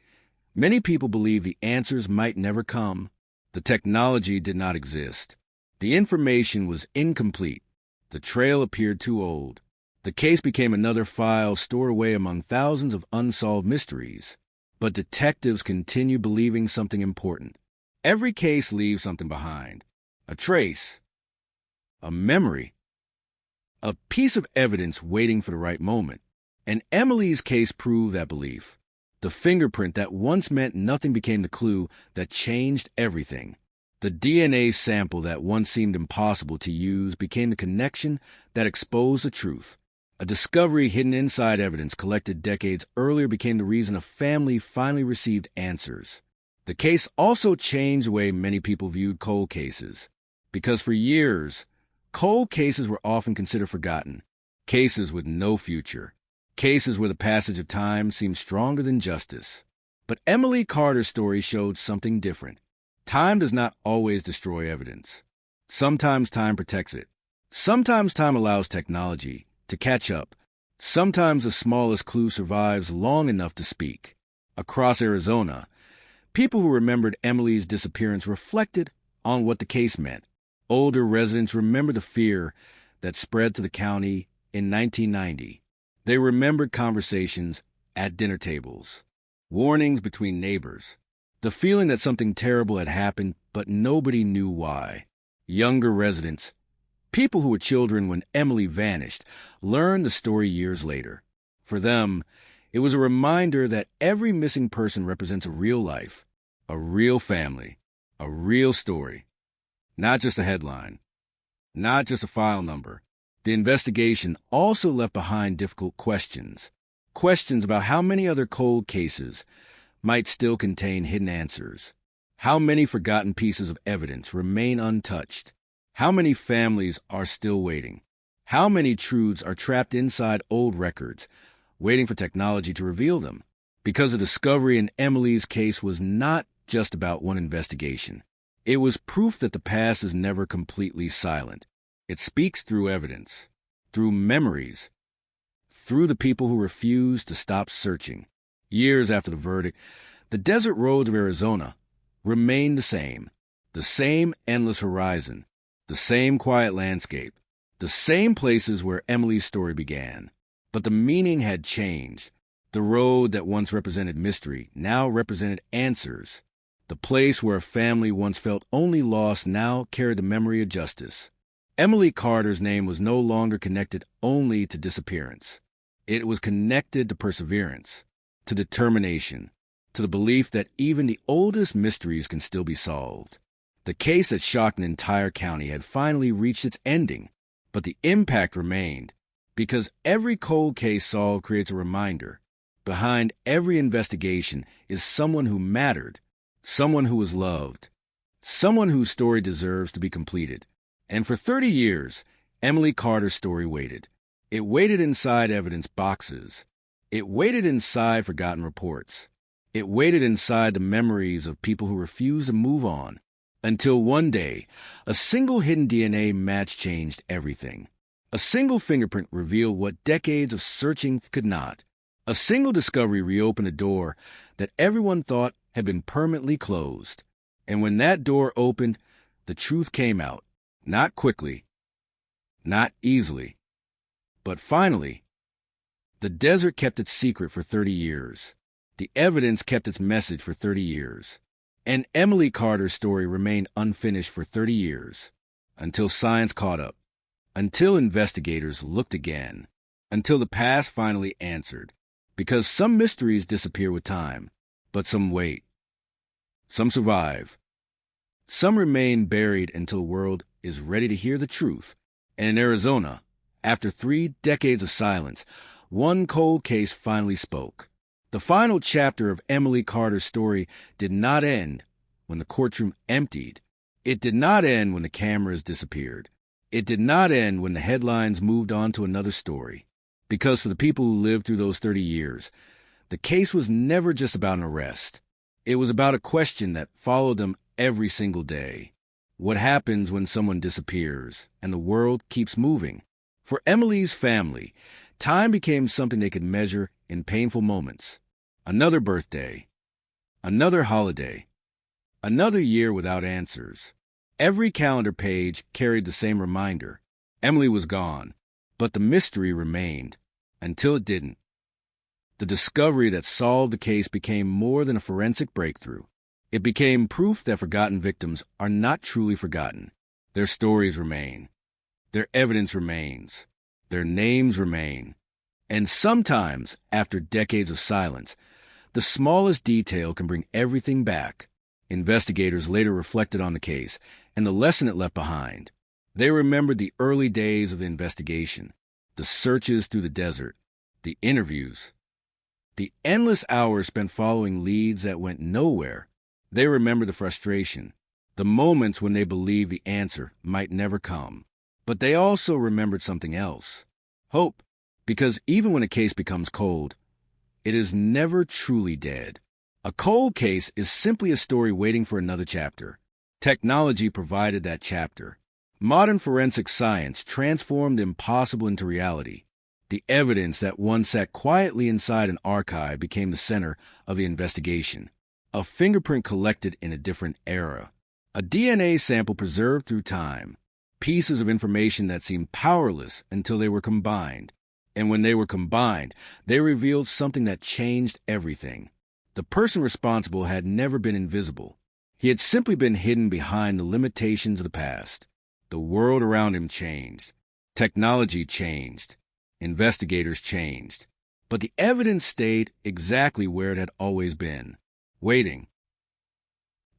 many people believed the answers might never come. The technology did not exist. The information was incomplete. The trail appeared too old. The case became another file stored away among thousands of unsolved mysteries. But detectives continued believing something important. Every case leaves something behind. A trace. A memory. A piece of evidence waiting for the right moment. And Emily's case proved that belief. The fingerprint that once meant nothing became the clue that changed everything. The DNA sample that once seemed impossible to use became the connection that exposed the truth. A discovery hidden inside evidence collected decades earlier became the reason a family finally received answers. The case also changed the way many people viewed cold cases. Because for years, cold cases were often considered forgotten. Cases with no future. Cases where the passage of time seemed stronger than justice. But Emily Carter's story showed something different. Time does not always destroy evidence. Sometimes time protects it. Sometimes time allows technology to catch up. Sometimes the smallest clue survives long enough to speak. Across Arizona, people who remembered Emily's disappearance reflected on what the case meant. Older residents remembered the fear that spread to the county in 1990. They remembered conversations at dinner tables, warnings between neighbors, the feeling that something terrible had happened, but nobody knew why. Younger residents, people who were children when Emily vanished, learned the story years later. For them, it was a reminder that every missing person represents a real life, a real family, a real story. Not just a headline, not just a file number. The investigation also left behind difficult questions. Questions about how many other cold cases might still contain hidden answers. How many forgotten pieces of evidence remain untouched? How many families are still waiting? How many truths are trapped inside old records, waiting for technology to reveal them? Because the discovery in Emily's case was not just about one investigation. It was proof that the past is never completely silent. It speaks through evidence, through memories, through the people who refused to stop searching. Years after the verdict, the desert roads of Arizona remained the same endless horizon, the same quiet landscape, the same places where Emily's story began. But the meaning had changed. The road that once represented mystery now represented answers. The place where a family once felt only lost now carried the memory of justice. Emily Carter's name was no longer connected only to disappearance. It was connected to perseverance, to determination, to the belief that even the oldest mysteries can still be solved. The case that shocked an entire county had finally reached its ending, but the impact remained, because every cold case solved creates a reminder. Behind every investigation is someone who mattered, someone who was loved, someone whose story deserves to be completed. And for 30 years, Emily Carter's story waited. It waited inside evidence boxes. It waited inside forgotten reports. It waited inside the memories of people who refused to move on. Until one day, a single hidden DNA match changed everything. A single fingerprint revealed what decades of searching could not. A single discovery reopened a door that everyone thought had been permanently closed. And when that door opened, the truth came out. Not quickly, not easily, but finally. The desert kept its secret for 30 years. The evidence kept its message for 30 years. And Emily Carter's story remained unfinished for 30 years, until science caught up, until investigators looked again, until the past finally answered. Because some mysteries disappear with time, but some wait. Some survive. Some remain buried until the world is ready to hear the truth. And in Arizona, after 3 decades of silence, one cold case finally spoke. The final chapter of Emily Carter's story did not end when the courtroom emptied. It did not end when the cameras disappeared. It did not end when the headlines moved on to another story. Because for the people who lived through those 30 years, the case was never just about an arrest. It was about a question that followed them every single day. What happens when someone disappears and the world keeps moving? For Emily's family, time became something they could measure in painful moments. Another birthday, another holiday, another year without answers. Every calendar page carried the same reminder. Emily was gone, but the mystery remained until it didn't. The discovery that solved the case became more than a forensic breakthrough. It became proof that forgotten victims are not truly forgotten. Their stories remain. Their evidence remains. Their names remain. And sometimes, after decades of silence, the smallest detail can bring everything back. Investigators later reflected on the case and the lesson it left behind. They remembered the early days of the investigation, the searches through the desert, the interviews, the endless hours spent following leads that went nowhere. They remembered the frustration, the moments when they believed the answer might never come. But they also remembered something else, hope, because even when a case becomes cold, it is never truly dead. A cold case is simply a story waiting for another chapter. Technology provided that chapter. Modern forensic science transformed the impossible into reality. The evidence that once sat quietly inside an archive became the center of the investigation. A fingerprint collected in a different era. A DNA sample preserved through time. Pieces of information that seemed powerless until they were combined. And when they were combined, they revealed something that changed everything. The person responsible had never been invisible. He had simply been hidden behind the limitations of the past. The world around him changed. Technology changed. Investigators changed. But the evidence stayed exactly where it had always been. Waiting.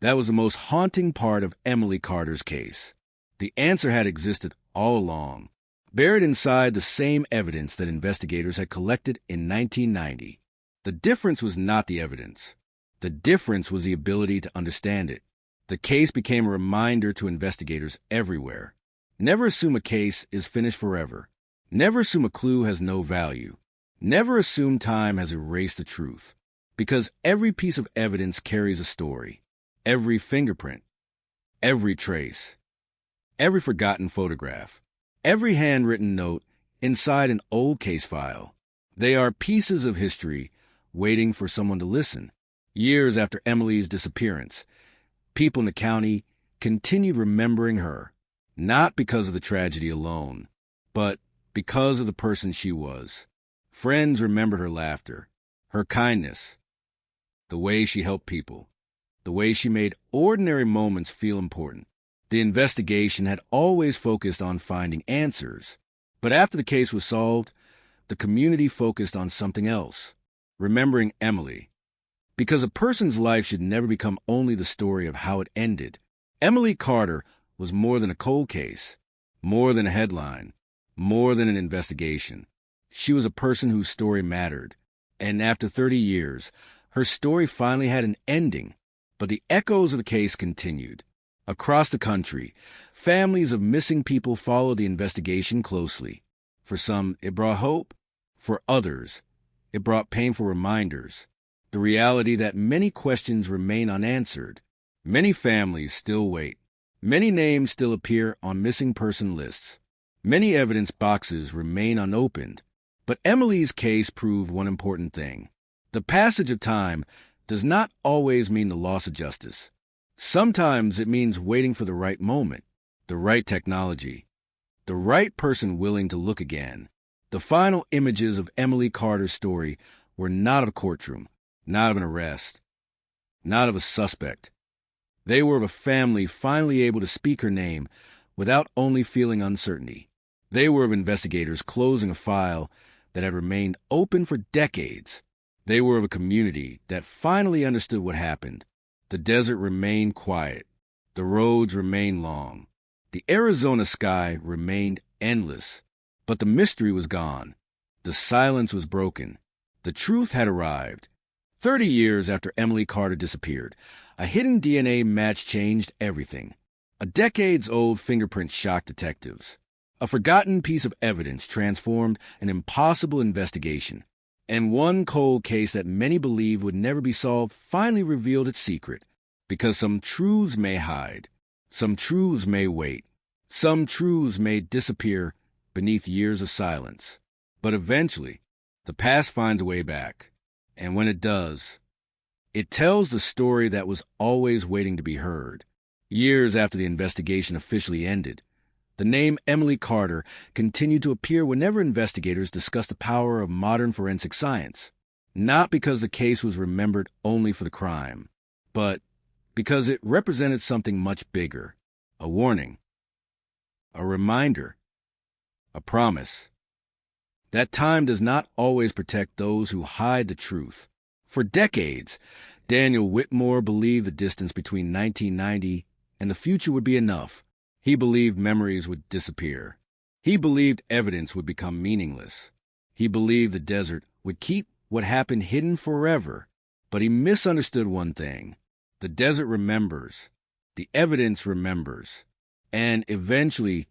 That was the most haunting part of Emily Carter's case. The answer had existed all along, buried inside the same evidence that investigators had collected in 1990. The difference was not the evidence. The difference was the ability to understand it. The case became a reminder to investigators everywhere. Never assume a case is finished forever. Never assume a clue has no value. Never assume time has erased the truth. Because every piece of evidence carries a story. Every fingerprint. Every trace. Every forgotten photograph. Every handwritten note inside an old case file. They are pieces of history waiting for someone to listen. Years after Emily's disappearance, people in the county continued remembering her, not because of the tragedy alone, but because of the person she was. Friends remembered her laughter, her kindness, the way she helped people, the way she made ordinary moments feel important. The investigation had always focused on finding answers, but after the case was solved, the community focused on something else, remembering Emily. Because a person's life should never become only the story of how it ended. Emily Carter was more than a cold case, more than a headline, more than an investigation. She was a person whose story mattered, and after 30 years, her story finally had an ending, but the echoes of the case continued. Across the country, families of missing people followed the investigation closely. For some, it brought hope. For others, it brought painful reminders. The reality that many questions remain unanswered. Many families still wait. Many names still appear on missing person lists. Many evidence boxes remain unopened. But Emily's case proved one important thing. The passage of time does not always mean the loss of justice. Sometimes it means waiting for the right moment, the right technology, the right person willing to look again. The final images of Emily Carter's story were not of a courtroom, not of an arrest, not of a suspect. They were of a family finally able to speak her name without only feeling uncertainty. They were of investigators closing a file that had remained open for decades. They were of a community that finally understood what happened. The desert remained quiet. The roads remained long. The Arizona sky remained endless. But the mystery was gone. The silence was broken. The truth had arrived. 30 years after Emily Carter disappeared, a hidden DNA match changed everything. A decades-old fingerprint shocked detectives. A forgotten piece of evidence transformed an impossible investigation. And one cold case that many believed would never be solved finally revealed its secret. Because some truths may hide. Some truths may wait. Some truths may disappear beneath years of silence. But eventually, the past finds a way back. And when it does, it tells the story that was always waiting to be heard. Years after the investigation officially ended, the name Emily Carter continued to appear whenever investigators discussed the power of modern forensic science. Not because the case was remembered only for the crime, but because it represented something much bigger. A warning. A reminder. A promise. That time does not always protect those who hide the truth. For decades, Daniel Whitmore believed the distance between 1990 and the future would be enough. He believed memories would disappear. He believed evidence would become meaningless. He believed the desert would keep what happened hidden forever. But he misunderstood one thing. The desert remembers. The evidence remembers. And eventually,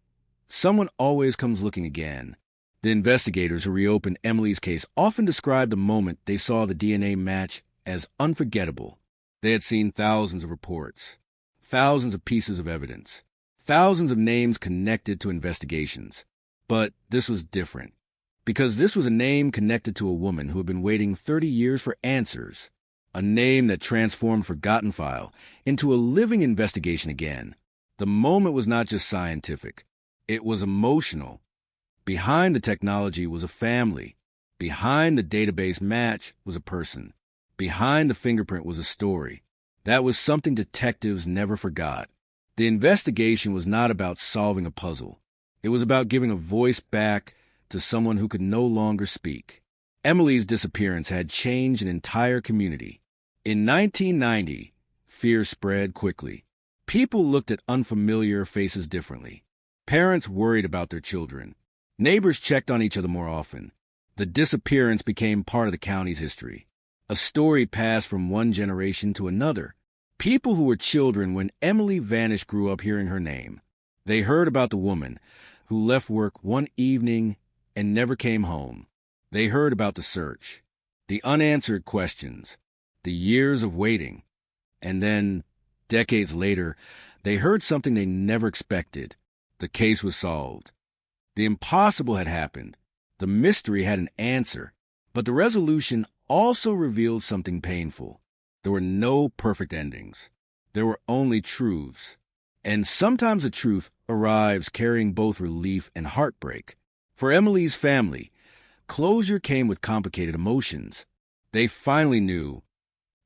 someone always comes looking again. The investigators who reopened Emily's case often described the moment they saw the DNA match as unforgettable. They had seen thousands of reports, thousands of pieces of evidence, thousands of names connected to investigations. But this was different, because this was a name connected to a woman who had been waiting 30 years for answers, a name that transformed Forgotten File into a living investigation again. The moment was not just scientific, it was emotional. Behind the technology was a family. Behind the database match was a person. Behind the fingerprint was a story. That was something detectives never forgot. The investigation was not about solving a puzzle. It was about giving a voice back to someone who could no longer speak. Emily's disappearance had changed an entire community. In 1990, fear spread quickly. People looked at unfamiliar faces differently. Parents worried about their children. Neighbors checked on each other more often. The disappearance became part of the county's history. A story passed from one generation to another. People who were children when Emily vanished grew up hearing her name. They heard about the woman who left work one evening and never came home. They heard about the search, the unanswered questions, the years of waiting. And then, decades later, they heard something they never expected. The case was solved. The impossible had happened. The mystery had an answer. But the resolution also revealed something painful. There were no perfect endings. There were only truths. And sometimes the truth arrives carrying both relief and heartbreak. For Emily's family, closure came with complicated emotions. They finally knew,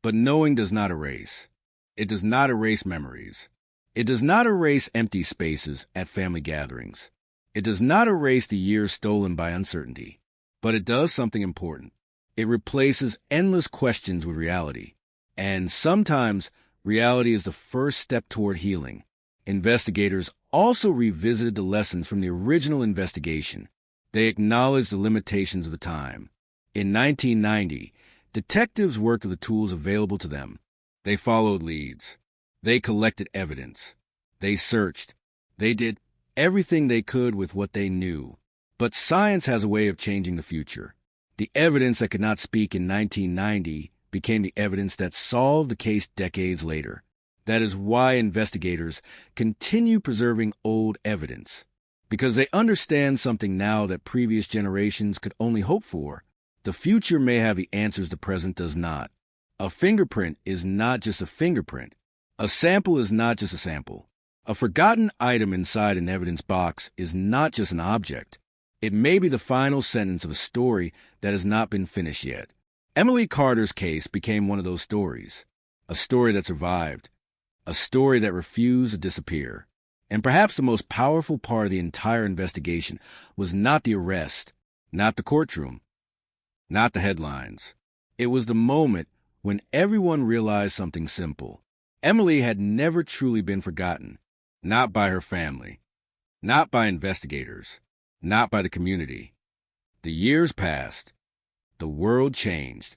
but knowing does not erase. It does not erase memories. It does not erase empty spaces at family gatherings. It does not erase the years stolen by uncertainty. But it does something important. It replaces endless questions with reality. And sometimes reality is the first step toward healing. Investigators also revisited the lessons from the original investigation. They acknowledged the limitations of the time. In 1990, detectives worked with the tools available to them. They followed leads. They collected evidence. They searched. They did everything they could with what they knew. But science has a way of changing the future. The evidence that could not speak in 1990 became the evidence that solved the case decades later. That is why investigators continue preserving old evidence, because they understand something now that previous generations could only hope for. The future may have the answers the present does not. A fingerprint is not just a fingerprint. A sample is not just a sample. A forgotten item inside an evidence box is not just an object. It may be the final sentence of a story that has not been finished yet. Emily Carter's case became one of those stories. A story that survived. A story that refused to disappear. And perhaps the most powerful part of the entire investigation was not the arrest, not the courtroom, not the headlines. It was the moment when everyone realized something simple. Emily had never truly been forgotten, not by her family, not by investigators, not by the community. The years passed. The world changed.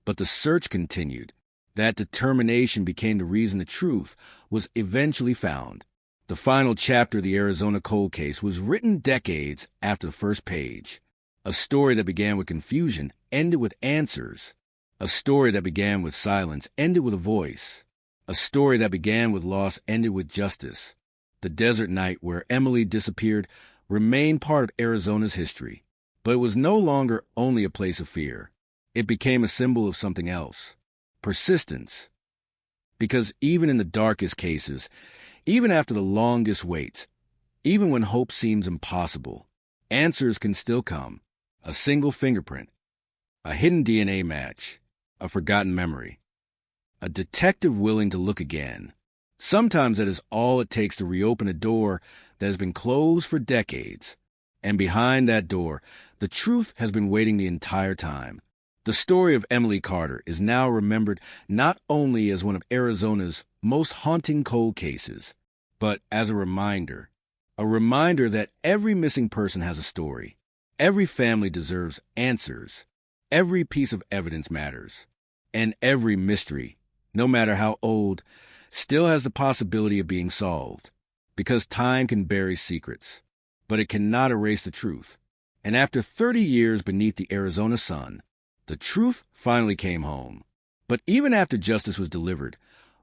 But the search continued. That determination became the reason the truth was eventually found. The final chapter of the Arizona cold case was written decades after the first page. A story that began with confusion ended with answers. A story that began with silence ended with a voice. A story that began with loss ended with justice. The desert night where Emily disappeared remained part of Arizona's history, but it was no longer only a place of fear. It became a symbol of something else. Persistence. Because even in the darkest cases, even after the longest waits, even when hope seems impossible, answers can still come. A single fingerprint, a hidden DNA match, a forgotten memory, a detective willing to look again. Sometimes that is all it takes to reopen a door that has been closed for decades. And behind that door, the truth has been waiting the entire time. The story of Emily Carter is now remembered not only as one of Arizona's most haunting cold cases, but as a reminder that every missing person has a story. Every family deserves answers. Every piece of evidence matters. And every mystery, no matter how old, still has the possibility of being solved. Because time can bury secrets, but it cannot erase the truth. And after 30 years beneath the Arizona sun, the truth finally came home. But even after justice was delivered,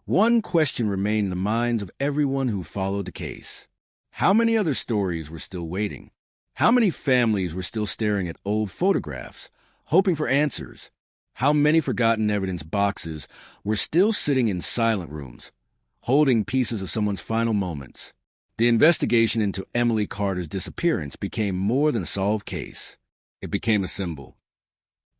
one question remained in the minds of everyone who followed the case. How many other stories were still waiting? How many families were still staring at old photographs, hoping for answers? How many forgotten evidence boxes were still sitting in silent rooms, holding pieces of someone's final moments? The investigation into Emily Carter's disappearance became more than a solved case. It became a symbol.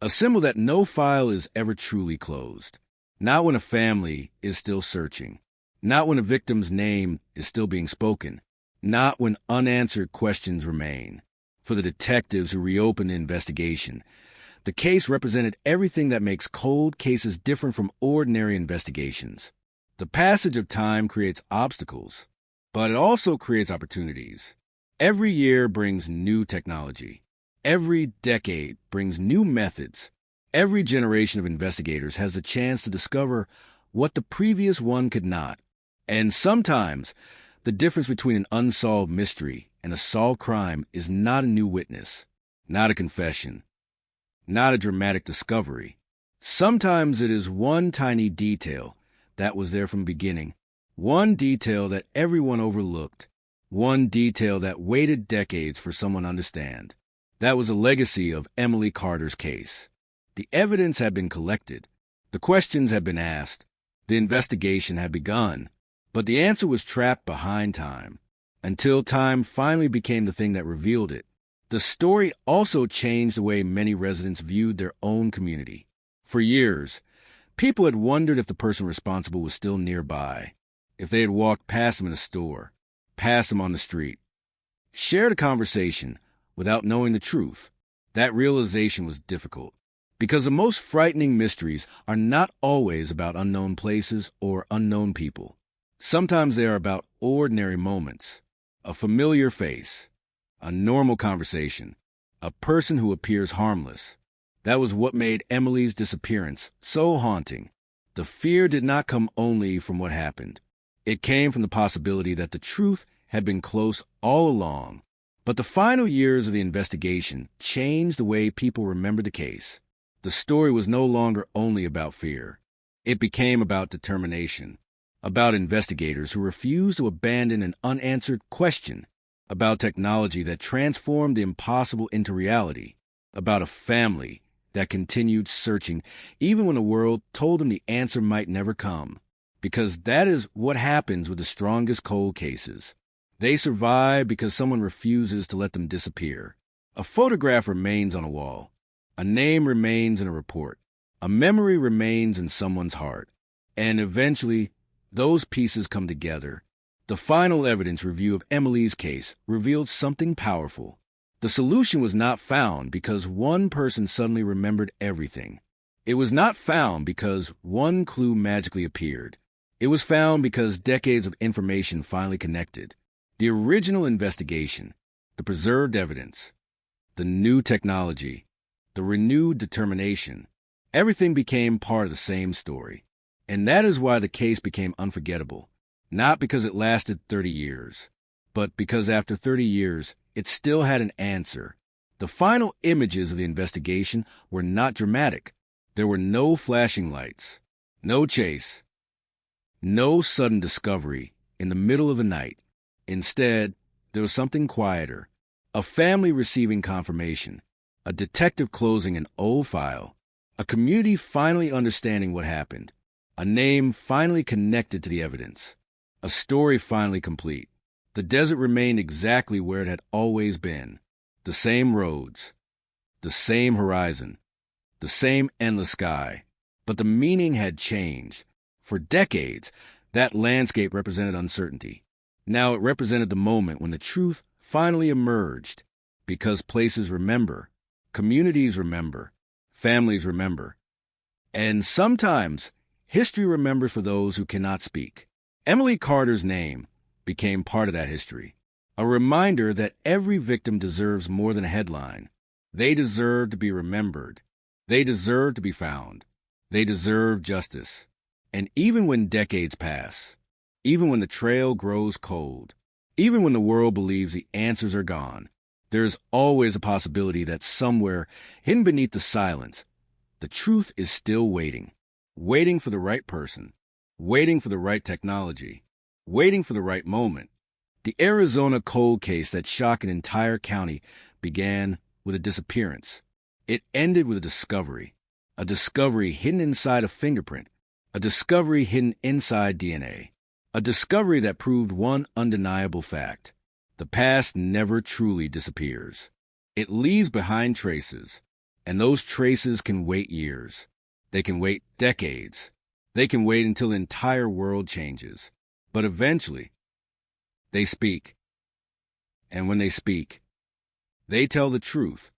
A symbol that no file is ever truly closed. Not when a family is still searching. Not when a victim's name is still being spoken. Not when unanswered questions remain. For the detectives who reopened the investigation, the case represented everything that makes cold cases different from ordinary investigations. The passage of time creates obstacles, but it also creates opportunities. Every year brings new technology. Every decade brings new methods. Every generation of investigators has a chance to discover what the previous one could not. And sometimes, the difference between an unsolved mystery and a solved crime is not a new witness, not a confession, not a dramatic discovery. Sometimes it is one tiny detail that was there from the beginning, one detail that everyone overlooked, one detail that waited decades for someone to understand. That was a legacy of Emily Carter's case. The evidence had been collected. The questions had been asked. The investigation had begun. But the answer was trapped behind time, until time finally became the thing that revealed it. The story also changed the way many residents viewed their own community. For years, people had wondered if the person responsible was still nearby, if they had walked past him in a store, past him on the street, shared a conversation without knowing the truth. That realization was difficult, because the most frightening mysteries are not always about unknown places or unknown people. Sometimes they are about ordinary moments, a familiar face, a normal conversation, a person who appears harmless. That was what made Emily's disappearance so haunting. The fear did not come only from what happened. It came from the possibility that the truth had been close all along. But the final years of the investigation changed the way people remembered the case. The story was no longer only about fear. It became about determination, about investigators who refused to abandon an unanswered question, about technology that transformed the impossible into reality, about a family that continued searching even when the world told them the answer might never come. Because that is what happens with the strongest cold cases. They survive because someone refuses to let them disappear. A photograph remains on a wall. A name remains in a report. A memory remains in someone's heart. And eventually, those pieces come together. The final evidence review of Emily's case revealed something powerful. The solution was not found because one person suddenly remembered everything. It was not found because one clue magically appeared. It was found because decades of information finally connected. The original investigation, the preserved evidence, the new technology, the renewed determination, everything became part of the same story. And that is why the case became unforgettable. Not because it lasted 30 years, but because after 30 years, it still had an answer. The final images of the investigation were not dramatic. There were no flashing lights, no chase, no sudden discovery in the middle of the night. Instead, there was something quieter. A family receiving confirmation, a detective closing an old file, a community finally understanding what happened, a name finally connected to the evidence, a story finally complete. The desert remained exactly where it had always been. The same roads, the same horizon, the same endless sky. But the meaning had changed. For decades, that landscape represented uncertainty. Now it represented the moment when the truth finally emerged. Because places remember, communities remember, families remember. And sometimes, history remembers for those who cannot speak. Emily Carter's name became part of that history. A reminder that every victim deserves more than a headline. They deserve to be remembered. They deserve to be found. They deserve justice. And even when decades pass, even when the trail grows cold, even when the world believes the answers are gone, there is always a possibility that somewhere, hidden beneath the silence, the truth is still waiting. Waiting for the right person. Waiting for the right technology. Waiting for the right moment. The Arizona cold case that shocked an entire county began with a disappearance. It ended with a discovery hidden inside a fingerprint, a discovery hidden inside DNA, a discovery that proved one undeniable fact. The past never truly disappears. It leaves behind traces, and those traces can wait years. They can wait decades. They can wait until the entire world changes. But eventually, they speak. And when they speak, they tell the truth.